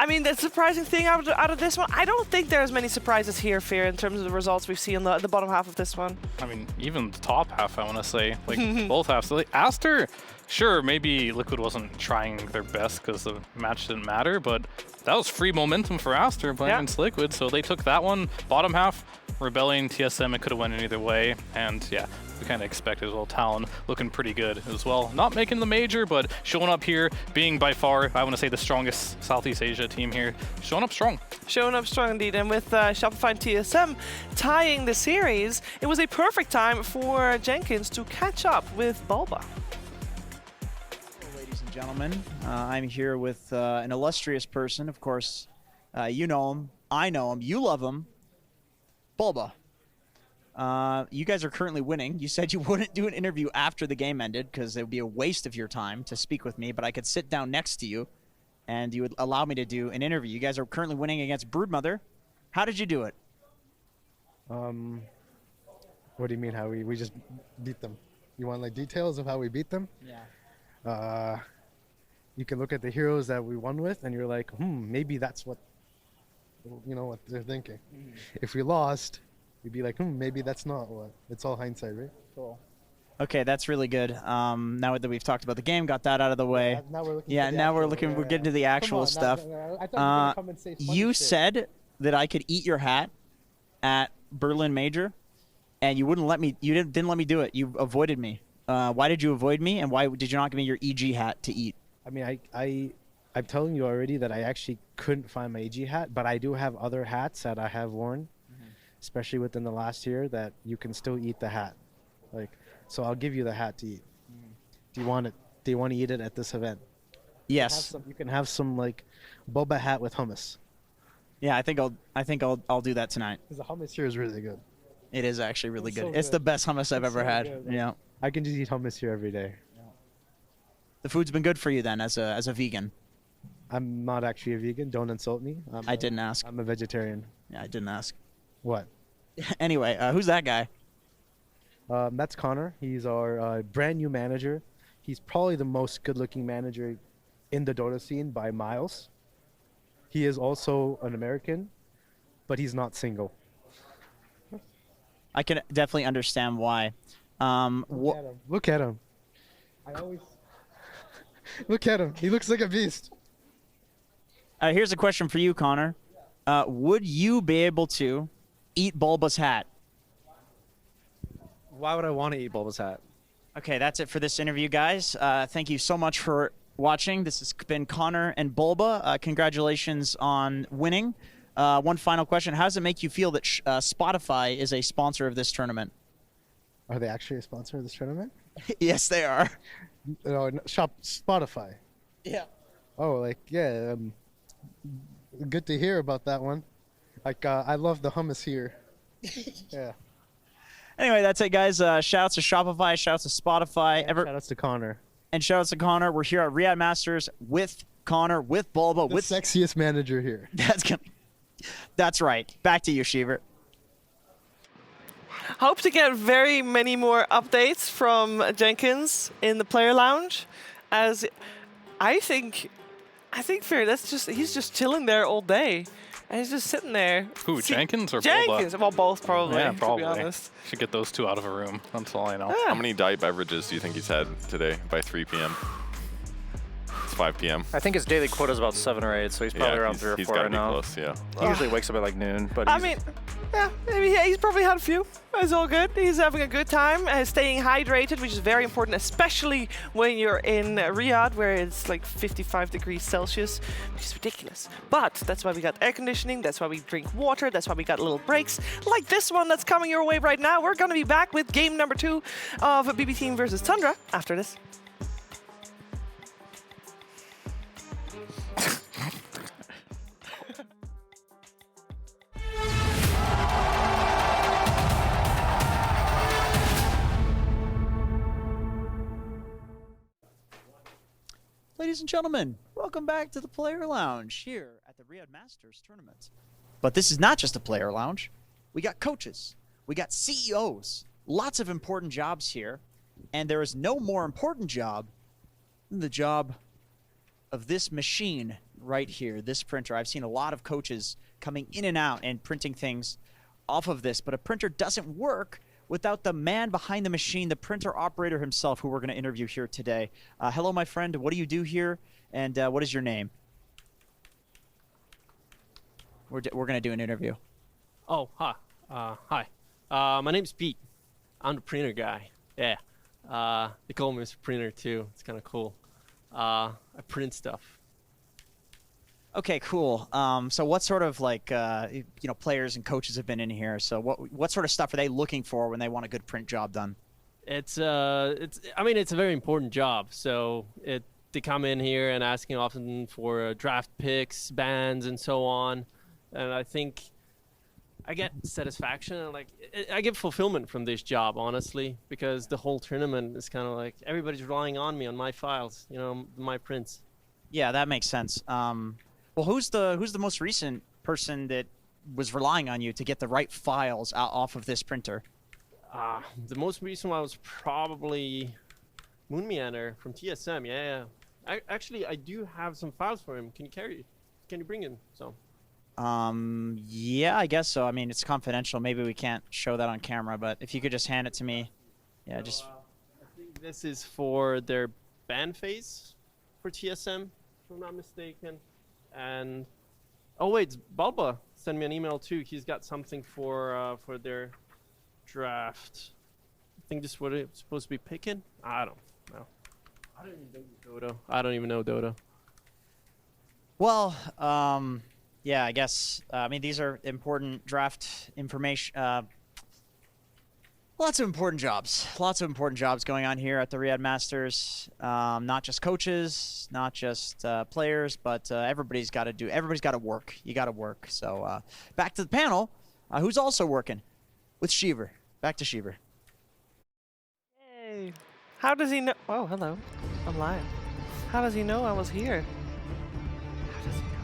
I mean, the surprising thing out of this one, I don't think there's many surprises here, Fear, in terms of the results we've seen on the bottom half of this one. I mean, even the top half, I want to say, like both halves. So, like, Aster, sure, maybe Liquid wasn't trying their best because the match didn't matter, but that was free momentum for Aster playing against Liquid, so they took that one. Bottom half, Rebellion, TSM, it could have went either way, and yeah, we kind of expected as well. Talon looking pretty good as well. Not making the major, but showing up here, being by far, I want to say, the strongest Southeast Asia team here. Showing up strong. Showing up strong indeed, and with Shopify and TSM tying the series, it was a perfect time for Jenkins to catch up with Bulba. Ladies and gentlemen, I'm here with an illustrious person, of course. You know him, I know him, you love him, Bulba. You guys are currently winning. You said you wouldn't do an interview after the game ended because it would be a waste of your time to speak with me, but I could sit down next to you and you would allow me to do an interview. You guys are currently winning against Broodmother. How did you do it? What do you mean how we just beat them? You want like details of how we beat them? Yeah. You can look at the heroes that we won with and you're like, maybe that's what, what they're thinking. If we lost, you'd be like, maybe that's not what. It's all hindsight, right? Cool. Okay, that's really good. Now that we've talked about the game, got that out of the way. Now we're looking. We're getting to the actual stuff. I thought you were gonna come and say funny You shit. said that I could eat your hat at Berlin Major, and you wouldn't let me. You didn't let me do it. You avoided me. Why did you avoid me, and why did you not give me your EG hat to eat? I mean, I'm telling you already that I actually couldn't find my EG hat, but I do have other hats that I have worn, especially within the last year, that you can still eat the hat. Like, so I'll give you the hat to eat. Do you want it? Do you want to eat it at this event? Yes. You can have some like boba hat with hummus. Yeah, I think I'll do that tonight. Because the hummus here is really good. It is actually really good. So It's the best hummus I've ever had. good. Yeah. I can just eat hummus here every day. The food's been good for you then, as a vegan. I'm not actually a vegan. Don't insult me. I didn't ask. I'm a vegetarian. Yeah, I didn't ask. What? Anyway, who's that guy? That's Connor. He's our brand new manager. He's probably the most good-looking manager in the Dota scene by miles. He is also an American, but he's not single. I can definitely understand why. Look at him. I always look at him. He looks like a beast. Here's a question for you, Connor. Would you be able to eat Bulba's hat? Why would I want to eat Bulba's hat? Okay, that's it for this interview, guys. Thank you so much for watching. This has been Connor and Bulba. Congratulations on winning. One final question. How does it make you feel that Spotify is a sponsor of this tournament? Are they actually a sponsor of this tournament? Yes, they are. No, Spotify. Yeah. Oh, good to hear about that one. I love the hummus here. Yeah. Anyway, that's it, guys. Shouts to Shopify, shouts to Spotify. Shoutouts to Connor. And shoutouts to Connor. We're here at Riyadh Masters with Connor, with Bulba, The with sexiest manager here. That's right. Back to you, Sheaver. Hope to get very many more updates from Jenkins in the player lounge, as I think Fear, he's just chilling there all day. And he's just sitting there. Who, Jenkins or Jenkins? Bulba? Well, both probably, Yeah, probably. to be honest. Should get those two out of a room. That's all I know. Yeah. How many diet beverages do you think he's had today by 3 p.m.? It's 5 p.m. I think his daily quota is about 7 or 8, so he's probably around 3 or 4 he's gotta right be now. close, yeah. He usually wakes up at like noon, but I mean, yeah, maybe he's probably had a few. It's all good. He's having a good time, staying hydrated, which is very important, especially when you're in Riyadh, where it's like 55 degrees Celsius, which is ridiculous. But that's why we got air conditioning, that's why we drink water, that's why we got little breaks, like this one that's coming your way right now. We're going to be back with game number 2 of bbteam versus Tundra after this. Ladies and gentlemen, welcome back to the Player Lounge here at the Riyadh Masters tournament. But this is not just a player lounge. We got coaches, we got CEOs, lots of important jobs here, and there is no more important job than the job of this machine right here, this printer. I've seen a lot of coaches coming in and out and printing things off of this, but a printer doesn't work without the man behind the machine, the printer operator himself, who we're going to interview here today. Hello, my friend. What do you do here, and what is your name? We're going to do an interview. Oh, hi. Hi. My name's Pete. I'm the printer guy. Yeah. They call me Mr. Printer, too. It's kind of cool. I print stuff. Okay, cool. So what sort of players and coaches have been in here? So what sort of stuff are they looking for when they want a good print job done? It's a very important job. So they come in here and asking often for draft picks, bans, and so on. And I think I get satisfaction and I get fulfillment from this job, honestly, because the whole tournament is kind of like everybody's relying on me, on my files, my prints. Yeah, that makes sense. Well, who's the most recent person that was relying on you to get the right files off of this printer? The most recent one was probably Moon Meander from TSM. Yeah. I do have some files for him. Can you bring him? So. Yeah, I guess so. I mean, it's confidential. Maybe we can't show that on camera, but if you could just hand it to me. Yeah, I think this is for their ban phase for TSM, if I'm not mistaken. And oh wait, Balba sent me an email too. He's got something for their draft. I think this is what it's supposed to be picking. I don't know. I don't even know Dodo. I don't even know Dodo. Well, yeah, I guess. These are important draft information. Lots of important jobs. Lots of important jobs going on here at the Riyadh Masters. Not just coaches, not just players, but everybody's got to work. You got to work. So back to the panel. Who's also working? With Shiver. Back to Shiver. Hey. How does he know? Oh, hello. I'm live. How does he know I was here? How does he know?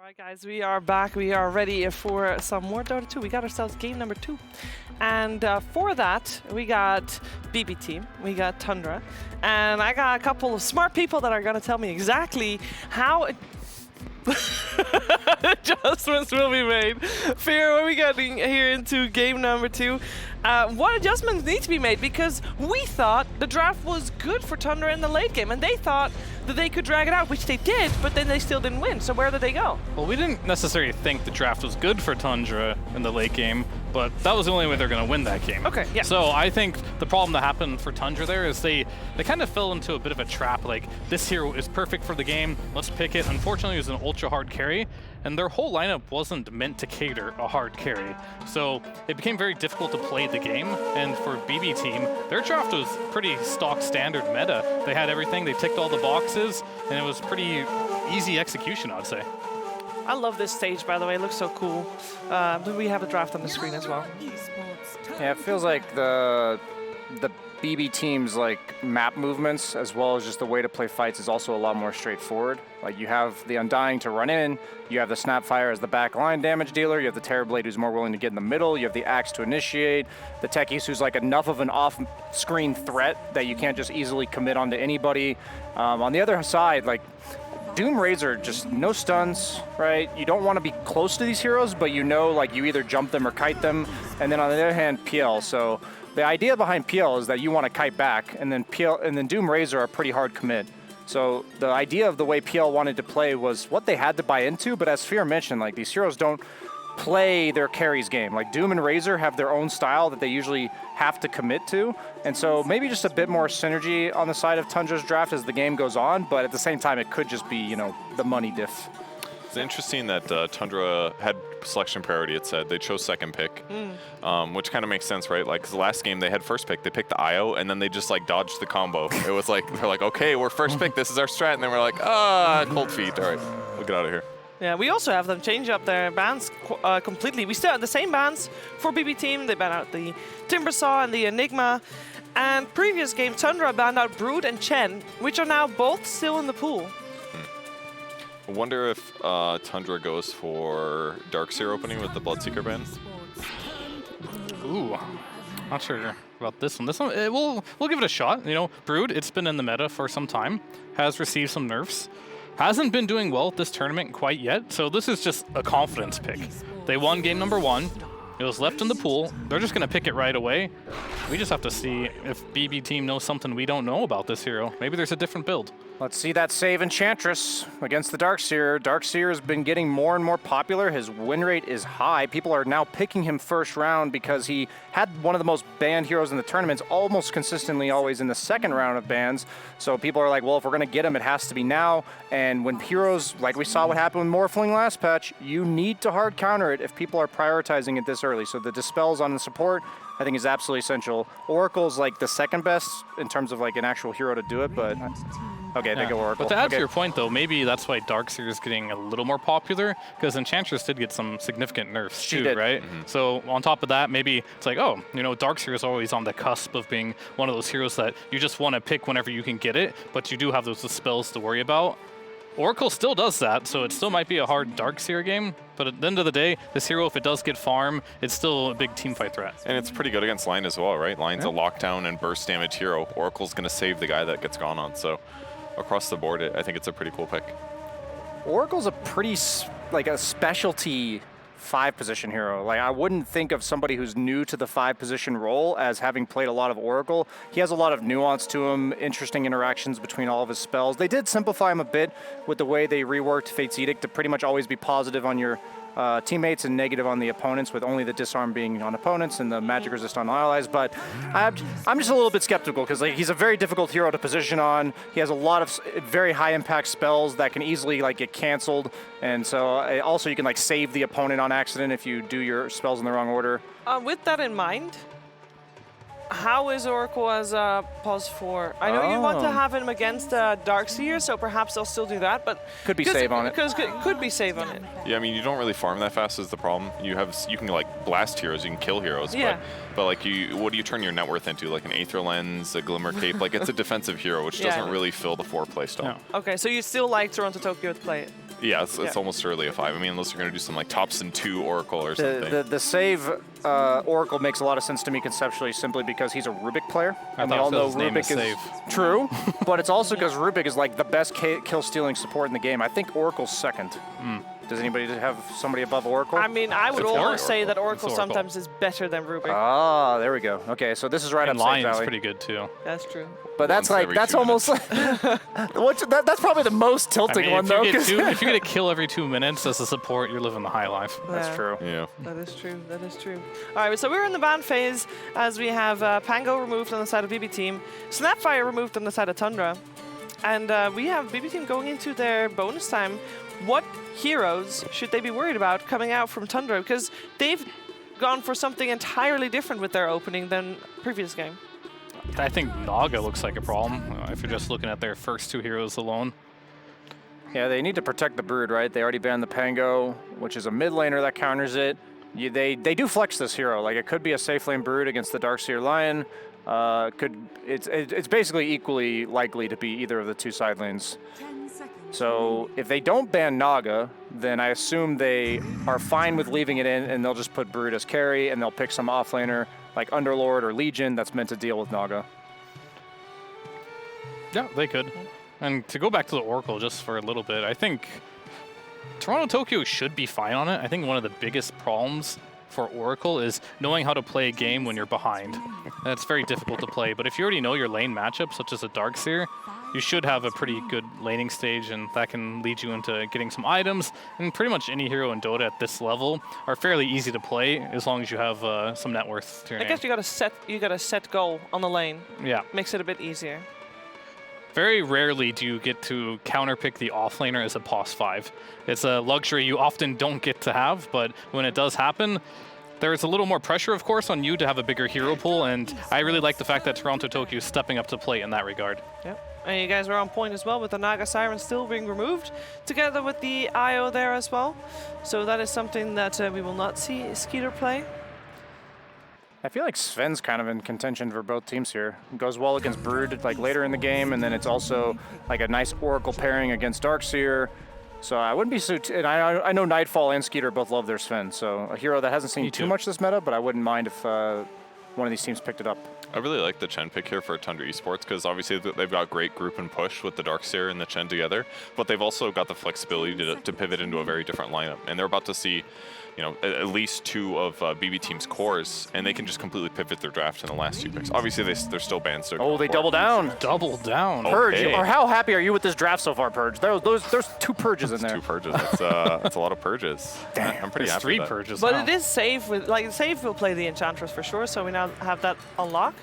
All right, guys, we are back. We are ready for some more Dota 2. We got ourselves game number 2. And for that, we got bbteam, we got Tundra, and I got a couple of smart people that are going to tell me exactly how adjustments will be made. Fear, what are we getting here into game number 2? What adjustments need to be made? Because we thought the draft was good for Tundra in the late game, and they thought that they could drag it out, which they did, but then they still didn't win. So where did they go? Well, we didn't necessarily think the draft was good for Tundra in the late game, but that was the only way they're going to win that game. Okay, yeah. So I think the problem that happened for Tundra there is they kind of fell into a bit of a trap. Like, this hero is perfect for the game, let's pick it. Unfortunately, it was an ultra hard carry, and their whole lineup wasn't meant to cater a hard carry. So it became very difficult to play the game, and for bbteam, their draft was pretty stock standard meta. They had everything, they ticked all the boxes, and it was pretty easy execution, I'd say. I love this stage, by the way. It looks so cool. We have a draft on the screen as well. Yeah, it feels like the BB team's map movements, as well as just the way to play fights, is also a lot more straightforward. Like, you have the Undying to run in, you have the Snapfire as the back line damage dealer, you have the Terrorblade who's more willing to get in the middle, you have the Axe to initiate, the Techies who's enough of an off-screen threat that you can't just easily commit onto anybody. On the other side, Doom Razor, just no stuns, right? You don't want to be close to these heroes, but you either jump them or kite them. And then on the other hand, PL. So the idea behind PL is that you want to kite back, and then Doom Razor are pretty hard commit. So the idea of the way PL wanted to play was what they had to buy into, but as Fear mentioned, like these heroes don't play their carries game. Like Doom and Razor have their own style that they usually have to commit to, and so maybe just a bit more synergy on the side of Tundra's draft as the game goes on, but at the same time it could just be, you know, the money diff. It's interesting that Tundra had selection priority, it said. They chose second pick, which kind of makes sense, right? Like, 'cause the last game they had first pick, they picked the IO, and then they just, like, dodged the combo. It was like, they're like, okay, we're first pick, this is our strat, and then we're like, cold feet, all right, we'll get out of here. Yeah, we also have them change up their bans completely. We still have the same bans for BBteam. They banned out the Timbersaw and the Enigma. And previous game, Tundra banned out Brood and Chen, which are now both still in the pool. I wonder if Tundra goes for Darkseer opening with the Bloodseeker ban. Ooh, not sure about this one. This one, we'll give it a shot. You know, Brood, it's been in the meta for some time, has received some nerfs, hasn't been doing well at this tournament quite yet, so this is just a confidence pick. They won game number 1. It was left in the pool. They're just going to pick it right away. We just have to see if BBteam knows something we don't know about this hero. Maybe there's a different build. Let's see that save Enchantress against the Darkseer. Darkseer has been getting more and more popular. His win rate is high. People are now picking him first round because he had one of the most banned heroes in the tournaments, almost consistently always in the second round of bans. So people are like, well, if we're going to get him, it has to be now. And when heroes, like we saw what happened with Morphling last patch, you need to hard counter it if people are prioritizing it this early. So the dispels on the support, I think, is absolutely essential. Oracle's like the second best in terms of like an actual hero to do it, but okay, they go Oracle. But to add to your point, though, maybe that's why Darkseer is getting a little more popular, because Enchantress did get some significant nerfs too, right? So on top of that, maybe it's like, oh, you know, Darkseer is always on the cusp of being one of those heroes that you just want to pick whenever you can get it, but you do have those spells to worry about. Oracle still does that, so it still might be a hard Darkseer game, but at the end of the day, this hero, if it does get farm, it's still a big teamfight threat. And it's pretty good against Line as well, right? Line's a lockdown and burst damage hero. Oracle's going to save the guy that gets gone on, so across the board, I think it's a pretty cool pick. Oracle's a pretty, like, a specialty 5-position hero. Like, I wouldn't think of somebody who's new to the 5-position role as having played a lot of Oracle. He has a lot of nuance to him, interesting interactions between all of his spells. They did simplify him a bit with the way they reworked Fate's Edict to pretty much always be positive on your teammates and negative on the opponents, with only the disarm being on opponents and the magic resist on allies. But I'm just a little bit skeptical because, like, he's a very difficult hero to position on. He has a lot of very high impact spells that can easily, like, get canceled, and so also you can, like, save the opponent on accident if you do your spells in the wrong order. With that in mind, how is Oracle as a pos 4? I know you want to have him against Darkseer, so perhaps they'll still do that, but could be save on it. Because could be save on it. Yeah, I mean, you don't really farm that fast is the problem. You can like blast heroes, you can kill heroes, yeah. but like what do you turn your net worth into? Like an Aether Lens, a Glimmer Cape, like it's a defensive hero, which doesn't really fill the 4 playstyle. No. Okay, so you still like Toronto Tokyo to play it? Yeah, it's almost surely a 5. I mean, unless you're going to do some like Topson 2 Oracle or something. The save Oracle makes a lot of sense to me conceptually, simply because he's a Rubik player. And we all know Rubik is true, but it's also because Rubik is like the best kill stealing support in the game. I think Oracle's second. Does anybody have somebody above Oracle? I mean, I would almost say that Oracle sometimes is better than Rubik. Ah, there we go. Okay, so this is right up Safe Valley. pretty good too. That's true. But that's like, that's almost like, that's probably the most tilting one though. If you get a kill every 2 minutes as a support, you're living the high life. That's true. Yeah. That is true. That is true. All right, so we're in the ban phase as we have Pango removed on the side of BBteam, Snapfire removed on the side of Tundra, and we have BBteam going into their bonus time. What heroes should they be worried about coming out from Tundra? Because they've gone for something entirely different with their opening than previous game. I think Naga looks like a problem if you're just looking at their first 2 heroes alone. Yeah, they need to protect the Brood, right? They already banned the Pango, which is a mid laner that counters it. They do flex this hero. Like, it could be a safe lane Brood against the Darkseer Lion. It's basically equally likely to be either of the 2 side lanes. So if they don't ban Naga, then I assume they are fine with leaving it in, and they'll just put Brood as carry, and they'll pick some offlaner like Underlord or Legion that's meant to deal with Naga. Yeah, they could. And to go back to the Oracle just for a little bit, I think Toronto Tokyo should be fine on it. I think one of the biggest problems for Oracle is knowing how to play a game when you're behind. That's very difficult to play, but if you already know your lane matchup, such as a Darkseer, you should have a pretty good laning stage, and that can lead you into getting some items. And pretty much any hero in Dota at this level are fairly easy to play as long as you have some net worth to your I name. guess you got a set goal on the lane. Yeah. Makes it a bit easier. Very rarely do you get to counterpick the offlaner as a pos 5. It's a luxury you often don't get to have, but when it does happen, there's a little more pressure, of course, on you to have a bigger hero pool, and I really like the fact that Toronto Tokyo is stepping up to play in that regard. Yep. And you guys were on point as well with the Naga Siren still being removed, together with the IO there as well. So that is something that we will not see Skeeter play. I feel like Sven's kind of in contention for both teams here. Goes well against Brood like later in the game, and then it's also like a nice Oracle pairing against Darkseer. So I wouldn't be and I know Nightfall and Skeeter both love their Sven, so a hero that hasn't seen too much this meta, but I wouldn't mind if one of these teams picked it up. I really like the Chen pick here for Tundra Esports because obviously they've got great group and push with the Darkseer and the Chen together, but they've also got the flexibility to pivot into a very different lineup. And they're about to see, you know, at least 2 of BB Team's cores, and they can just completely pivot their draft in the last 2 picks. Obviously, they're still banned. So oh, they double down. Double down. Purge. Okay. Or how happy are you with this draft so far, Purge? There's 2 purges in there. 2 purges. That's a lot of purges. Damn. I'm pretty There's happy 3 with that. purges But now. it is safe with, like, safe will play the Enchantress for sure, so we now have that unlock.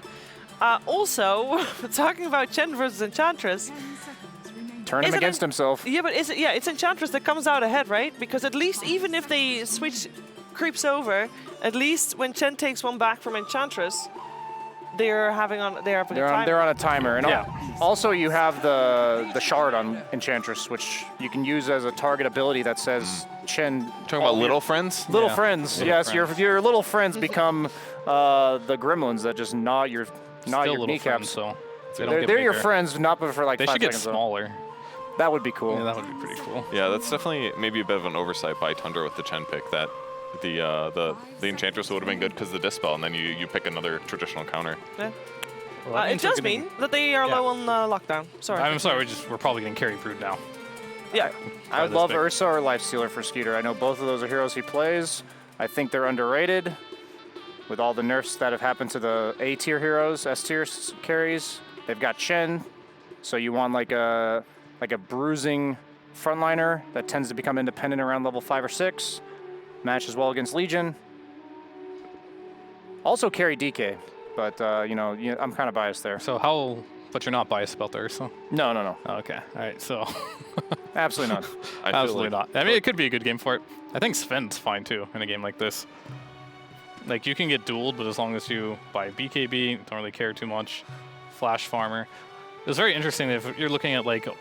Also, talking about Chen versus Enchantress. Turn him against himself. Yeah, but it's Enchantress that comes out ahead, right? Because at least even if they switch creeps over, at least when Chen takes one back from Enchantress, they're having a timer. They're on a timer. And Yeah. also you have the shard on Enchantress, which you can use as a target ability that says Chen. Talking about little friends? Little friends. Little Yes, friends. your little friends become the gremlins that just gnaw your Still little kneecaps. friends, so they don't get They're your bigger. friends, not but for like They 5 should get seconds. though. smaller. That would be cool. Yeah, that would be pretty cool. Yeah, that's definitely maybe a bit of an oversight by Tundra with the Chen pick. That the Enchantress would have been good because of the Dispel, and then you pick another traditional counter. Yeah. Well, that It means we're does getting- mean that they are low on lockdown. Sorry. I'm sorry, we're probably getting carry Brood now. Yeah. I would this love pick. Ursa or Lifestealer for Skeeter. I know both of those are heroes he plays. I think they're underrated with all the nerfs that have happened to the A-tier heroes, S-tier carries. They've got Chen, so you want like a bruising frontliner that tends to become independent around level 5 or 6. Matches well against Legion. Also carry DK, but I'm kind of biased there. So but you're not biased about the Ursa? No. Oh, okay, all right, so. Absolutely not. I feel Absolutely like- not. I mean, it could be a good game for it. I think Sven's fine too in a game like this. Like, you can get dueled, but as long as you buy BKB, don't really care too much. Flash Farmer. It's very interesting if you're looking at like a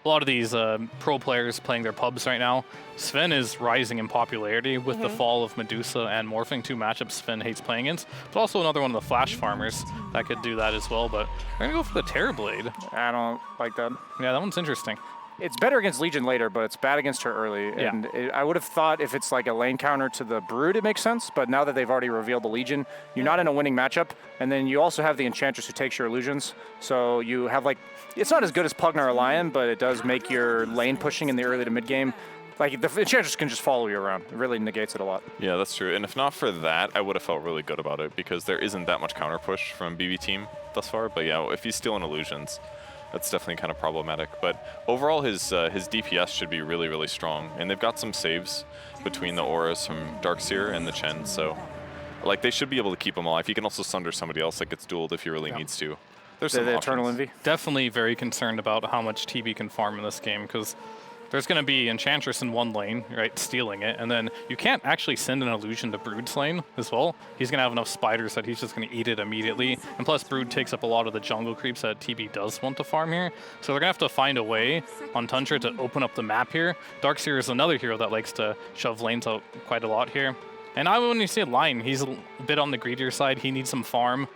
lot of these pro players playing their pubs right now. Sven is rising in popularity with the fall of Medusa and Morphing, 2 matchups Sven hates playing against, but also another one of the Flash Farmers that could do that as well. But we're gonna go for the Terrorblade. I don't like that. Yeah, that one's interesting. It's better against Legion later, but it's bad against her early. Yeah. And I would have thought if it's like a lane counter to the Brood, it makes sense. But now that they've already revealed the Legion, you're not in a winning matchup. And then you also have the Enchantress who takes your illusions. So you have like, it's not as good as Pugnar or Lion, but it does make your lane pushing in the early to mid game. Like the Enchantress can just follow you around. It really negates it a lot. Yeah, that's true. And if not for that, I would have felt really good about it because there isn't that much counter push from BB Team thus far. But yeah, if he's stealing illusions, that's definitely kind of problematic. But overall, his DPS should be really, really strong. And they've got some saves between the auras from Darkseer and the Chen. So like they should be able to keep him alive. He can also sunder somebody else that gets dueled if he really needs to. There's some The Eternal options. Envy. Definitely very concerned about how much TB can farm in this game because there's going to be Enchantress in one lane, right, stealing it, and then you can't actually send an illusion to Brood's lane as well. He's going to have enough spiders that he's just going to eat it immediately, and plus Brood takes up a lot of the jungle creeps that TB does want to farm here, so they're going to have to find a way on Tundra to open up the map here. Darkseer is another hero that likes to shove lanes out quite a lot here. And when you see Lion, he's a bit on the greedier side. He needs some farm.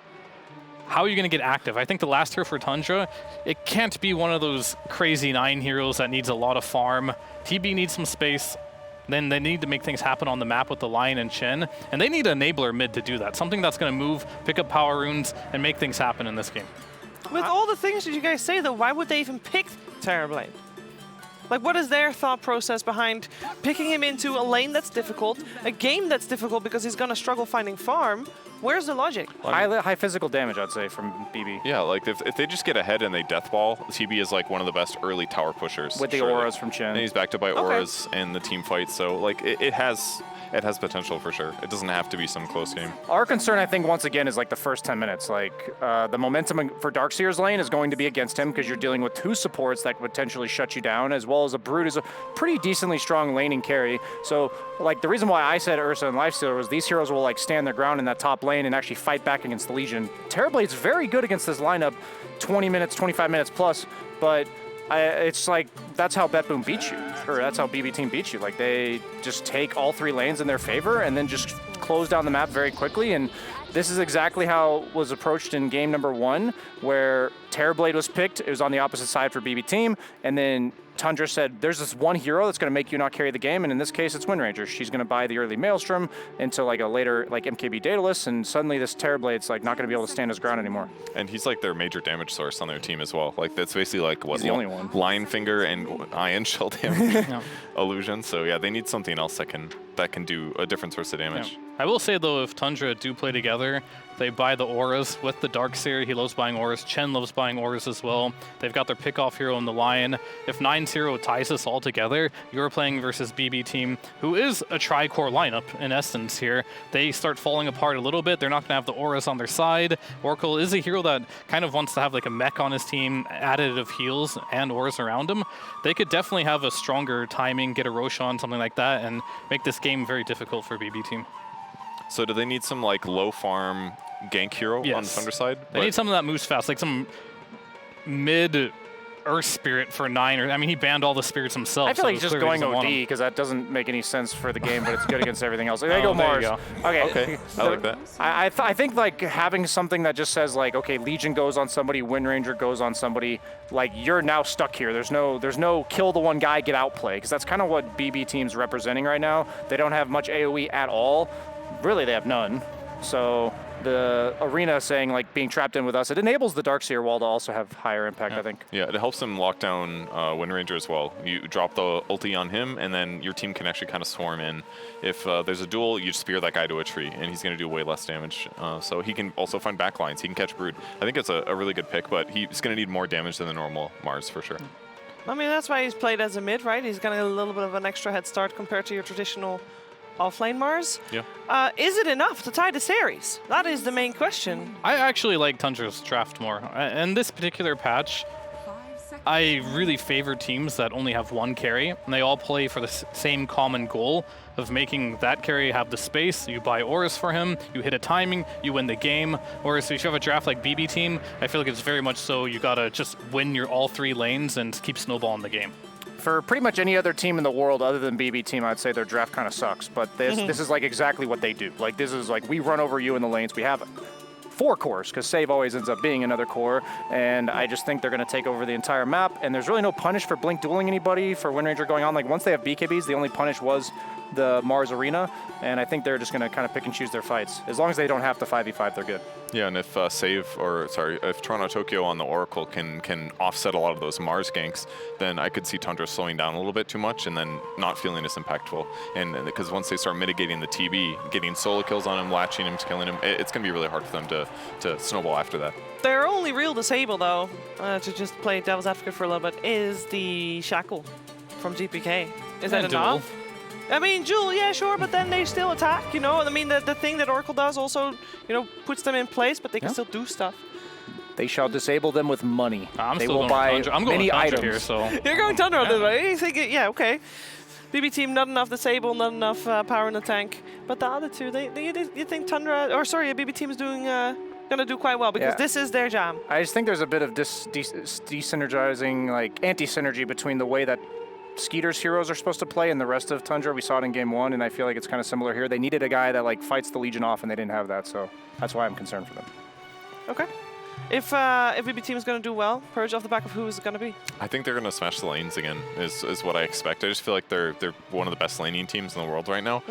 How are you going to get active? I think the last hero for Tundra, it can't be one of those crazy 9 heroes that needs a lot of farm. TB needs some space. Then they need to make things happen on the map with the Lion and Chen. And they need an enabler mid to do that. Something that's going to move, pick up power runes, and make things happen in this game. With all the things that you guys say, though, why would they even pick Terrorblade? Like, what is their thought process behind picking him into a lane that's difficult, a game that's difficult because he's going to struggle finding farm? Where's the logic? High physical damage, I'd say, from BB. Yeah, like if they just get ahead and they death ball, TB is like one of the best early tower pushers. With the auras from Chen. And he's backed up by auras and the team fight, so like it has potential for sure. It doesn't have to be some close game. Our concern, I think, once again, is like the first 10 minutes. Like the momentum for Darkseer's lane is going to be against him because you're dealing with 2 supports that could potentially shut you down, as well as a Brood is a pretty decently strong laning carry. So like the reason why I said Ursa and Lifestealer was these heroes will like stand their ground in that top lane and actually fight back against the Legion. Terrorblade's very good against this lineup, 20 minutes, 25 minutes plus, but it's like that's how BetBoom beats you, or that's how BB Team beats you. Like they just take all 3 lanes in their favor and then just close down the map very quickly. And this is exactly how it was approached in game number 1, where Terrorblade was picked. It was on the opposite side for BB Team, and then Tundra said, there's this one hero that's going to make you not carry the game, and in this case, it's Windranger. She's going to buy the early Maelstrom into like a later like MKB Daedalus, and suddenly this Terrorblade's like not going to be able to stand his ground anymore. And he's like their major damage source on their team as well. Like that's basically like what he's the only one. Lionfinger and Ion Shell damage illusion. So yeah, they need something else that can do a different source of damage. Yeah. I will say though, if Tundra do play together, they buy the auras with the Darkseer. He loves buying auras. Chen loves buying auras as well. They've got their pickoff hero in the Lion. If 9-0 ties this all together, you're playing versus BB Team, who is a tri-core lineup in essence here. They start falling apart a little bit. They're not going to have the auras on their side. Oracle is a hero that kind of wants to have like a mech on his team, additive heals and auras around him. They could definitely have a stronger timing, get a Roshan, something like that, and make this game very difficult for BB Team. So do they need some like low farm gank hero on the Thunder side? They need something that moves fast, like some mid Earth Spirit for 9. Or I mean, he banned all the spirits himself. I feel so like he's just going OD because that doesn't make any sense for the game, but it's good against everything else. They go Mars. You go. Okay, I like that. I think like having something that just says like, okay, Legion goes on somebody, Windranger goes on somebody, like you're now stuck here. There's no kill the one guy, get out play, because that's kind of what BB Team's representing right now. They don't have much AoE at all. Really, they have none. So the arena saying like being trapped in with us, it enables the Darkseer wall to also have higher impact, I think. Yeah, it helps him lock down Windranger as well. You drop the ulti on him, and then your team can actually kind of swarm in. If there's a duel, you spear that guy to a tree, and he's going to do way less damage. So he can also find backlines. He can catch Brood. I think it's a really good pick, but he's going to need more damage than the normal Mars for sure. I mean, that's why he's played as a mid, right? He's got a little bit of an extra head start compared to your traditional offlane Mars. Yeah. Is it enough to tie the series? That is the main question. I actually like Tundra's draft more. In this particular patch, I really favor teams that only have one carry, and they all play for the same common goal of making that carry have the space. You buy auras for him, you hit a timing, you win the game. Whereas if you have a draft like BB Team, I feel like it's very much so you gotta just win your all 3 lanes and keep snowballing the game. For pretty much any other team in the world other than BB Team, I'd say their draft kind of sucks. But this is like exactly what they do. Like this is like we run over you in the lanes. We have 4 cores because save always ends up being another core, and I just think they're going to take over the entire map. And there's really no punish for Blink dueling anybody, for Windranger going on. Like once they have BKBs, the only punish was the Mars Arena, and I think they're just going to kind of pick and choose their fights. As long as they don't have to 5v5, they're good. Yeah, and if if Toronto Tokyo on the Oracle can offset a lot of those Mars ganks, then I could see Tundra slowing down a little bit too much and then not feeling as impactful. And because once they start mitigating the TB, getting solo kills on him, latching him, killing him, it's going to be really hard for them to snowball after that. Their only real disable, though, to just play devil's advocate for a little bit, is the Shackle from GPK. Is that enough? I mean, Jewel, yeah, sure, but then they still attack, you know? I mean, the thing that Oracle does also, you know, puts them in place, but they can still do stuff. They shall disable them with money. They will buy many items. Here, so. You're going Tundra this way. You think, yeah, okay. BB Team, not enough disable, not enough power in the tank. But the other two, you think Tundra, or sorry, BB Team is doing... gonna do quite well because this is their jam. I just think there's a bit of desynergizing, like anti-synergy between the way that Skeeter's heroes are supposed to play and the rest of Tundra. We saw it in game 1, and I feel like it's kind of similar here. They needed a guy that like fights the Legion off, and they didn't have that, so that's why I'm concerned for them. Okay. If BB Team is going to do well, Purge off the back of who is it going to be? I think they're going to smash the lanes again, is what I expect. I just feel like they're one of the best laning teams in the world right now.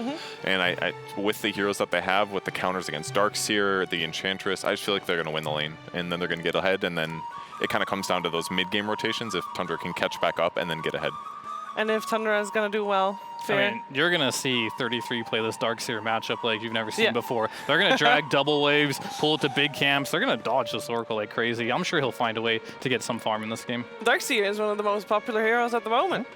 And I with the heroes that they have, with the counters against Darkseer, the Enchantress, I just feel like they're going to win the lane. And then they're going to get ahead, and then it kind of comes down to those mid-game rotations if Tundra can catch back up and then get ahead. And if Tundra is going to do well, fair. I mean, you're going to see 33 play this Darkseer matchup like you've never seen Yeah. before. They're going to drag double waves, pull it to big camps. They're going to dodge this Oracle like crazy. I'm sure he'll find a way to get some farm in this game. Darkseer is one of the most popular heroes at the moment.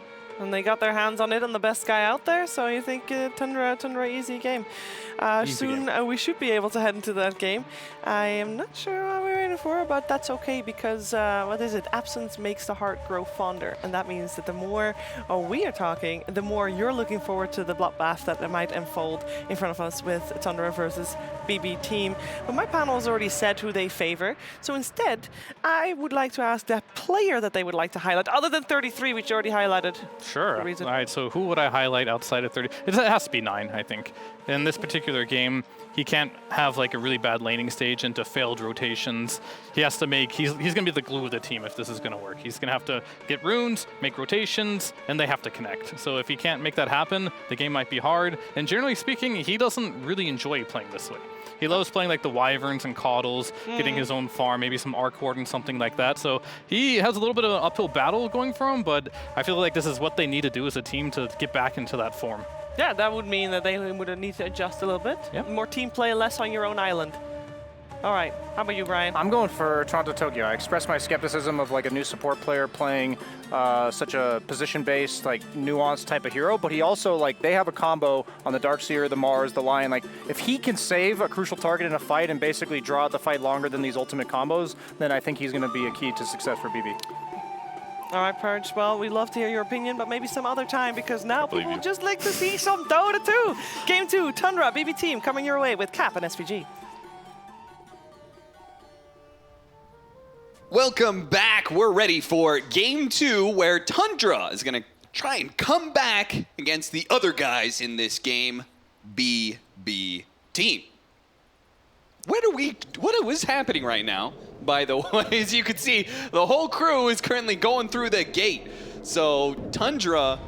And they got their hands on it and the best guy out there, so you think Tundra easy game. Soon we should be able to head into that game. I am not sure what we're waiting for, but that's okay because, what is it? Absence makes the heart grow fonder. And that means that the more we are talking, the more you're looking forward to the bloodbath that might unfold in front of us with Tundra versus bbteam. But my panel has already said who they favor. So instead, I would like to ask the player that they would like to highlight, other than 33, which you already highlighted. Sure. All right, so who would I highlight outside of 30? It has to be 9, I think. In this particular game, he can't have like a really bad laning stage into failed rotations. He has to make, he's going to be the glue of the team if this is going to work. He's going to have to get runes, make rotations, and they have to connect. So if he can't make that happen, the game might be hard. And generally speaking, he doesn't really enjoy playing this way. He loves playing like the Wyverns and Caudles, getting his own farm, maybe some Arc Ward and something like that. So he has a little bit of an uphill battle going for him, but I feel like this is what they need to do as a team to get back into that form. Yeah, that would mean that they would need to adjust a little bit. Yep. More team play, less on your own island. All right, how about you, Brian? I'm going for Toronto Tokyo. I expressed my skepticism of like a new support player playing such a position-based, like nuanced type of hero, but he also like they have a combo on the Darkseer, the Mars, the Lion. Like if he can save a crucial target in a fight and basically draw out the fight longer than these ultimate combos, then I think he's going to be a key to success for BB. All right, Purge. Well, we'd love to hear your opinion, but maybe some other time because now people would just like to see some Dota 2. Game 2, Tundra, bbteam coming your way with Cap and SVG. Welcome back. We're ready for Game 2, where Tundra is going to try and come back against the other guys in this game, bbteam. What was happening right now, by the way? As you can see, the whole crew is currently going through the gate. So Tundra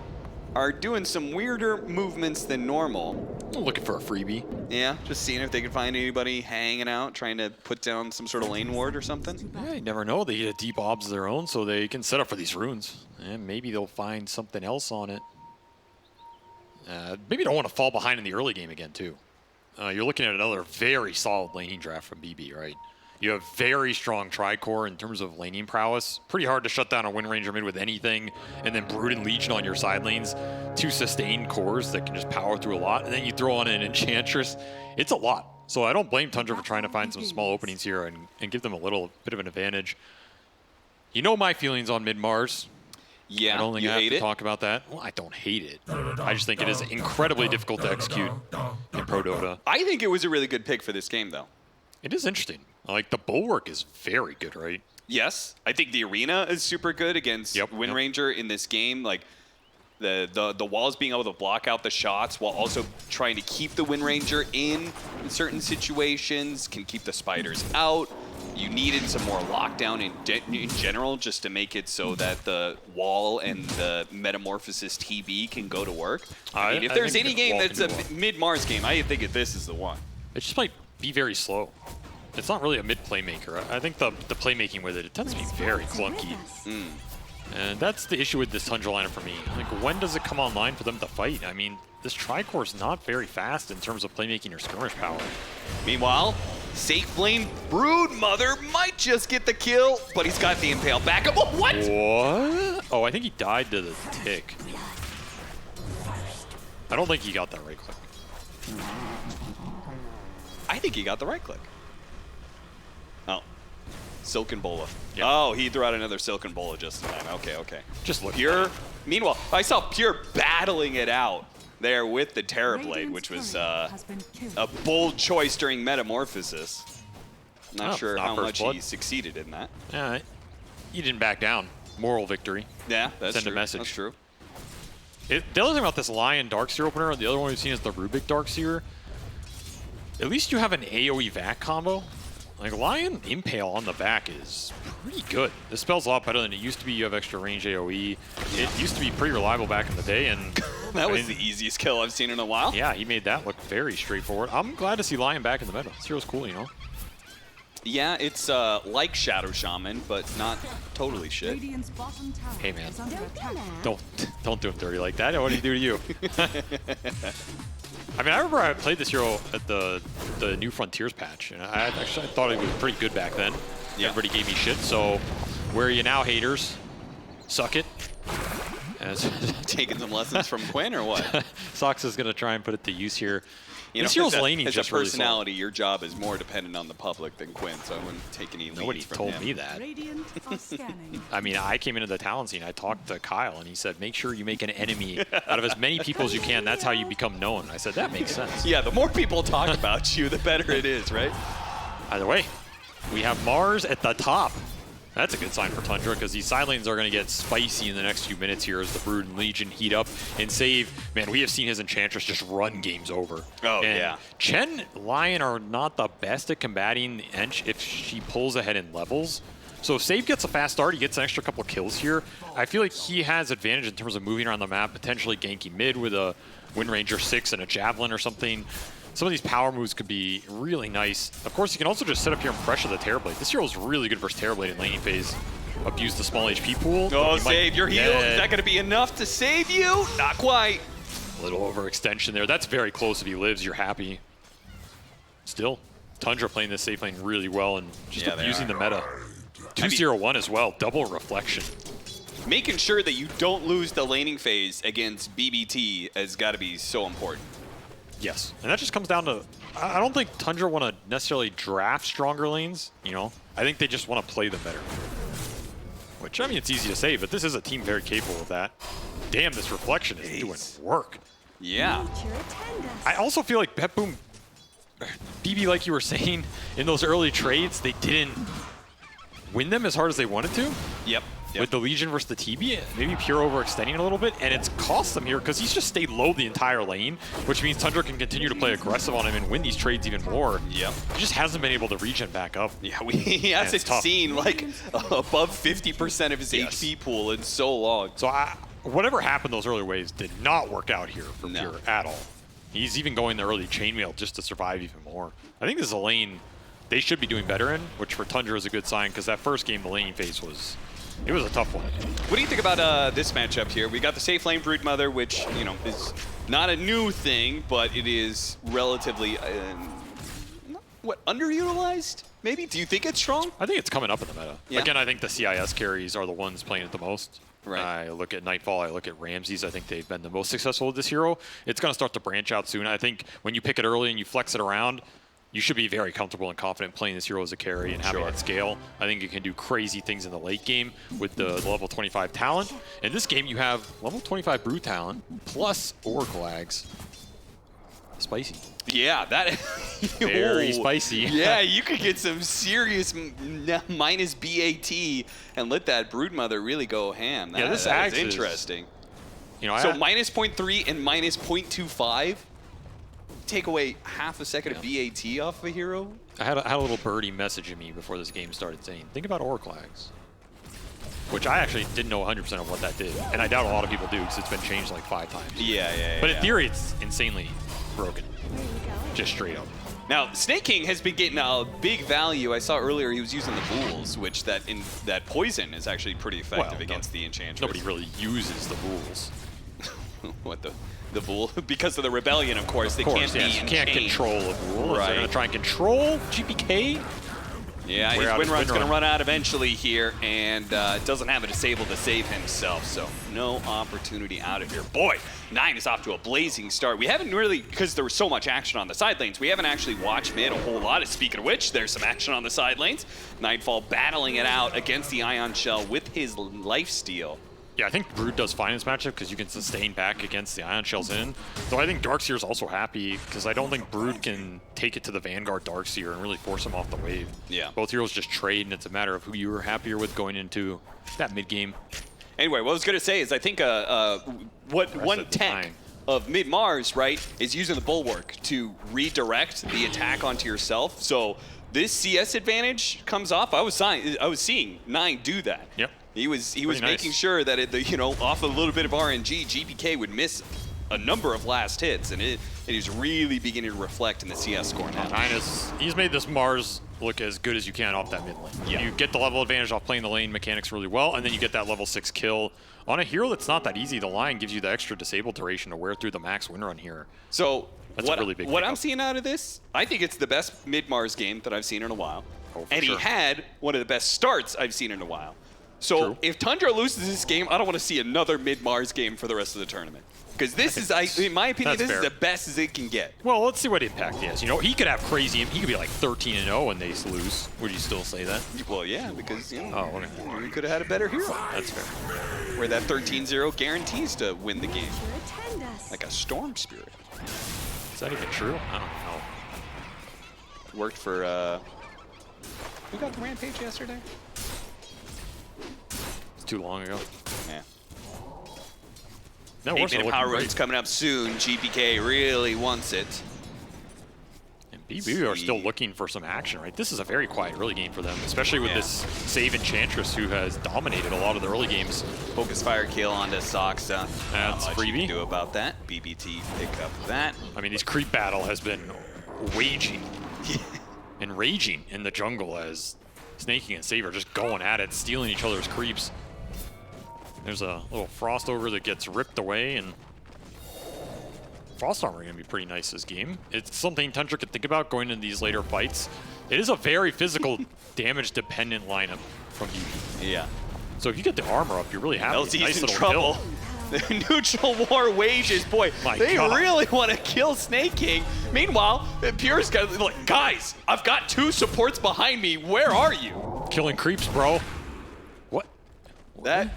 are doing some weirder movements than normal. Looking for a freebie. Yeah, just seeing if they can find anybody hanging out, trying to put down some sort of lane ward or something. Yeah, you never know. They get a deep obs of their own, so they can set up for these runes. And maybe they'll find something else on it. Maybe don't want to fall behind in the early game again, too. You're looking at another very solid laning draft from BB, right? You have very strong Tricore in terms of laning prowess. Pretty hard to shut down a Wind Ranger mid with anything, and then Brood and Legion on your side lanes. 2 sustained cores that can just power through a lot, and then you throw on an Enchantress. It's a lot. So I don't blame Tundra for trying to find some small openings here and give them a little bit of an advantage. You know my feelings on mid-Mars. Yeah, I don't think I have to talk about that. Well, I don't hate it. I just think it is incredibly difficult to execute in Pro Dota. I think it was a really good pick for this game, though. It is interesting. Like, the Bulwark is very good, right? Yes, I think the Arena is super good against Wind Ranger in this game. Like, the walls being able to block out the shots while also trying to keep the Wind Ranger in certain situations, can keep the spiders out. You needed some more lockdown in general just to make it so that the wall and the Metamorphosis TB can go to work. I mean, if there's any game that's a mid-Mars game, I think this is the one. It just might be very slow. It's not really a mid playmaker. I think the playmaking with it tends to be very clunky. And that's the issue with this Tundra lineup for me. Like, when does it come online for them to fight? I mean, this Tricore is not very fast in terms of playmaking or skirmish power. Meanwhile, safe lane Brood Mother might just get the kill, but he's got the Impale backup. Oh, what? What? Oh, I think he died to the tick. I don't think he got that right click. I think he got the right click. Oh. Silken Bola. Yep. Oh, he threw out another Silken Bola just in time. Okay, okay. Just look. Pure. Meanwhile, I saw Pure battling it out there with the Terrorblade, which was a bold choice during Metamorphosis. Not sure how much he succeeded in that. Yeah, he didn't back down. Moral victory. Yeah, that's Send true. a message. That's true. The other thing about this Lion Darkseer opener, the other one we've seen is the Rubik Darkseer. At least you have an AoE vac combo. Like, Lion Impale on the back is pretty good. This spell's a lot better than it used to be. You have extra range AoE. It used to be pretty reliable back in the day, and that was the easiest kill I've seen in a while. Yeah, he made that look very straightforward. I'm glad to see Lion back in the meta. This hero's cool, you know? Yeah, it's like Shadow Shaman, but not totally shit. Radiant's bottom tower Hey, man. is under attack. Don't do him dirty like that. What did he do to you? I mean, I remember I played this hero at the New Frontiers patch, and I thought it was pretty good back then. Yeah. Everybody gave me shit, so where are you now, haters? Suck it. Taking some lessons from Quinn or what? Sox is going to try and put it to use here. You this know, hero's laning as just a personality, really your job is more dependent on the public than Quinn, so I wouldn't take any Nobody from told him. me that. Radiant are scanning. I mean, I came into the talent scene. I talked to Kyle, and he said, make sure you make an enemy out of as many people as you can. That's how you become known. I said, that makes sense. Yeah, the more people talk about you, the better it is, right? Either way, we have Mars at the top. That's a good sign for Tundra, because these side lanes are going to get spicy in the next few minutes here as the Brood and Legion heat up and save. Man, we have seen his Enchantress just run games over. Oh, and yeah. Chen, Lion are not the best at combating the Ench if she pulls ahead in levels. So if Save gets a fast start, he gets an extra couple kills here. I feel like he has advantage in terms of moving around the map, potentially ganking mid with a Wind Ranger 6 and a Javelin or something. Some of these power moves could be really nice. Of course, you can also just sit up here and pressure the Terrorblade. This hero is really good versus Terrorblade in laning phase. Abuse the small HP pool. Oh, save your heal. Is that going to be enough to save you? Not quite. A little overextension there. That's very close. If he lives, you're happy. Still, Tundra playing this safe lane really well and just abusing the meta. 2-0-1 as well. Double reflection. Making sure that you don't lose the laning phase against BBT has got to be so important. Yes, and that just comes down to, I don't think Tundra want to necessarily draft stronger lanes, you know? I think they just want to play them better. Which, I mean, it's easy to say, but this is a team very capable of that. Damn, this reflection is doing work. Yeah. I also feel like Pep Boom, BB, like you were saying, in those early trades, they didn't win them as hard as they wanted to. Yep. With the Legion versus the TB, maybe pure overextending a little bit, and it's cost them here because he's just stayed low the entire lane, which means Tundra can continue to play aggressive on him and win these trades even more. Yep. He just hasn't been able to regen back up. Yeah, he hasn't seen like above 50% of his HP pool in so long. So whatever happened those early waves did not work out here for Pure at all. He's even going the early chainmail just to survive even more. I think this is a lane they should be doing better in, which for Tundra is a good sign because that first game, the laning phase was... It was a tough one. What do you think about this matchup here? We got the safe lane Broodmother, which, you know, is not a new thing, but it is relatively, underutilized? Maybe? Do you think it's strong? I think it's coming up in the meta. Yeah. Again, I think the CIS carries are the ones playing it the most. Right. I look at Nightfall, I look at Ramses. I think they've been the most successful with this hero. It's going to start to branch out soon. I think when you pick it early and you flex it around, you should be very comfortable and confident playing this hero as a carry and having it scale. I think you can do crazy things in the late game with the level 25 talent. In this game, you have level 25 Brood talent plus Oracle Ags. Spicy. Yeah, that very spicy. Yeah, you could get some serious minus BAT and let that Broodmother really go ham. That, this that Ags is interesting. You know, so minus 0.3 and minus 0.25. Take away half a second of BAT off a hero? I had a little birdie messaging me before this game started saying, think about Oracle Ags. Which I actually didn't know 100% of what that did. And I doubt a lot of people do because it's been changed like 5 times. Yeah. But in theory, it's insanely broken. Just straight up. Now, Snake King has been getting a big value. I saw earlier he was using the Bulls, which that poison is actually pretty effective against the Enchantress. Nobody really uses the Bulls. What the Bull? Because of the rebellion, of course. They can't be you can't control a Bull. Right. They're going to try and control GPK. Yeah, his win run's going to run out eventually here, and doesn't have a disable to save himself, so no opportunity out of here. Boy, 9 is off to a blazing start. We haven't really, because there was so much action on the side lanes, we haven't actually watched mid a whole lot. Speaking of which, there's some action on the side lanes. Nightfall battling it out against the Ion Shell with his lifesteal. Yeah, I think Brood does fine in this matchup because you can sustain back against the Ion Shells in. Though I think Darkseer's also happy because I don't think Brood can take it to the Vanguard Darkseer and really force him off the wave. Yeah. Both heroes just trade, and it's a matter of who you were happier with going into that mid-game. Anyway, what I was going to say is I think one tech of mid-Mars, right, is using the Bulwark to redirect the attack onto yourself. So this CS advantage comes off. I was seeing 9 do that. Yep. He was making sure that off a little bit of RNG, GPK would miss a number of last hits, and it is really beginning to reflect in the CS score now. He's made this Mars look as good as you can off that mid lane. Yeah. You get the level advantage off playing the lane mechanics really well, and then you get that level 6 kill. On a hero that's not that easy, the Lion gives you the extra disable duration to wear through the max win run here. So that's what, a really big what I'm pickup. seeing out of this, I think it's the best mid-Mars game that I've seen in a while. Oh, and sure. he had one of the best starts I've seen in a while. So True. if Tundra loses this game, I don't want to see another mid-Mars game for the rest of the tournament. Because this is, in my opinion, that's this is fair. the best as it can get. Well, let's see what impact he has. You know, he could have crazy, he could be like 13-0 when they lose. Would you still say that? Well, yeah, because, you know, Oh, okay. we could have had a better hero. That's fair. Where that 13-0 guarantees to win the game. Like a Storm Spirit. Is that even true? I don't know. Worked for, who got the Rampage yesterday? It's too long ago. Yeah. No, we're still 8-minute looking power great. run's coming up soon. GPK really wants it. And BB are still looking for some action, right? This is a very quiet early game for them, especially with this save Enchantress who has dominated a lot of the early games. Focus fire kill onto Soxa. That's Not much you freebie. can do about that. BBT pick up that. I mean, this creep battle has been waging and raging in the jungle as Snaking and Saber just going at it, stealing each other's creeps. There's a little Frost over that gets ripped away, and Frost Armor going to be pretty nice this game. It's something Tundra could think about going into these later fights. It is a very physical, damage-dependent lineup from BB. Yeah. So if you get the armor up, you're really happy. LZ's Nice in little trouble. kill. The neutral war wages, boy. My they God. really want to kill Snake King. Meanwhile, Pure's got like, guys, I've got 2 supports behind me. Where are you? Killing creeps, bro. What? That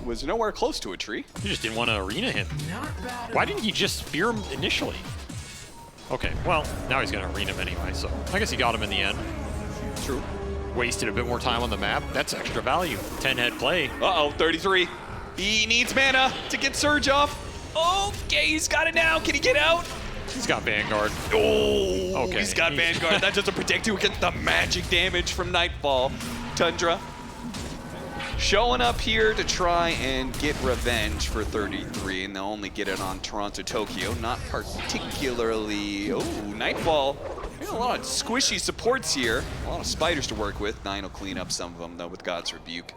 was nowhere close to a tree. You just didn't want to arena him. Why didn't you just spear him initially? Okay, well, now he's going to arena him anyway, so I guess he got him in the end. True. Wasted a bit more time on the map. That's extra value. 10-head play. Uh-oh, 33. He needs mana to get Surge off. Okay, he's got it now. Can he get out? He's got Vanguard. Oh, Okay. he's got Vanguard. That doesn't protect you against the magic damage from Nightfall. Tundra showing up here to try and get revenge for 33, and they'll only get it on Toronto, Tokyo. Not particularly. Oh, Nightfall. A lot of squishy supports here. A lot of spiders to work with. 9 will clean up some of them, though, with God's Rebuke.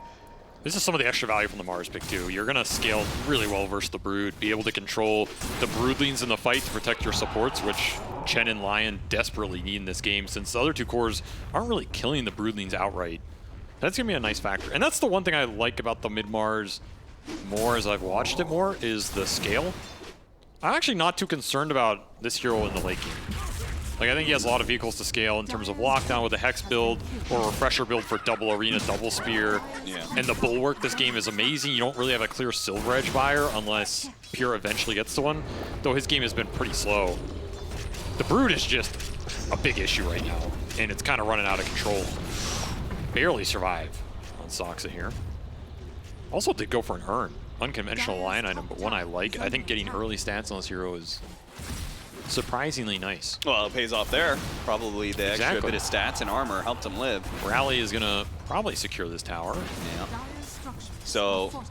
This is some of the extra value from the Mars pick, too. You're going to scale really well versus the Brood, be able to control the Broodlings in the fight to protect your supports, which Chen and Lion desperately need in this game, since the other 2 cores aren't really killing the Broodlings outright. That's going to be a nice factor. And that's the one thing I like about the mid-Mars more as I've watched it more, is the scale. I'm actually not too concerned about this hero in the late game. Like, I think he has a lot of vehicles to scale in terms of lockdown with a Hex build or a Refresher build for double arena, double spear. Yeah. And the Bulwark this game is amazing. You don't really have a clear Silver Edge buyer unless Pure eventually gets to one, though his game has been pretty slow. The Brood is just a big issue right now, and it's kind of running out of control. Barely survive on Soxa here. Also did go for an Urn. Unconventional Lion item, but one I like. I think getting early stats on this hero is surprisingly nice. Well, it pays off there. Probably the extra bit of stats and armor helped him live. Rally is going to probably secure this tower. Yeah. So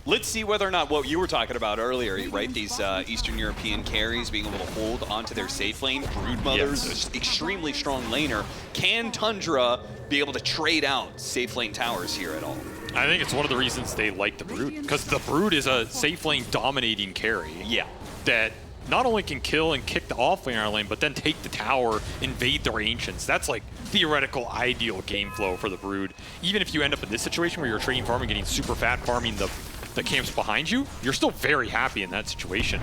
let's see whether or not what you were talking about earlier, right? These Eastern European carries being able to hold onto their safe lane. Broodmother's an extremely strong laner. Can Tundra be able to trade out safe lane towers here at all? I think it's one of the reasons they like the Brood, because the Brood is a safe lane dominating carry. Yeah. That not only can kill and kick the off laner lane, but then take the tower, invade their Ancients. That's like theoretical ideal game flow for the Brood. Even if you end up in this situation where you're trading farm and getting super fat farming the camps behind you, you're still very happy in that situation.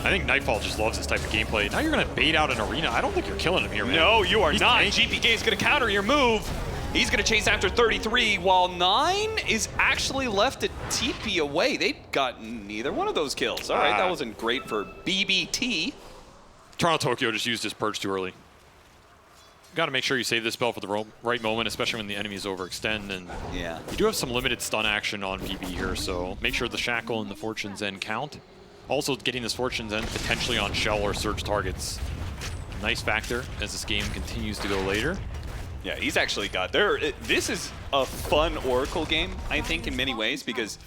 I think Nightfall just loves this type of gameplay. Now you're going to bait out an arena. I don't think you're killing him here, man. No, you are He's not. tanky. GPK is going to counter your move. He's going to chase after 33, while 9 is actually left a TP away. They've gotten neither one of those kills. All right, that wasn't great for BBT. Toronto Tokyo just used his purge too early. Got to make sure you save this spell for the right moment, especially when the enemies overextend. And yeah, you do have some limited stun action on BB here, so make sure the Shackle and the Fortune's End count. Also, getting this Fortune's End potentially on Shell or Surge targets. Nice factor as this game continues to go later. Yeah, he's actually got there. This is a fun Oracle game, I think, in many ways, because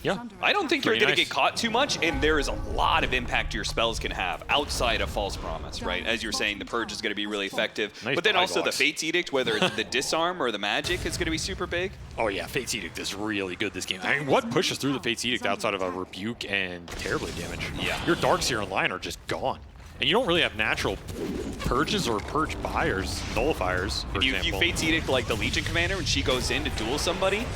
I don't think you're going to get caught too much, and there is a lot of impact your spells can have outside of False Promise, right? As you're saying, the Purge is going to be really effective, but then also the Fate's Edict, whether it's the Disarm or the Magic, is going to be super big. Oh yeah, Fate's Edict is really good this game. I mean, what pushes through the Fate's Edict outside of a Rebuke and Terrorblade damage? Yeah. Your Darkseer and Lion are just gone. And you don't really have natural purges or purge buyers, nullifiers, for example. You Fate's Edict like the Legion Commander when she goes in to duel somebody.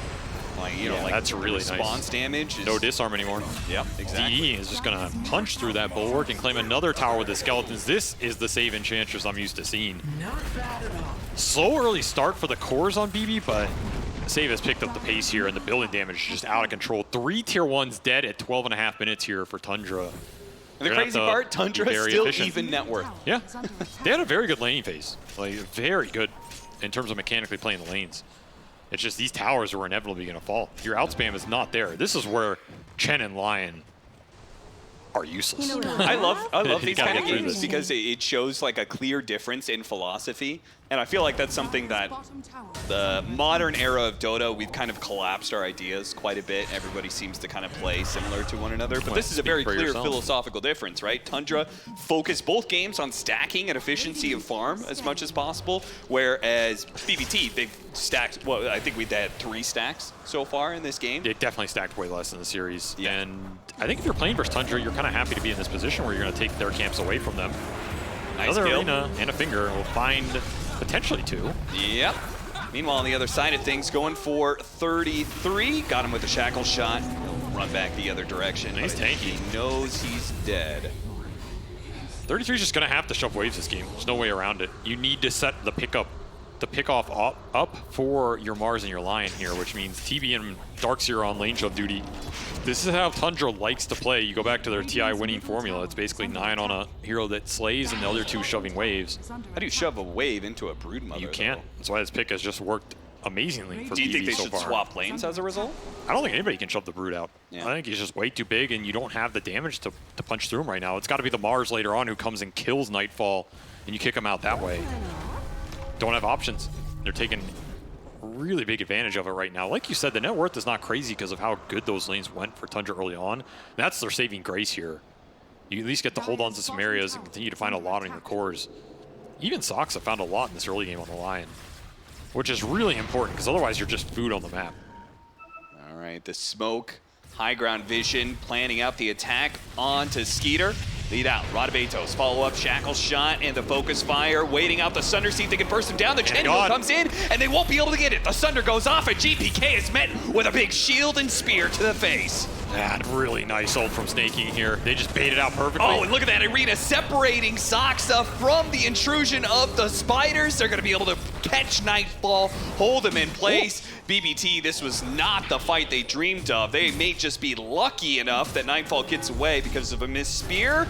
Like, you know, like that's really response damage. Is, no disarm anymore. Yep, exactly. DE is just going to punch through that bulwark and claim another tower with the skeletons. This is the save Enchantress I'm used to seeing. Not bad at all. Slow early start for the cores on BB, but Save has picked up the pace here, and the building damage is just out of control. 3 tier 1s dead at 12.5 minutes here for Tundra. And the crazy part, Tundra is still even net worth. Yeah, they had a very good laning phase. Like, very good in terms of mechanically playing the lanes. It's just these towers are inevitably going to fall. Your outspam is not there. This is where Chen and Lion are useless. I love these kind of games because it shows like a clear difference in philosophy, and I feel like that's something that the modern era of Dota, we've kind of collapsed our ideas quite a bit. Everybody seems to kind of play similar to one another, but this is a very clear philosophical difference, right? Tundra focused both games on stacking and efficiency of farm as much as possible, whereas BBT, they've stacked, well, I think we've had 3 stacks so far in this game. They definitely stacked way less in the series, and I think if you're playing versus Tundra, you're kind of happy to be in this position where you're going to take their camps away from them. Nice Another kill. arena and a finger will find potentially 2. Yep. Meanwhile, on the other side of things, going for 33. Got him with a shackle shot. He'll run back the other direction. Nice tanky. He knows he's dead. 33 is just going to have to shove waves this game. There's no way around it. You need to set the pickoff up for your Mars and your Lion here, which means TB and Darkseer on lane shove duty. This is how Tundra likes to play. You go back to their TI winning formula. It's basically 9 on a hero that slays and the other 2 shoving waves. How do you shove a wave into a Broodmother? You can't. That's why this pick has just worked amazingly for Do you think they so should far. swap lanes as a result? I don't think anybody can shove the Brood out. Yeah. I think he's just way too big, and you don't have the damage to punch through him right now. It's got to be the Mars later on who comes and kills Nightfall, and you kick him out that way. Don't have options. They're taking really big advantage of it right now. Like you said, the net worth is not crazy because of how good those lanes went for Tundra early on. That's their saving grace here. You at least get to hold on to some areas and continue to find a lot on your cores. Even Soxa found a lot in this early game on the Lion, which is really important because otherwise you're just food on the map. All right, the smoke, high ground vision, planning out the attack onto Skeeter. Lead out, Radabatos, follow up, shackle shot, and the focus fire, waiting out the Sunder, see if they can burst him down. The Chenwheel comes in, and they won't be able to get it. The Sunder goes off, and GPK is met with a big shield and spear to the face. And really nice ult from Snaky here. They just baited out perfectly. Oh, and look at that arena separating Soxa from the intrusion of the spiders. They're going to be able to catch Nightfall, hold him in place. Ooh. BBT, this was not the fight they dreamed of. They may just be lucky enough that Nightfall gets away because of a missed spear.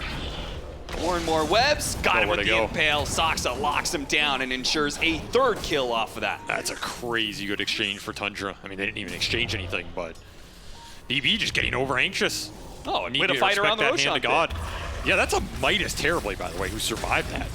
More and more webs. Got him with the impale. Soxa locks him down and ensures a 3rd kill off of that. That's a crazy good exchange for Tundra. I mean, they didn't even exchange anything, but BB just getting over anxious. Oh, and way to fight around the Roshan hand to God. Yeah, that's a Midas Terrorblade, by the way, who survived that.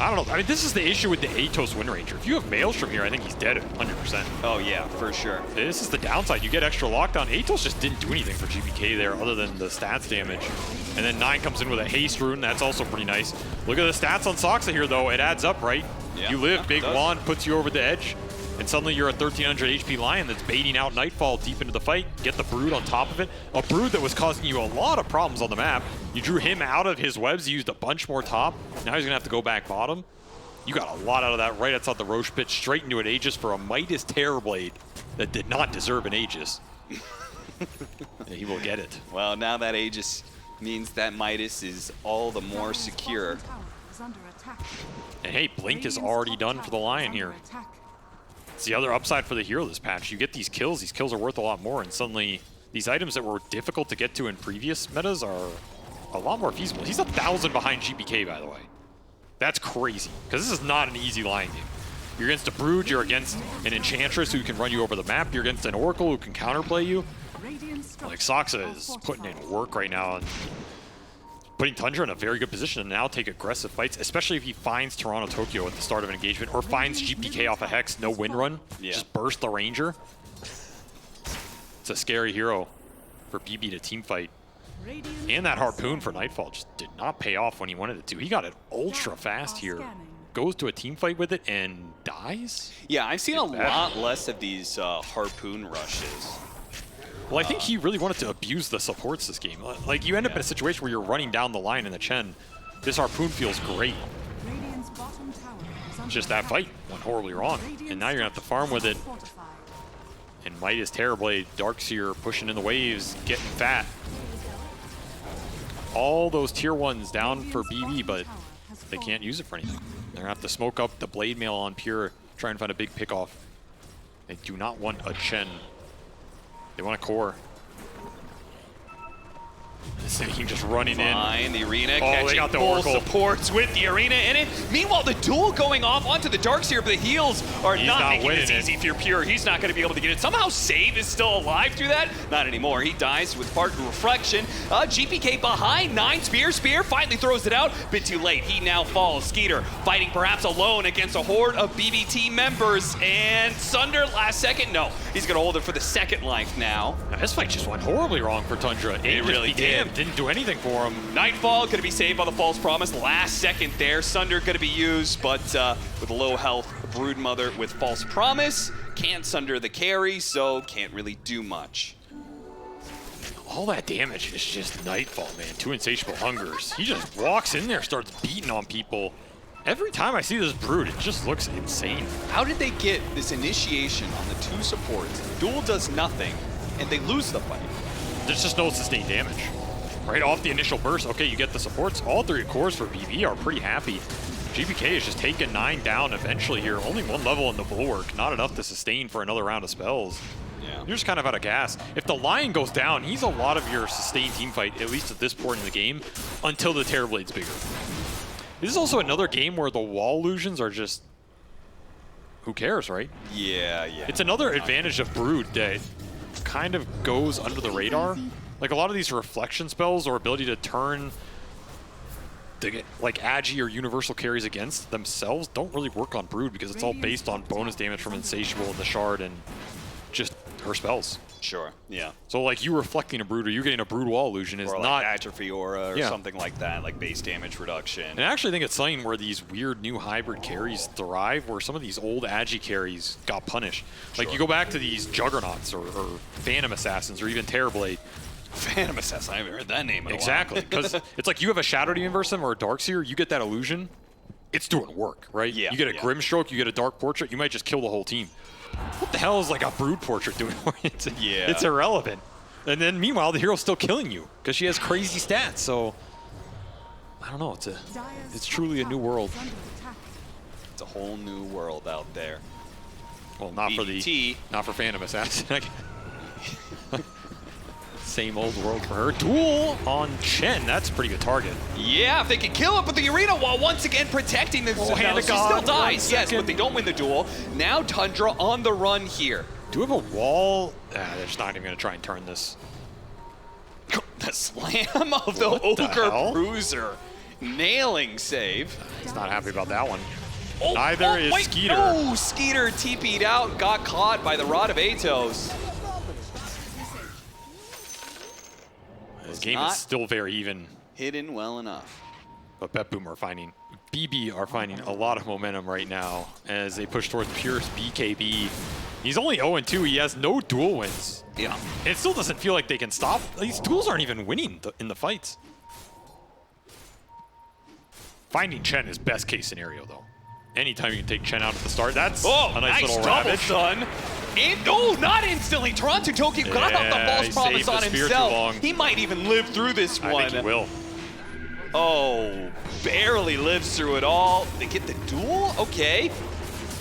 I don't know. I mean, this is the issue with the Atos Wind Ranger. If you have Maelstrom here, I think he's dead at 100%. Oh, yeah, for sure. This is the downside. You get extra lockdown. Atos just didn't do anything for GPK there other than the stats damage. And then 9 comes in with a haste rune. That's also pretty nice. Look at the stats on Soxa here, though. It adds up, right? Yeah, you live, big wand puts you over the edge. And suddenly you're a 1300 HP Lion that's baiting out Nightfall deep into the fight. Get the Brood on top of it. A Brood that was causing you a lot of problems on the map. You drew him out of his webs. You used a bunch more top. Now he's going to have to go back bottom. You got a lot out of that right outside the Roche pit, straight into an Aegis for a Midas Terrorblade that did not deserve an Aegis. He will get it. Well, now that Aegis means that Midas is all the more secure. And hey, Blink is already done for the Lion here. It's the other upside for the hero this patch. You get these kills are worth a lot more, and suddenly these items that were difficult to get to in previous metas are a lot more feasible. He's 1,000 behind GPK, by the way. That's crazy, because this is not an easy Lion game. You're against a Brood, you're against an Enchantress who can run you over the map, you're against an Oracle who can counterplay you. Like, Soxa is putting in work right now, and putting Tundra in a very good position to now take aggressive fights, especially if he finds Toronto Tokyo at the start of an engagement or finds GPK off a Hex, no wind run, just burst the Ranger. It's a scary hero for BB to team fight. And that Harpoon for Nightfall just did not pay off when he wanted it to. He got it ultra fast here. Goes to a team fight with it and dies? Yeah, I've seen a lot less of these Harpoon rushes. Well, I think he really wanted to abuse the supports this game. Like, you end up in a situation where you're running down the line in the Chen. This Harpoon feels great. Just that fight went horribly wrong. And now you're going to have to farm with it. And Midas, Terrorblade, Darkseer pushing in the waves, getting fat. All those tier 1s down for BB, but they can't use it for anything. They're going to have to smoke up the Blade Mail on Pure, try and find a big pick-off. They do not want a Chen. They want a core. He just running in. The Arena they got catching the full Oracle. supports with the Arena in it. Meanwhile, the duel going off onto the Darkseer, but the heals are not making it easy for Pure. He's not going to be able to get it. Somehow Save is still alive through that. Not anymore. He dies with Spartan Reflection. GPK behind 9. Spear finally throws it out. Bit too late. He now falls. Skeeter fighting perhaps alone against a horde of BB team members. And Sunder last second. No, he's going to hold it for the second life now. This fight just went horribly wrong for Tundra. It really did. Didn't do anything for him. Nightfall going to be saved by the False Promise. Last second there. Sunder going to be used, but with low health, Broodmother with False Promise. Can't Sunder the carry, so can't really do much. All that damage is just Nightfall, man. 2 Insatiable Hungers. He just walks in there, starts beating on people. Every time I see this Brood, it just looks insane. How did they get this initiation on the 2 supports? Duel does nothing, and they lose the fight. There's just no sustained damage. Right off the initial burst, okay, you get the supports. All 3 cores for BB are pretty happy. GPK is just taking 9 down eventually here. Only 1 level in the Bulwark. Not enough to sustain for another round of spells. Yeah. You're just kind of out of gas. If the Lion goes down, he's a lot of your sustained team fight, at least at this point in the game, until the Terrorblade's bigger. This is also another game where the wall illusions are just... Who cares, right? Yeah. It's another advantage of Brood that kind of goes under the radar. Like a lot of these reflection spells or ability to turn like Agi or universal carries against themselves don't really work on Brood because it's all based on bonus damage from Insatiable and the Shard and just her spells. Sure, yeah. So like you reflecting a Brood or you getting a Brood wall illusion is or like not Atrophy Aura or something like that, like base damage reduction. And I actually think it's something where these weird new hybrid carries thrive, where some of these old Agi carries got punished. Like you go back to these Juggernauts or Phantom Assassins or even Terrorblade. Phantom Assassin, I haven't heard that name in a while. Exactly, because it's like you have a Shadow Demon versus them or a Darkseer, you get that illusion, it's doing work, right? Yeah. You get a Grimstroke, you get a Dark Portrait, you might just kill the whole team. What the hell is like a Brood Portrait doing? It's irrelevant. And then meanwhile, the hero's still killing you because she has crazy stats. So I don't know. It's truly a new world. It's a whole new world out there. Well, not for Phantom Assassin. Same old world for her. Duel on Chen. That's a pretty good target. Yeah, if they can kill it, but the Arena Wall once again protecting the Hand of she God, still dies, yes, but they don't win the duel. Now Tundra on the run here. Do we have a wall? They're just not even going to try and turn this. The slam of the Ogre Bruiser. Nailing save. He's not happy about that one. Neither is Skeeter. Oh, Skeeter TP'd out, got caught by the Rod of Atos. This game is still very even. Hidden well enough. But BB are finding a lot of momentum right now as they push towards Purest BKB. He's only 0-2. He has no duel wins. Yeah. And it still doesn't feel like they can stop. These duels aren't even winning in the fights. Finding Chen is best case scenario, though. Anytime you can take Chen out at the start, that's a nice little double ravage. Son. Not instantly. Toronto Tokyo got off the false promise on himself. He might even live through this one. I think he will. Oh, barely lives through it all. They get the duel? Okay.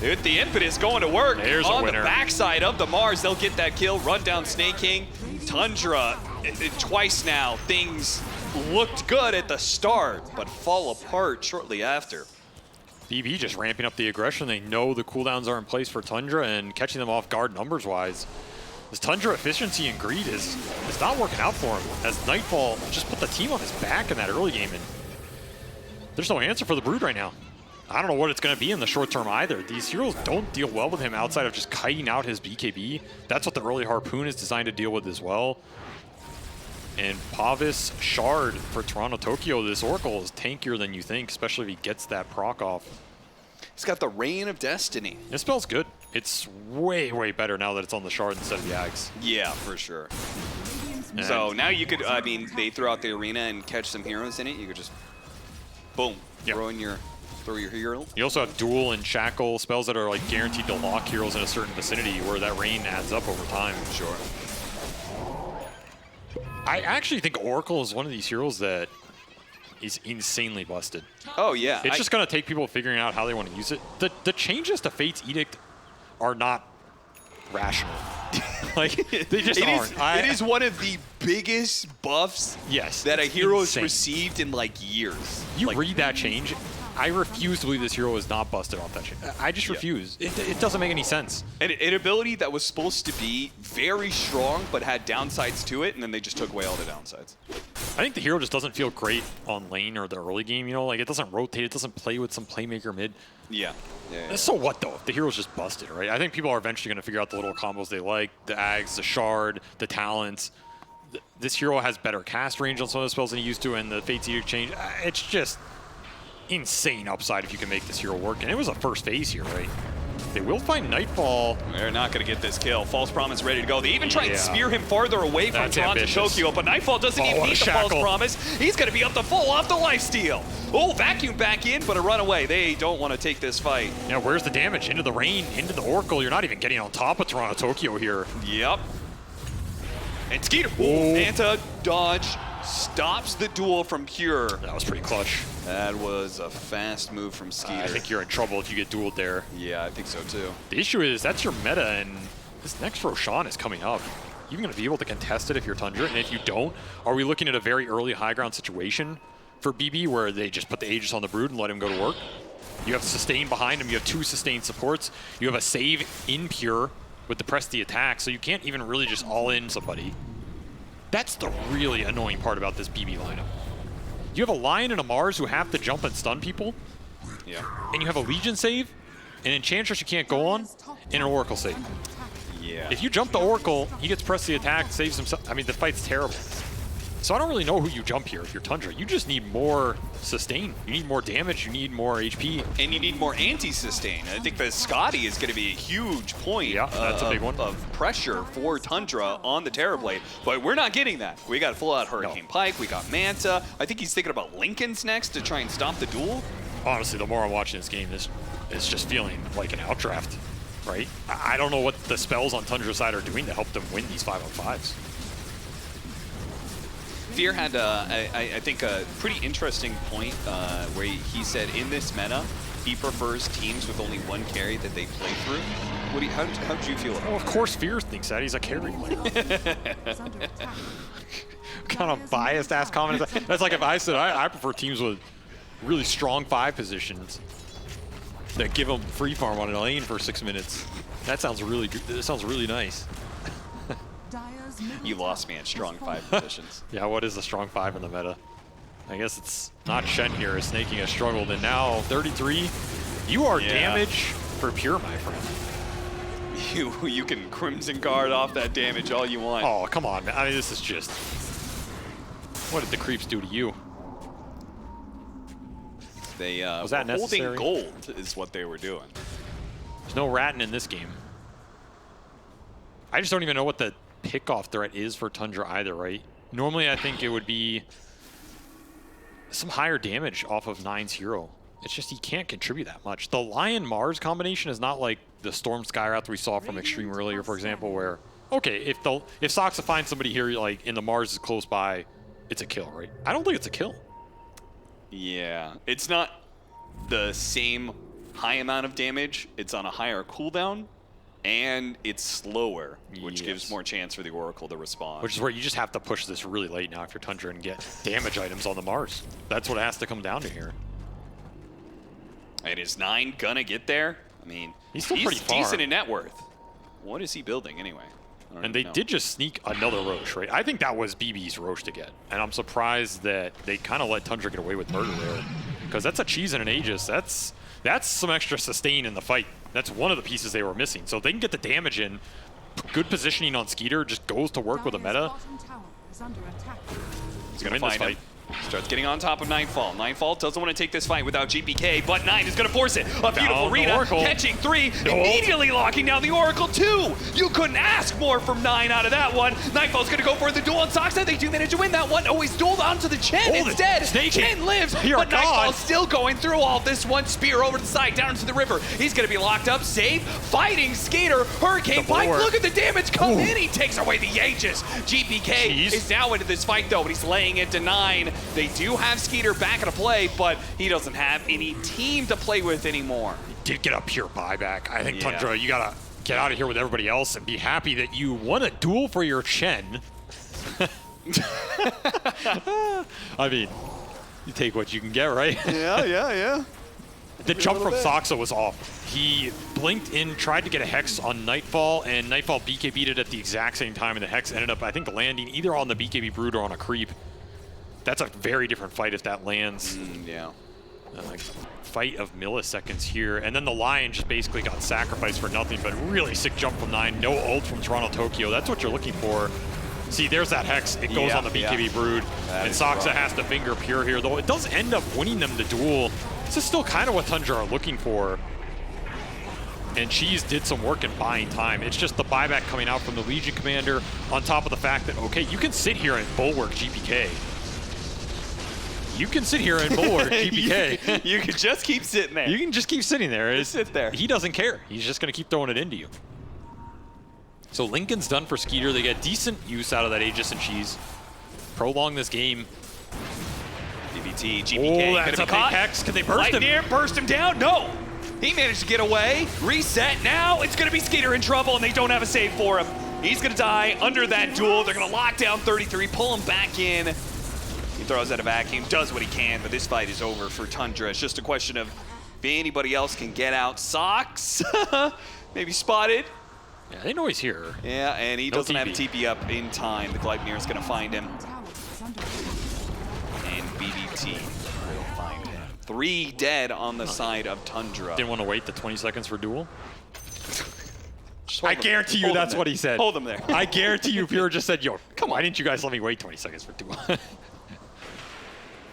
The impetus going to work. There's on a winner. The backside of the Mars. They'll get that kill. Run down Snake King. Tundra, twice now. Things looked good at the start, but fall apart shortly after. BB just ramping up the aggression. They know the cooldowns are in place for Tundra and catching them off guard numbers-wise. His Tundra efficiency and greed is not working out for him, as Nightfall just put the team on his back in that early game, and there's no answer for the Brood right now. I don't know what it's going to be in the short term either. These heroes don't deal well with him outside of just kiting out his BKB. That's what the early Harpoon is designed to deal with as well. And Pavis Shard for Toronto Tokyo, this Oracle is tankier than you think, especially if he gets that proc off. He's got the Rain of Destiny. This spell's good. It's way, way better now that it's on the Shard instead of the Ags. Yeah, for sure. And So now you could, I mean, they throw out the arena and catch some heroes in it. You could just, boom, throw your hero. you also have Duel and Shackle, spells that are like guaranteed to lock heroes in a certain vicinity where that rain adds up over time. Sure. I actually think Oracle is one of these heroes that is insanely busted. Oh, yeah. It's just going to take people figuring out how they want to use it. The changes to Fate's Edict are not rational. Like, they just aren't. It is one of the biggest buffs that a hero has received in, like, years. You read that change, I refuse to believe this hero is not busted off that change. I just refuse. It doesn't make any sense. An ability that was supposed to be very strong but had downsides to it, and then they just took away all the downsides. I think the hero just doesn't feel great on lane or the early game, you know? Like, it doesn't rotate, it doesn't play with some playmaker mid. Yeah. So what, though? If the hero's just busted, right? I think people are eventually going to figure out the little combos they like, the Ags, the Shard, the Talents. This hero has better cast range on some of the spells than he used to, and the Fate's Edict change. It's just insane upside if you can make this hero work. And it was a first phase here, right? They will find Nightfall. They're not going to get this kill. False Promise ready to go. They even try and spear him farther away from Toronto Tokyo, but Nightfall doesn't even need the False Promise. He's going to be up to full off the lifesteal. Oh, vacuum back in, but a runaway. They don't want to take this fight. Now, where's the damage? Into the rain, into the Oracle. You're not even getting on top of Toronto Tokyo here. Yep. And Skeeter, Manta dodge, stops the duel from Cure. That was pretty clutch. That was a fast move from Skeeter. I think you're in trouble if you get dueled there. Yeah, I think so too. The issue is that's your meta, and this next Roshan is coming up. You're going to be able to contest it if you're Tundra, and if you don't, are we looking at a very early high ground situation for BB where they just put the Aegis on the Brood and let him go to work? You have sustain behind him, you have 2 sustained supports, you have a save in Pure with the press the attack, so you can't even really just all in somebody. That's the really annoying part about this BB lineup. You have a Lion and a Mars who have to jump and stun people. Yeah. And you have a Legion save, an Enchantress you can't go on, and an Oracle save. Yeah. If you jump the Oracle, he gets press the attack, saves himself. I mean, the fight's terrible. So I don't really know who you jump here if you're Tundra. You just need more sustain. You need more damage. You need more HP. And you need more anti-sustain. I think the Scotty is going to be a huge point that's a big one. Of pressure for Tundra on the Terrorblade. But we're not getting that. We got full-out Hurricane Pike. We got Manta. I think he's thinking about Lincoln's next to try and stop the duel. Honestly, the more I'm watching this game, it's just feeling like an outdraft, right? I don't know what the spells on Tundra's side are doing to help them win these 5-on-5s. Fear had, I think, a pretty interesting point where he said in this meta, he prefers teams with only one carry that they play through. How did you feel about that? Well, of course Fear thinks that. He's a carry. Kind of biased-ass comment. That's like if I said I prefer teams with really strong 5 positions that give them free farm on a lane for 6 minutes. That sounds really good. That sounds really nice. You lost me at strong 5 positions. Yeah, what is a strong 5 in the meta? I guess it's not Shen here. Snaking has struggled, and now 33. You are damage for Pure, my friend. You can Crimson Guard off that damage all you want. Oh, come on, man. I mean, this is just... What did the creeps do to you? They was that necessary? Holding gold is what they were doing. There's no ratting in this game. I just don't even know what the pickoff threat is for Tundra either, right? Normally, I think it would be some higher damage off of 9's hero. It's just he can't contribute that much. The Lion-Mars combination is not like the Storm Skywrath we saw from Extreme earlier, for example, where, okay, if Soxa finds somebody here, like, and the Mars is close by, it's a kill, right? I don't think it's a kill. Yeah, it's not the same high amount of damage. It's on a higher cooldown, and it's slower, which gives more chance for the Oracle to respond. Which is where you just have to push this really late now if you're Tundra and get damage items on the Mars. That's what it has to come down to here. And is 9 gonna get there? I mean, he's still pretty far. Decent in net worth. What is he building anyway? And they did just sneak another Roche, right? I think that was BB's Roche to get. And I'm surprised that they kind of let Tundra get away with murder there. Because that's a cheese and an Aegis. That's some extra sustain in the fight. That's one of the pieces they were missing. So if they can get the damage in, good positioning on Skeeter, just goes to work with a meta. He's going to find him. Starts getting on top of Nightfall. Nightfall doesn't want to take this fight without GPK, but 9 is going to force it. A beautiful Rita catching 3, immediately locking down the Oracle 2. You couldn't ask more from 9 out of that one. Nightfall's going to go for the duel on Soxa. They do manage to win that one. Oh, he's dueled onto the Chen instead. Chen lives, but Nightfall's still going through all this. One spear over the side, down into the river. He's going to be locked up, safe, fighting Skater. Hurricane Pipe, look at the damage come in. He takes away the Aegis. GPK is now into this fight, though, but he's laying it to 9. They do have Skeeter back into play, but he doesn't have any team to play with anymore. He did get a pure buyback. I think, Tundra, you got to get out of here with everybody else and be happy that you won a duel for your Chen. I mean, you take what you can get, right? Yeah. The jump from Soxa was off. He blinked in, tried to get a Hex on Nightfall, and Nightfall BKB'd it at the exact same time, and the Hex ended up, I think, landing either on the BKB Brood or on a creep. That's a very different fight if that lands. Like fight of milliseconds here. And then the Lion just basically got sacrificed for nothing, but really sick jump from 9. No ult from Toronto Tokyo. That's what you're looking for. See, there's that Hex. It goes on the BKB Brood. And Soxa has to finger pure here, though it does end up winning them the duel. This is still kind of what Tundra are looking for. And Cheese did some work in buying time. It's just the buyback coming out from the Legion Commander on top of the fact that, okay, you can sit here and bulwark GPK. You can sit here and bulwark GPK. You can just keep sitting there. You can just keep sitting there. Just sit there. He doesn't care. He's just going to keep throwing it into you. So Lincoln's done for Skeeter. They get decent use out of that Aegis and Cheese. Prolong this game. BBT, GPK, that's a big Hex. Can they burst him? Lightning burst him down? No. He managed to get away. Reset. Now it's going to be Skeeter in trouble, and they don't have a save for him. He's going to die under that duel. They're going to lock down 33, pull him back in. He throws out a vacuum, does what he can, but this fight is over for Tundra. It's just a question of if anybody else can get out. Socks, maybe spotted. Yeah, they know he's here. Yeah, and he doesn't have a TP up in time. The Gleipnir is going to find him. And BBT will find him. 3 dead on the side of Tundra. Didn't want to wait the 20 seconds for duel? I guarantee you that's what he said. Hold him there. I guarantee you Pure just said, yo, come on, why didn't you guys let me wait 20 seconds for duel?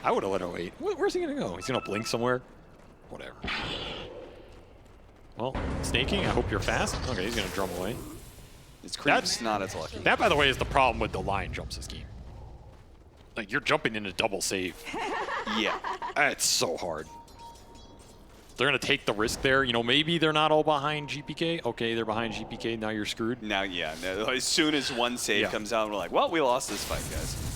I would have let him wait. Where's he going to go? He's going to blink somewhere? Whatever. Well, snaking, I hope you're fast. Okay, he's going to drum away. His creep's not as lucky. That, by the way, is the problem with the Lion jumps this game. Like, you're jumping into double save. Yeah. It's so hard. They're going to take the risk there. You know, maybe they're not all behind GPK. Okay, they're behind GPK. Now you're screwed. Now, yeah. As soon as one save comes out, we're like, well, we lost this fight, guys.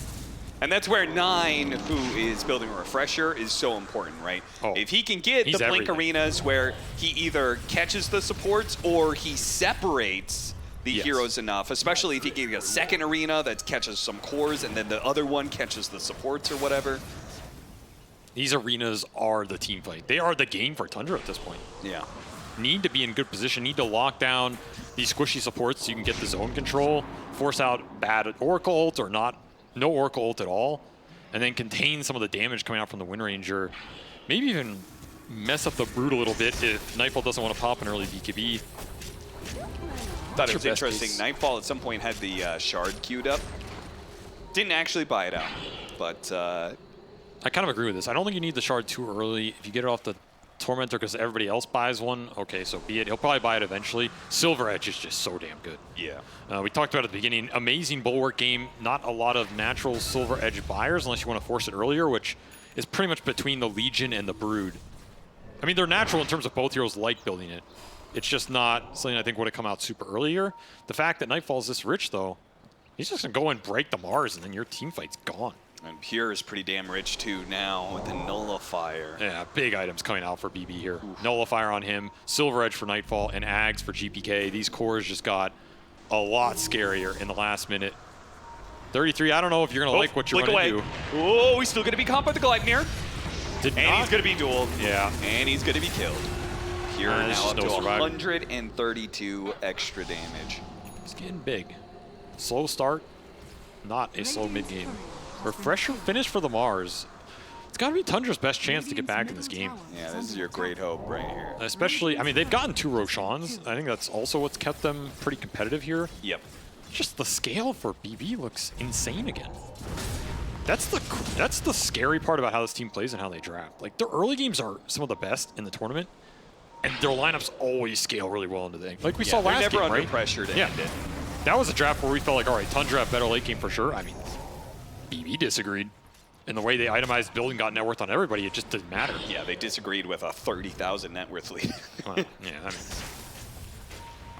And that's where 9, who is building a refresher, is so important, right? If he can get the Blink arenas where he either catches the supports or he separates the heroes enough, especially if he can get a second arena that catches some cores and then the other one catches the supports or whatever. These arenas are the team fight. They are the game for Tundra at this point. Yeah. Need to be in good position, need to lock down these squishy supports so you can get the zone control, force out bad Oracle ult or not. No Oracle ult at all, and then contain some of the damage coming out from the Wind Ranger. Maybe even mess up the Brood a little bit if Nightfall doesn't want to pop an early BKB. Thought it was interesting. Nightfall at some point had the Shard queued up. Didn't actually buy it out, but... I kind of agree with this. I don't think you need the Shard too early. If you get it off the Tormentor because everybody else buys one, okay, so be it. He'll probably buy it eventually. Silver Edge is just so damn good. Yeah. We talked about it at the beginning. Amazing bulwark game. Not a lot of natural Silver Edge buyers unless you want to force it earlier, which is pretty much between the Legion and the Brood. I mean, they're natural in terms of both heroes like building it. It's just not something I think would have come out super earlier. The fact that Nightfall is this rich, though, he's just going to go and break the Mars, and then your team fight's gone. And Pure is pretty damn rich, too, now with the Nullifier. Yeah, big items coming out for BB here. Oof. Nullifier on him, Silver Edge for Nightfall, and Ags for GPK. These cores just got a lot scarier in the last minute. 33, I don't know if you're going to like what you're going to do. Oh, he's still going to be caught by the Gleipnir. He's going to be dueled. Yeah. And he's going to be killed. Pure now up to 132 extra damage. It's getting big. Slow start, not a slow mid-game. Refresher finish for the Mars. It's got to be Tundra's best chance to get back in this game. Yeah, this is your great hope right here. Especially, I mean, they've gotten 2 Roshans. I think that's also what's kept them pretty competitive here. Yep. Just the scale for BB looks insane again. That's the scary part about how this team plays and how they draft. Like, their early games are some of the best in the tournament, and their lineups always scale really well into the game. Like we saw last game, never under right? pressure to end it. That was a draft where we felt like, all right, Tundra have better late game for sure. I mean, BB disagreed. And the way they itemized build and got net worth on everybody, it just didn't matter. Yeah, they disagreed with a 30,000 net worth lead. Well, yeah, I mean,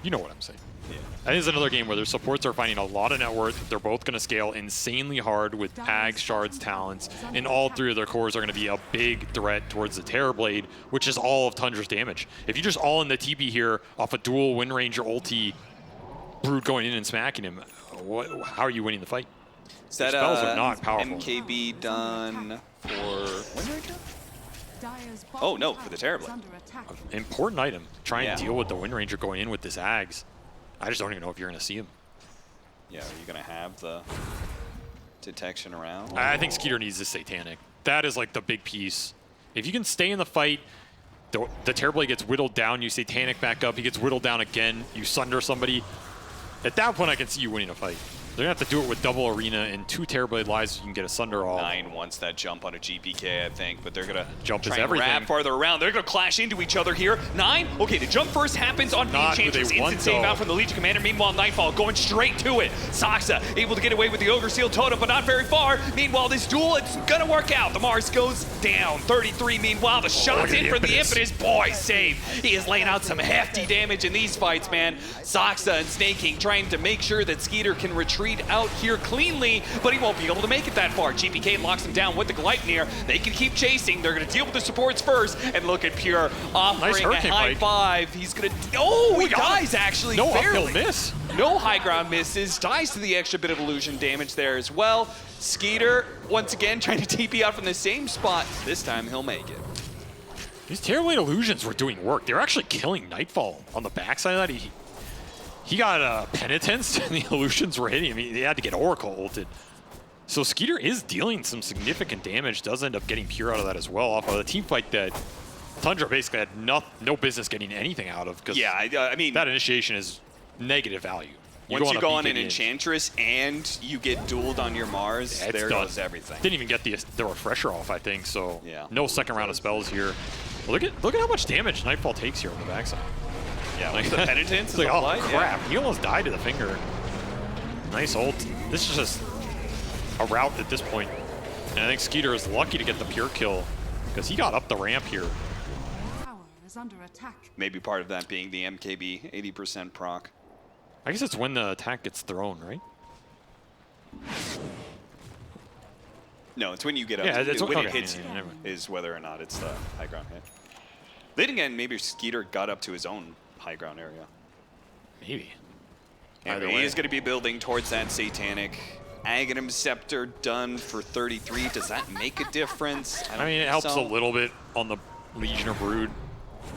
you know what I'm saying. Yeah. I think it's another game where their supports are finding a lot of net worth. They're both going to scale insanely hard with Ags, Shards, Talents, and all 3 of their cores are going to be a big threat towards the Terrorblade, which is all of Tundra's damage. If you just all in the TP here off a dual Wind Ranger ulti, Brood going in and smacking him, how are you winning the fight? Is that spells are not powerful. MKB done for Wind Ranger? Oh, no, for the Terrorblade. Important item. Try and deal with the Wind Ranger going in with this Ags. I just don't even know if you're going to see him. Yeah, are you going to have the detection around? I think Skeeter needs this Satanic. That is like the big piece. If you can stay in the fight, the Terrorblade gets whittled down, you Satanic back up, he gets whittled down again, you Sunder somebody. At that point, I can see you winning a fight. They're going to have to do it with double Arena and 2 Terrorblade lives so you can get a Sunder all. 9 wants that jump on a GPK, I think, but they're going to jump try is and everything. wrap farther around. They're going to clash into each other here. 9, okay, the jump first happens on Enchantress. Instant save out from the Legion Commander. Meanwhile, Nightfall going straight to it. Saxa able to get away with the Ogre Seal Totem, but not very far. Meanwhile, this duel, it's going to work out. The Mars goes down. 33, meanwhile, the shot's in for the Impetus. Boy, save. He is laying out some hefty damage in these fights, man. Saxa and Snaking trying to make sure that Skeeter can retreat out here cleanly, but he won't be able to make it that far. GPK locks him down with the Gleipnir. They can keep chasing. They're going to deal with the supports first, and look at Pure offering a high five. He's going to... Oh, he dies, actually. No barely. uphill miss. No high ground misses. Dies to the extra bit of illusion damage there as well. Skeeter, once again, trying to TP out from the same spot. This time, he'll make it. These Terrorblade illusions were doing work. They were actually killing Nightfall on the backside of that. He got penitence and the illusions were hitting him. They had to get Oracle ulted. So Skeeter is dealing some significant damage, does end up getting Pure out of that as well, off of a team fight that Tundra basically had no business getting anything out of. Yeah, I mean... that initiation is negative value. Once you go on an Enchantress and you get dueled on your Mars, there goes everything. Didn't even get the refresher off, I think, so yeah. No second round of spells here. Look at how much damage Nightfall takes here on the backside. Yeah, like the penitence is like, oh applied, crap, he almost died to the finger. Nice ult. This is just a rout at this point. And I think Skeeter is lucky to get the Pure kill because he got up the ramp here. Tower is under attack. Maybe part of that being the MKB 80% proc. I guess it's when the attack gets thrown, right? No, it's when you get up. Yeah, when it hits you is whether or not it's the high ground hit. Then again, maybe Skeeter got up to his own high ground area. Maybe. And he is going to be building towards that Satanic. Aghanim Scepter done for 33. Does that make a difference? I mean, it helps a little bit on the Legion or Brood.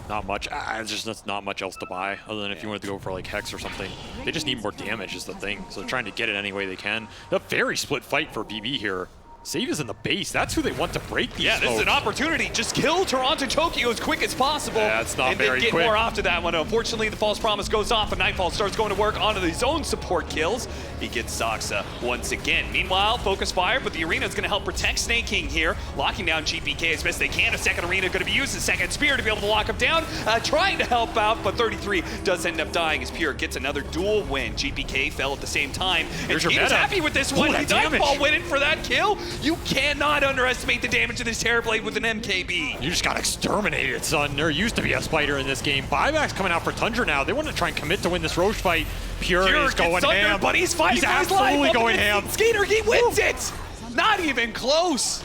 Not much. That's not much else to buy, other than if you wanted to go for like Hex or something. They just need more damage is the thing. So they're trying to get it any way they can. A very split fight for BB here. Save is in the base. That's who they want to break these. Yeah, this is an opportunity. Just kill Toronto Tokyo as quick as possible. Yeah, that's not very quick. And then get more after that one. Unfortunately, the false promise goes off, and Nightfall starts going to work onto his own support kills. He gets Saxa once again. Meanwhile, focus fire, but the arena is going to help protect Snake King here, locking down GPK as best they can. A second arena going to be used, a second spear to be able to lock him down, trying to help out, but 33 does end up dying as Pure gets another dual win. GPK fell at the same time, and he's happy with this one. Nightfall went in for that kill. You cannot underestimate the damage of this Terrorblade with an MKB. You just got exterminated, son. There used to be a spider in this game. Buyback's coming out for Tundra now. They want to try and commit to win this Roche fight. Pure is going ham. But he's fighting for his life. Absolutely going ham. Skeeter, he wins it. Not even close.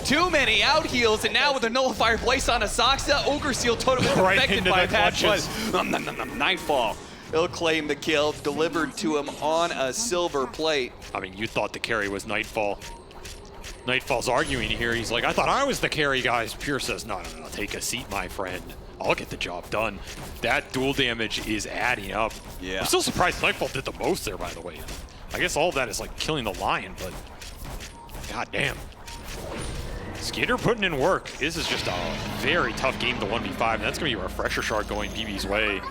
Too many out heals, and now with a nullifier placed on a Saxa, Ogre Seal totally affected by that. Nightfall. He'll claim the kill, delivered to him on a silver plate. I mean, you thought the carry was Nightfall. Nightfall's arguing here. He's like, I thought I was the carry, guys. Pure says, no, take a seat, my friend. I'll get the job done. That dual damage is adding up. Yeah. I'm still surprised Nightfall did the most there, by the way. I guess all of that is like killing the Lion, but god damn. Skeeter putting in work. This is just a very tough game to 1v5, and that's going to be a refresher shard going BB's way.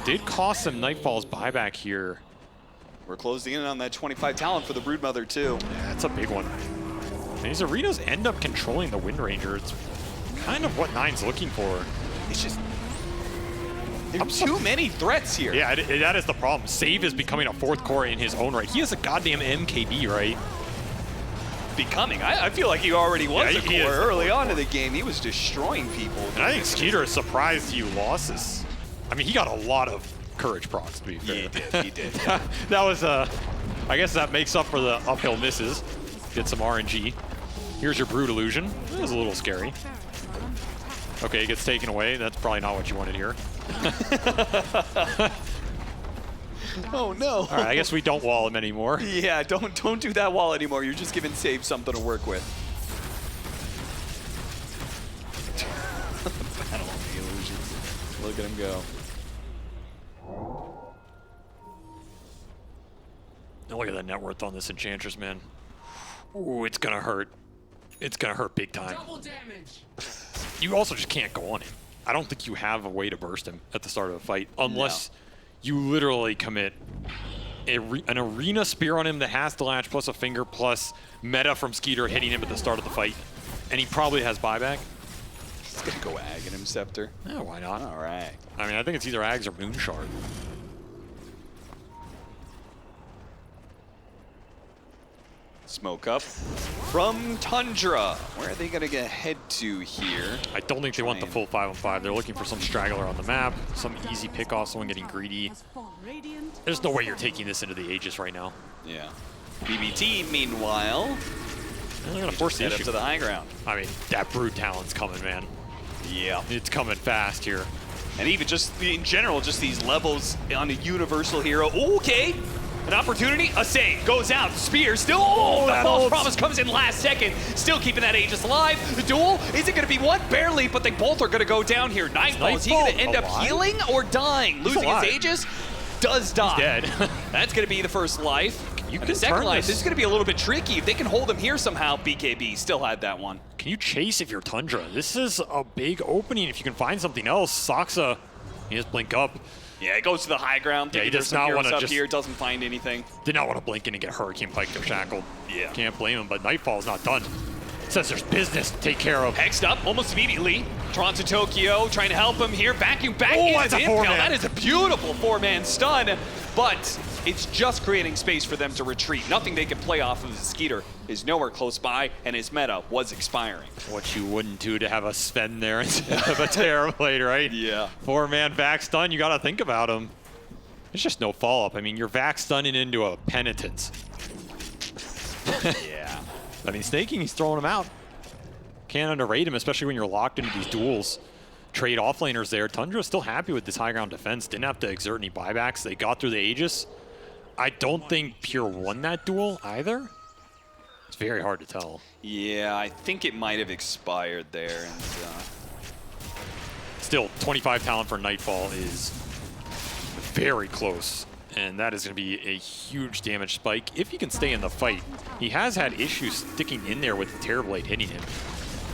Did cost some Nightfall's buyback here. We're closing in on that 25 talent for the Broodmother, too. Yeah, that's a big one. And these arenas end up controlling the Wind Ranger. It's kind of what Nine's looking for. It's just... There are too many threats here. Yeah, that is the problem. Save is becoming a fourth core in his own right. He has a goddamn MKB, right? Becoming. I feel like he already was a he core is early on in the game. He was destroying people. And I think Skeeter is surprised you losses. I mean, he got a lot of courage procs, to be fair. Yeah, he did. That was, I guess that makes up for the uphill misses. Get some RNG. Here's your Brood Illusion. That was a little scary. Okay, it gets taken away. That's probably not what you wanted here. Oh no. All right, I guess we don't wall him anymore. Yeah, don't do that wall anymore. You're just giving Save something to work with. Battle of the Illusions. Look at him go. Now look at the net worth on this Enchantress, man. Ooh, it's gonna hurt. It's gonna hurt big time. Double damage. You also just can't go on him. I don't think you have a way to burst him at the start of a fight unless you literally commit an arena spear on him that has to latch plus a finger plus meta from Skeeter hitting him at the start of the fight. And he probably has buyback. He's gonna go Aghanim Scepter. Yeah, why not? All right. I mean, I think it's either Ags or Moonshard. Smoke up from Tundra. Where are they going to head to here? I don't think they want the full 5-on-5. They're looking for some straggler on the map, some easy pick-off, someone getting greedy. There's no way you're taking this into the Aegis right now. Yeah. BBT, meanwhile, they're going to force the head up issue to the high ground. I mean, that Brood talent's coming, man. Yeah. It's coming fast here. And even just in general, just these levels on a universal hero. Okay. An opportunity, a save, goes out, spear, still, that false promise comes in last second, still keeping that Aegis alive. The duel, is it gonna be one? Barely, but they both are gonna go down here. Nightfall, is he gonna end up healing or dying? Losing his Aegis? Does die. He's dead. That's gonna be the first life. You and can the second turn life, this is gonna be a little bit tricky. If they can hold him here somehow, BKB still had that one. Can you chase if you're Tundra? This is a big opening if you can find something else. Saksa, he just blink up. Yeah, it goes to the high ground. Yeah, he does does not want to up just here, doesn't find anything. Did not want to blink in and get Hurricane Pike or Shackled. Yeah. Can't blame him, but Nightfall's not done. Says there's business to take care of. Hexed up almost immediately. Toronto Tokyo trying to help him here. Vacuum back that's into a Impale. four-man. That is a beautiful four-man stun, but it's just creating space for them to retreat. Nothing they can play off of. The Skeeter is nowhere close by, and his meta was expiring. What you wouldn't do to have a Sven there instead of a Terrorblade, right? Yeah. Four-man back stun, you got to think about him. There's just no follow-up. I mean, you're back stunning into a Penitence. Yeah. I mean, Snaking, he's throwing him out. Can't underrate him, especially when you're locked into these duels. Trade offlaners there. Tundra's still happy with this high ground defense. Didn't have to exert any buybacks. They got through the Aegis. I don't think Pure won that duel either. It's very hard to tell. Yeah, I think it might have expired there. And, Still, 25 talent for Nightfall is very close. And that is going to be a huge damage spike if he can stay in the fight. He has had issues sticking in there with the Terrorblade hitting him.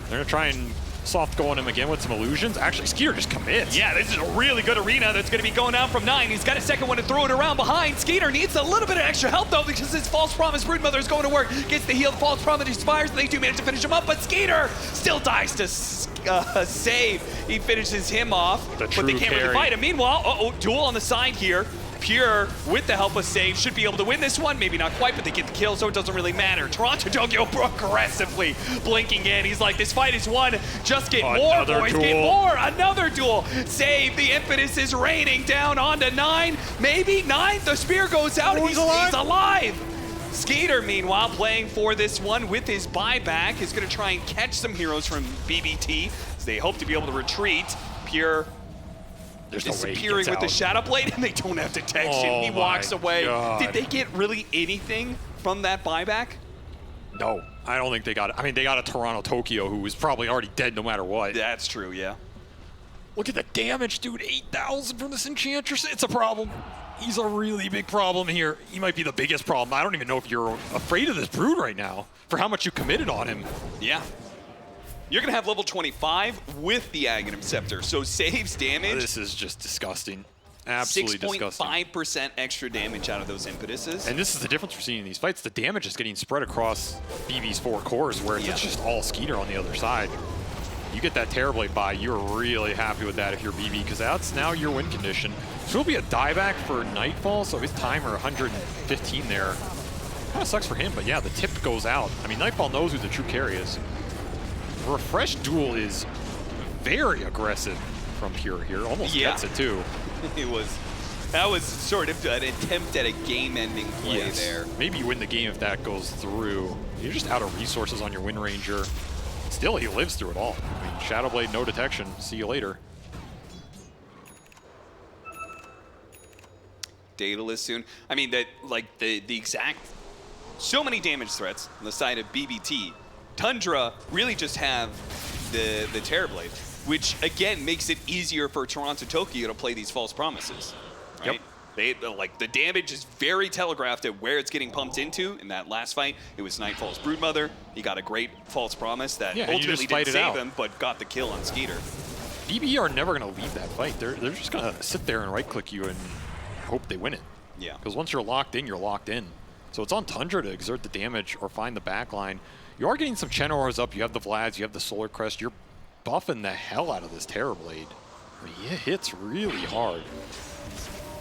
They're going to try and soft go on him again with some illusions. Actually, Skeeter just commits. yeah, this is a really good arena that's going to be going down from 9. He's got a second one to throw it around behind. Skeeter needs a little bit of extra help, though, because his False Promise Broodmother is going to work. Gets the heal, the False Promise expires, and they do manage to finish him up, but Skeeter still dies to save. He finishes him off, but they can't really fight him. Meanwhile, duel on the side here. Pure, with the help of Save, should be able to win this one. Maybe not quite, but they get the kill, so it doesn't really matter. Toronto Tokyo aggressively blinking in. He's like, this fight is won. Just get more, boys. Duel. Get more. Another duel. Save. The impetus is raining down onto 9. Maybe 9. The spear goes out. He's alive. Skeeter, meanwhile, playing for this one with his buyback, is going to try and catch some heroes from BBT. So they hope to be able to retreat. Pure disappearing with the Shadow Blade, and they don't have detection. He walks away. God. Did they get really anything from that buyback? No, I don't think they got it. I mean, they got a Toronto Tokyo who was probably already dead no matter what. That's true, yeah. Look at the damage, dude. 8,000 from this Enchantress. It's a problem. He's a really big problem here. He might be the biggest problem. I don't even know if you're afraid of this Brood right now for how much you committed on him. Yeah. You're going to have level 25 with the Aghanim Scepter, so saves damage. This is just disgusting. Absolutely disgusting. 6.5% extra damage out of those impetuses. And this is the difference we're seeing in these fights. The damage is getting spread across BB's 4 cores, where it's just all Skeeter on the other side. You get that Terrorblade by, you're really happy with that if you're BB, because that's now your win condition. So it'll be a dieback for Nightfall, so his timer 115 there. Kind of sucks for him, but yeah, the tip goes out. I mean, Nightfall knows who the true carry is. Refresh Duel is very aggressive from Pure here. Almost gets it too. That was sort of an attempt at a game-ending play there. Maybe you win the game if that goes through. You're just out of resources on your Wind Ranger. Still, he lives through it all. I mean, Shadowblade, no detection. See you later. Daedalus soon. I mean, the exact... So many damage threats on the side of BBT. Tundra really just have the Terrorblade, which, again, makes it easier for Toronto Tokyo to play these false promises, right? Yep. The damage is very telegraphed at where it's getting pumped into. In that last fight, it was Nightfall's Broodmother. He got a great false promise that ultimately didn't save him, but got the kill on Skeeter. BB are never going to leave that fight. They're just going to sit there and right-click you and hope they win it. Yeah. Because once you're locked in, you're locked in. So it's on Tundra to exert the damage or find the backline. You are getting some Chen Auras up. You have the Vlads, you have the Solar Crest. You're buffing the hell out of this Terrorblade. I mean, it hits really hard.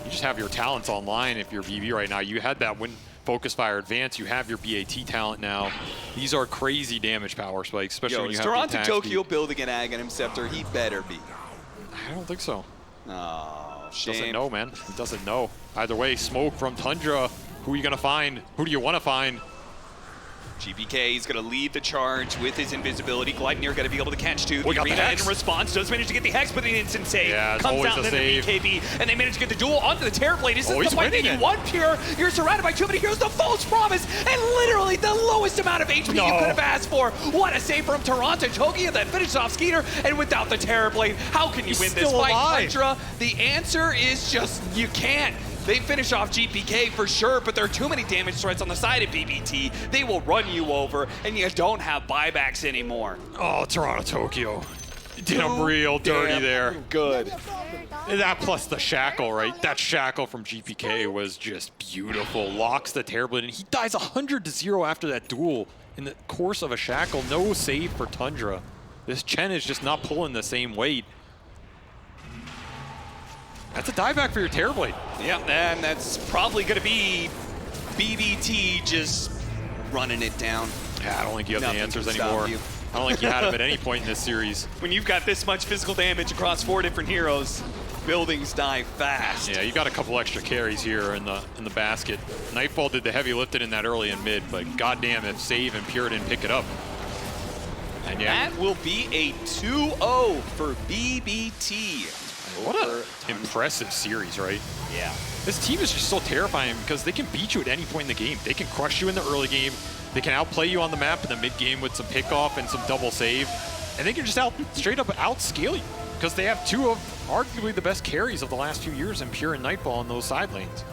You just have your talents online if you're BB right now. You had that Focus Fire Advance. You have your BAT talent now. These are crazy damage power spikes, especially when you have Toronto Tokyo building an Aghanim Scepter. He better be. I don't think so. Oh, shame. Doesn't know, man. He doesn't know. Either way, smoke from Tundra. Who are you going to find? Who do you want to find? GPK is going to lead the charge with his invisibility. Gleipnir going to be able to catch two. We got the Arena Hex. In response does manage to get the Hex, but an instant save. Yeah, it's comes always out a into save. the BKB, and they manage to get the duel onto the Terrorblade. Is this he's the fight that winning you it. want, Pure? You're surrounded by too many heroes. The false promise, and literally the lowest amount of HP you could have asked for. What a save from Toronto Tokyo that finishes off Skeeter, and without the Terrorblade, how can you win this still fight, alive. Tundra? The answer is just, you can't. They finish off GPK for sure, but there are too many damage threats on the side of BBT. They will run you over, and you don't have buybacks anymore. Oh, Toronto Tokyo. Did him real dirty there. Good. And that plus the shackle, right? That shackle from GPK was just beautiful. Locks the Terrorblade, and he dies 100-0 after that duel in the course of a shackle. No save for Tundra. This Chen is just not pulling the same weight. That's a dieback for your Terrorblade. Yeah, and that's probably going to be BBT just running it down. Yeah, I don't think you have Nothing the answers can stop anymore. you. I don't think you had them at any point in this series. When you've got this much physical damage across 4 different heroes, buildings die fast. Yeah, you got a couple extra carries here in the basket. Nightfall did the heavy lifting in that early and mid, but goddamn if Save and Pure didn't pick it up. And yeah, That will be a 2-0 for BBT. what an impressive series, right? Yeah. This team is just so terrifying because they can beat you at any point in the game. They can crush you in the early game. They can outplay you on the map in the mid game with some pickoff and some double save. And they can just straight up outscale you because they have two of arguably the best carries of the last few years in Pure and Nightfall in those side lanes.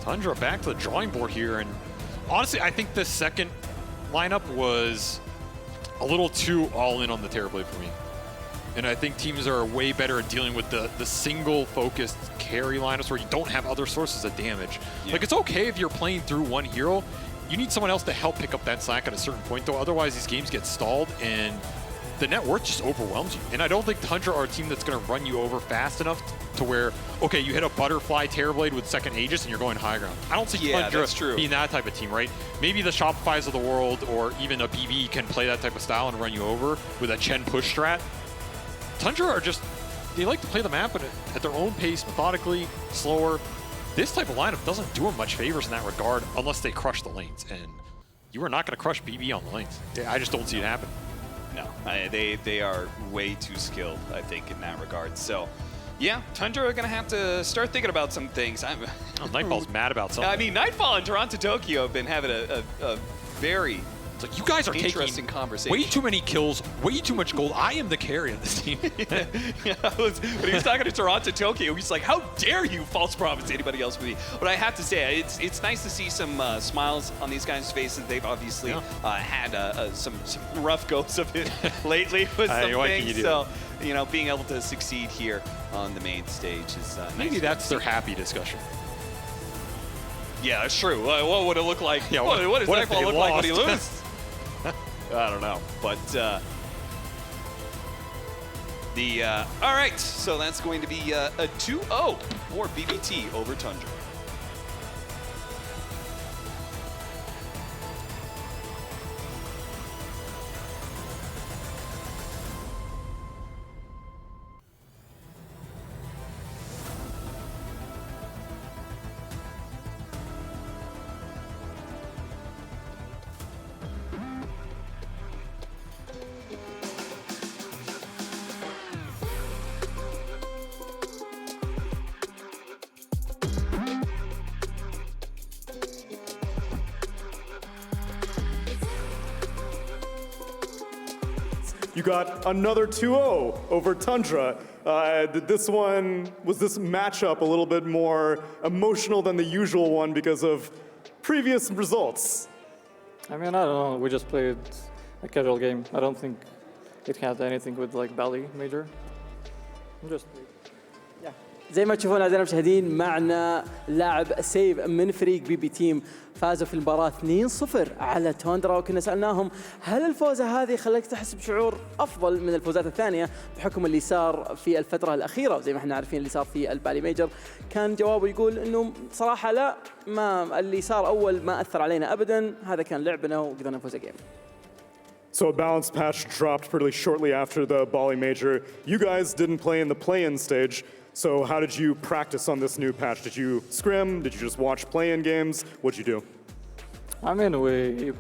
Tundra back to the drawing board here. And honestly, I think the second lineup was a little too all in on the Terrorblade for me. And I think teams are way better at dealing with the single-focused carry lineups where you don't have other sources of damage. Yeah. Like, it's okay if you're playing through one hero. You need someone else to help pick up that slack at a certain point, though. Otherwise, these games get stalled, and the net worth just overwhelms you. And I don't think Tundra are a team that's going to run you over fast enough to where, okay, you hit a Butterfly Terrorblade with second Aegis, and you're going high ground. I don't see Tundra being that type of team, right? Maybe the Shopifys of the world or even a BB can play that type of style and run you over with a Chen push strat. Tundra are just, they like to play the map at their own pace, methodically, slower. This type of lineup doesn't do them much favors in that regard unless they crush the lanes. And you are not going to crush BB on the lanes. I just don't see it happen. No, they are way too skilled, I think, in that regard. So, yeah, Tundra are going to have to start thinking about some things. Nightfall's mad about something. I mean, Nightfall and Toronto Tokyo have been having a very It's like, you guys are Interesting taking conversation. way too many kills, way too much gold. I am the carry of this team. Yeah, when he was talking to Toronto Tokyo, he's like, how dare you false promise anybody else with me? But I have to say, it's nice to see some smiles on these guys' faces. They've obviously had some rough goes of it lately with some things. So, you know, being able to succeed here on the main stage is Maybe nice. that's their happy discussion. Yeah, that's true. What would it look like? Yeah, what does what if Nightfall they look like when he lost? loses? I don't know, but all right, so that's going to be a 2-0 for BBT over Tundra. You got another 2-0 over Tundra. This matchup a little bit more emotional than the usual one because of previous results? I mean, I don't know. We just played a casual game. I don't think it had anything with like Bali major. Just زي ما تشوفون أعزائنا المشاهدين معنا لاعب سيف من فريق بي بي تيم فازوا في المباراة 2-0 على توندرا وكنا سألناهم هل الفوزة هذه خلتك تحس بشعور أفضل من الفوزات الثانية بحكم اللي صار في الفترة الأخيرة وزي ما احنا عارفين اللي صار في البالي ميجر كان جوابه يقول إنه صراحة لا ما اللي صار أول ما أثر علينا أبدا هذا كان لعبنا وقدرنا نفوز جيم. So a balanced patch dropped pretty shortly after the Bali major. You guys didn't play in the play-in stage. So how did you practice on this new patch? Did you scrim? Did you just watch play-in games? What'd you do? I mean, we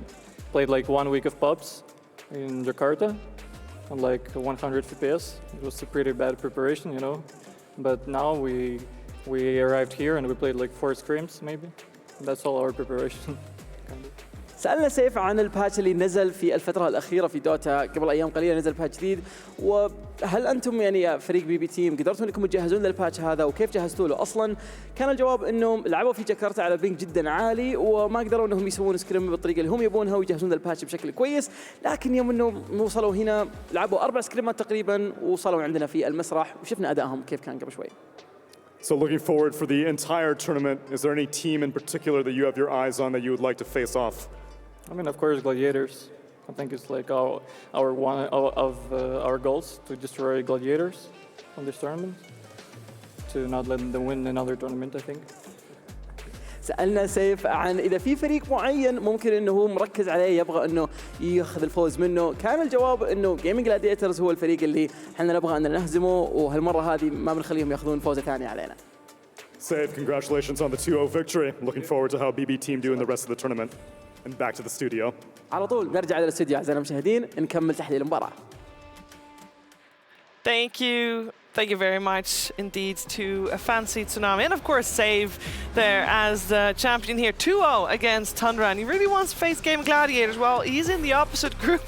played like 1 week of pubs in Jakarta on like 100 FPS. It was a pretty bad preparation, you know. But now we arrived here and we played like 4 scrims maybe. That's all our preparation. kind of. سألنا سيف عن الباتش اللي نزل في الفترة الأخيرة في دوتا قبل أيام قليلة نزل باتش جديد وهل أنتم يعني فريق بي بي تيم قدرتوا أنكم تجهزون للباتش هذا وكيف جهزتوا له أصلاً؟ كان الجواب أنهم لعبوا في جاكرتا على بينج جدا عالي وما قدروا أنهم يسوون سكريم بالطريقة اللي هم يبونها ويجهزون للباتش بشكل كويس لكن يوم أنهم وصلوا هنا لعبوا 4 سكريمات تقريباً ووصلوا عندنا في المسرح وشفنا أدائهم كيف كان قبل شوي. So looking forward for the entire tournament, is there any team in particular that you have your eyes on that you would like to face off? I mean, of course, Gladiators. I think it's like our one of our goals to destroy Gladiators on this tournament, to not let them win another tournament, I think. سألنا سيف عن إذا في فريق معين ممكن إنه هو مركز عليه يبغى إنه يأخذ الفوز منه، كان الجواب إنه جيمنج جلاديترز هو الفريق اللي إحنا نبغى أن نهزمه وهالمرة هذه ما بنخليهم يأخذون فوزة ثانية علينا. Save, congratulations on the 2-0 victory. Looking forward to how BB team do in the rest of the tournament. And back to the studio. على طول نرجع إلى الاستوديو أعزائنا المشاهدين نكمل تحليل المباراة. Thank you very much indeed to Fancy Tsunami and of course Save there as the champion here 2-0 against Tundra and he really wants to face Game Gladiators. Well, he's in the opposite group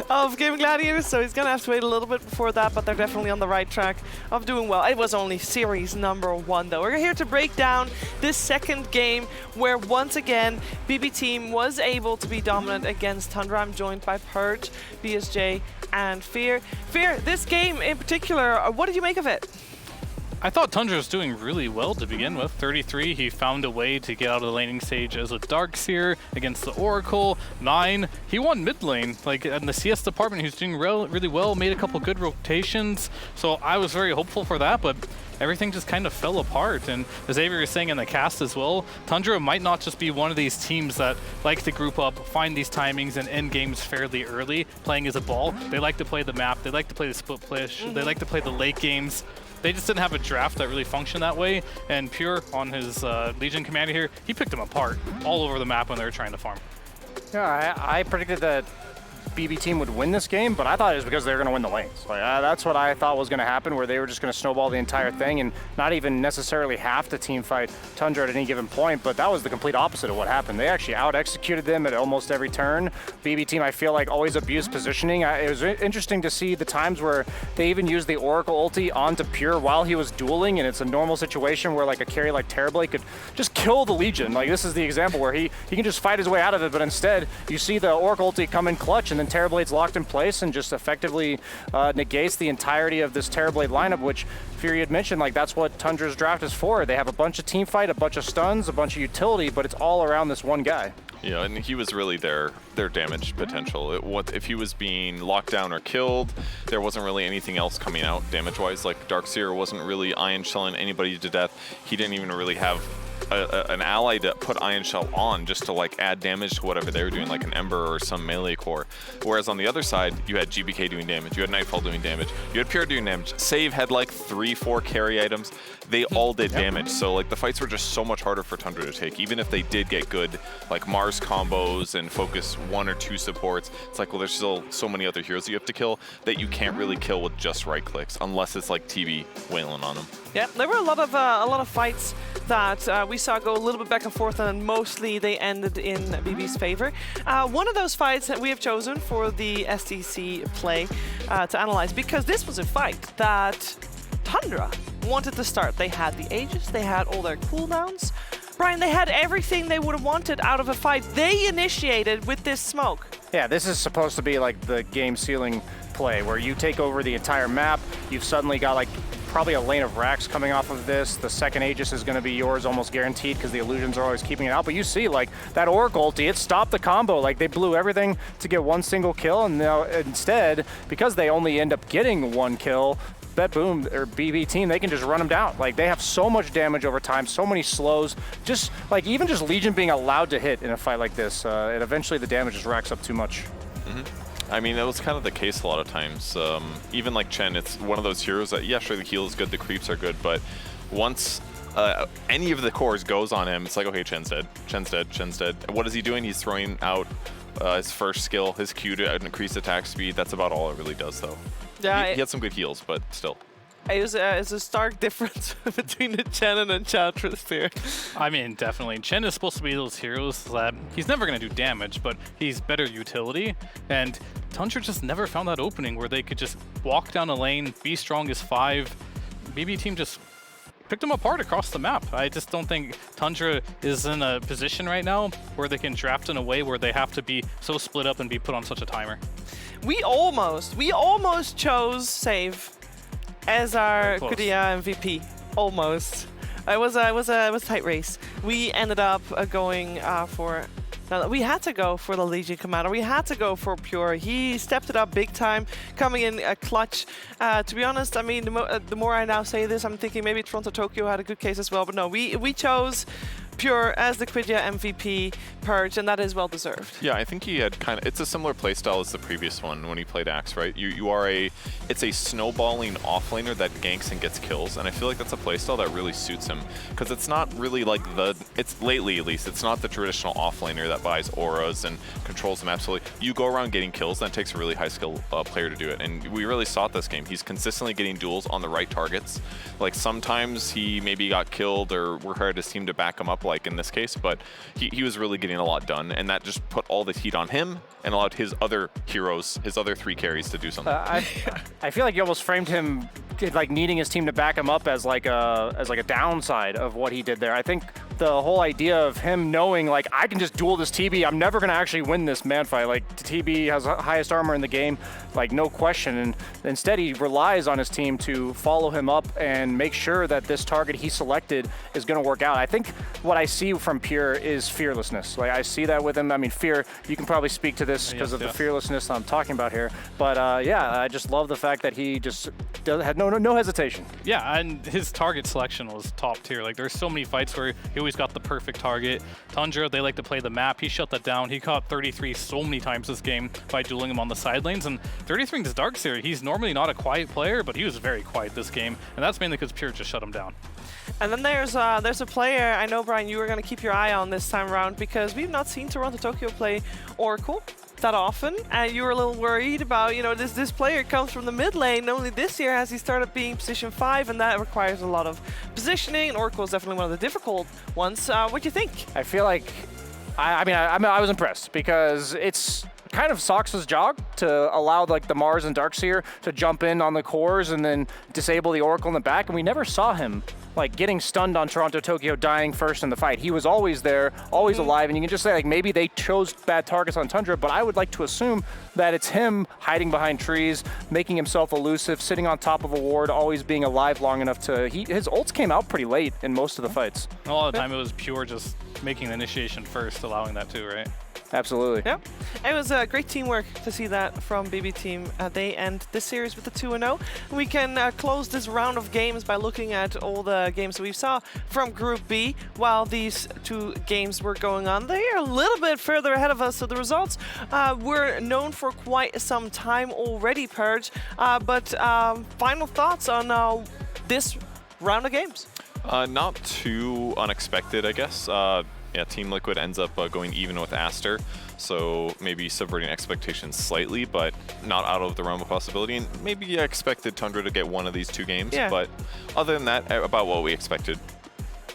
of Game Gladiators so he's gonna have to wait a little bit before that but they're definitely on the right track of doing well. It was only series number 1 though. We're here to break down this second game where once again BB team was able to be dominant against Tundra. I'm joined by Purge, BSJ and Fear. Fear, this game in particular, what did you make of it? I thought Tundra was doing really well to begin with. 33, he found a way to get out of the laning stage as a Darkseer against the Oracle. 9, he won mid lane. Like in the CS department, he was doing really well, made a couple good rotations. So I was very hopeful for that, but everything just kind of fell apart. And as Avery was saying in the cast as well, Tundra might not just be one of these teams that like to group up, find these timings and end games fairly early, playing as a ball. They like to play the map, they like to play the split push, they like to play the late games. They just didn't have a draft that really functioned that way. And Pure on his Legion commander here, he picked them apart all over the map when they were trying to farm. Yeah, I predicted that BB Team would win this game, but I thought it was because they were going to win the lanes. Like that's what I thought was going to happen, where they were just going to snowball the entire thing and not even necessarily have to team fight Tundra at any given point. But that was the complete opposite of what happened. They actually out-executed them at almost every turn. BB Team, I feel like, always abused positioning. It was interesting to see the times where they even used the Oracle ulti onto Pure while he was dueling, and it's a normal situation where like a carry like Terrorblade could just kill the Legion. Like this is the example where he can just fight his way out of it, but instead you see the Oracle ulti come in clutch, and then Terrorblade's locked in place and just effectively negates the entirety of this Terrorblade lineup, which Fury had mentioned, like that's what Tundra's draft is for. They have a bunch of team fight, a bunch of stuns, a bunch of utility, but it's all around this one guy. Yeah, and he was really their damage potential. If he was being locked down or killed, there wasn't really anything else coming out damage-wise. Like Darkseer wasn't really Ion Shelling anybody to death. He didn't even really have an ally to put Ion Shell on just to like add damage to whatever they were doing, like an Ember or some melee core. Whereas on the other side, you had GBK doing damage, you had Nightfall doing damage, you had Pure doing damage. Save had like 3-4 carry items. They all did damage, so like the fights were just so much harder for Tundra to take. Even if they did get good like Mars combos and focus 1 or 2 supports, it's like, well, there's still so many other heroes you have to kill that you can't really kill with just right clicks unless it's like TB wailing on them. Yeah, there were a lot of fights that we saw go a little bit back and forth, and mostly they ended in BB's favor. One of those fights that we have chosen for the STC play to analyze, because this was a fight that Tundra wanted to start. They had the Aegis, they had all their cooldowns. Brian, they had everything they would have wanted out of a fight they initiated with this smoke. Yeah, this is supposed to be like the game sealing play where you take over the entire map. You've suddenly got like probably a lane of racks coming off of this. The second Aegis is going to be yours almost guaranteed because the illusions are always keeping it out. But you see like that Oracle ulti, it stopped the combo. Like they blew everything to get one single kill, and now instead, because they only end up getting one kill, Boom or BB Team, they can just run them down. Like they have so much damage over time, so many slows. Just like even just Legion being allowed to hit in a fight like this, and eventually the damage just racks up too much. I mean, that was kind of the case a lot of times. Even like Chen, it's one of those heroes that, yeah, sure, the heal is good, the creeps are good, but once any of the cores goes on him, it's like, okay, Chen's dead, Chen's dead, Chen's dead. What is he doing? He's throwing out his first skill, his Q to increase attack speed. That's about all it really does, though. Yeah, he had some good heals, but still. It's a stark difference between the Chen and Enchantress here. I mean, definitely. Chen is supposed to be those heroes that he's never going to do damage, but he's better utility. And Tundra just never found that opening where they could just walk down a lane, be strong as 5. BB Team just picked them apart across the map. I just don't think Tundra is in a position right now where they can draft in a way where they have to be so split up and be put on such a timer. We almost chose Save as our Kudia MVP. Almost. It was a tight race. We ended up going for. We had to go for the Legion Commander. We had to go for Pure. He stepped it up big time, coming in a clutch. To be honest, I mean, the more I now say this, I'm thinking maybe Toronto Tokyo had a good case as well. But no, we chose Pure as the Quidia MVP Purge, and that is well deserved. Yeah, I think he had it's a similar playstyle as the previous one when he played Axe, right? It's a snowballing offlaner that ganks and gets kills, and I feel like that's a playstyle that really suits him, because it's not really like it's lately at least, it's not the traditional offlaner that buys auras and controls them absolutely. You go around getting kills, and it takes a really high skill player to do it, and we really saw it this game. He's consistently getting duels on the right targets. Like sometimes he maybe got killed or required his team to back him up, like in this case, but he was really getting a lot done, and that just put all the heat on him and allowed his other heroes, his other 3 carries to do something. I feel like you almost framed him like needing his team to back him up as like a downside of what he did there. I think the whole idea of him knowing like I can just duel this TB, I'm never gonna actually win this man fight. Like TB has the highest armor in the game, like no question, and instead he relies on his team to follow him up and make sure that this target he selected is gonna work out. I think what I see from Pure is fearlessness. Like I see that with him. I mean, Fear, you can probably speak to this because of the fearlessness I'm talking about here. But yeah, I just love the fact that he just had no hesitation. Yeah, and his target selection was top tier. Like there's so many fights where he always got the perfect target. Tundra, they like to play the map. He shut that down. He caught 33 so many times this game by dueling him on the side lanes. And 33 is Darkseer. He's normally not a quiet player, but he was very quiet this game. And that's mainly because Pure just shut him down. And then there's a player, I know, Brian, you were going to keep your eye on this time around, because we've not seen Toronto Tokyo play Oracle. that often, and you were a little worried about, you know, this player comes from the mid lane. Only this year has he started being position 5, and that requires a lot of positioning, and Oracle is definitely one of the difficult ones. What do you think? I feel like, I was impressed because it's kind of Sox's job to allow like the Mars and Darkseer to jump in on the cores and then disable the Oracle in the back, and we never saw him like getting stunned on Toronto Tokyo, dying first in the fight. He was always there, always alive, and you can just say like maybe they chose bad targets on Tundra, but I would like to assume that it's him hiding behind trees, making himself elusive, sitting on top of a ward, always being alive long enough to, his ults came out pretty late in most of the fights. All the time it was pure just making the initiation first, allowing that too, right? Absolutely. Yep. It was great teamwork to see that from bbteam. They end this series with a 2-0. We can close this round of games by looking at all the games that we saw from Group B while these 2 games were going on. They are a little bit further ahead of us, so the results were known for quite some time already, Purge. But final thoughts on this round of games? Not too unexpected, I guess. Yeah, Team Liquid ends up going even with Aster, so maybe subverting expectations slightly, but not out of the realm of possibility. And maybe I expected Tundra to get one of these 2 games, but other than that, about what we expected.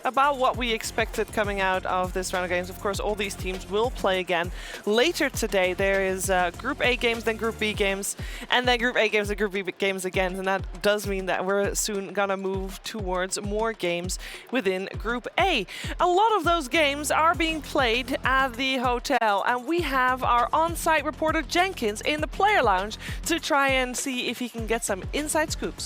About what we expected coming out of this round of games. Of course, all these teams will play again. Later today, there is Group A games, then Group B games, and then Group A games and Group B games again. And that does mean that we're soon gonna move towards more games within Group A. A lot of those games are being played at the hotel, and we have our on-site reporter Jenkins in the player lounge to try and see if he can get some inside scoops.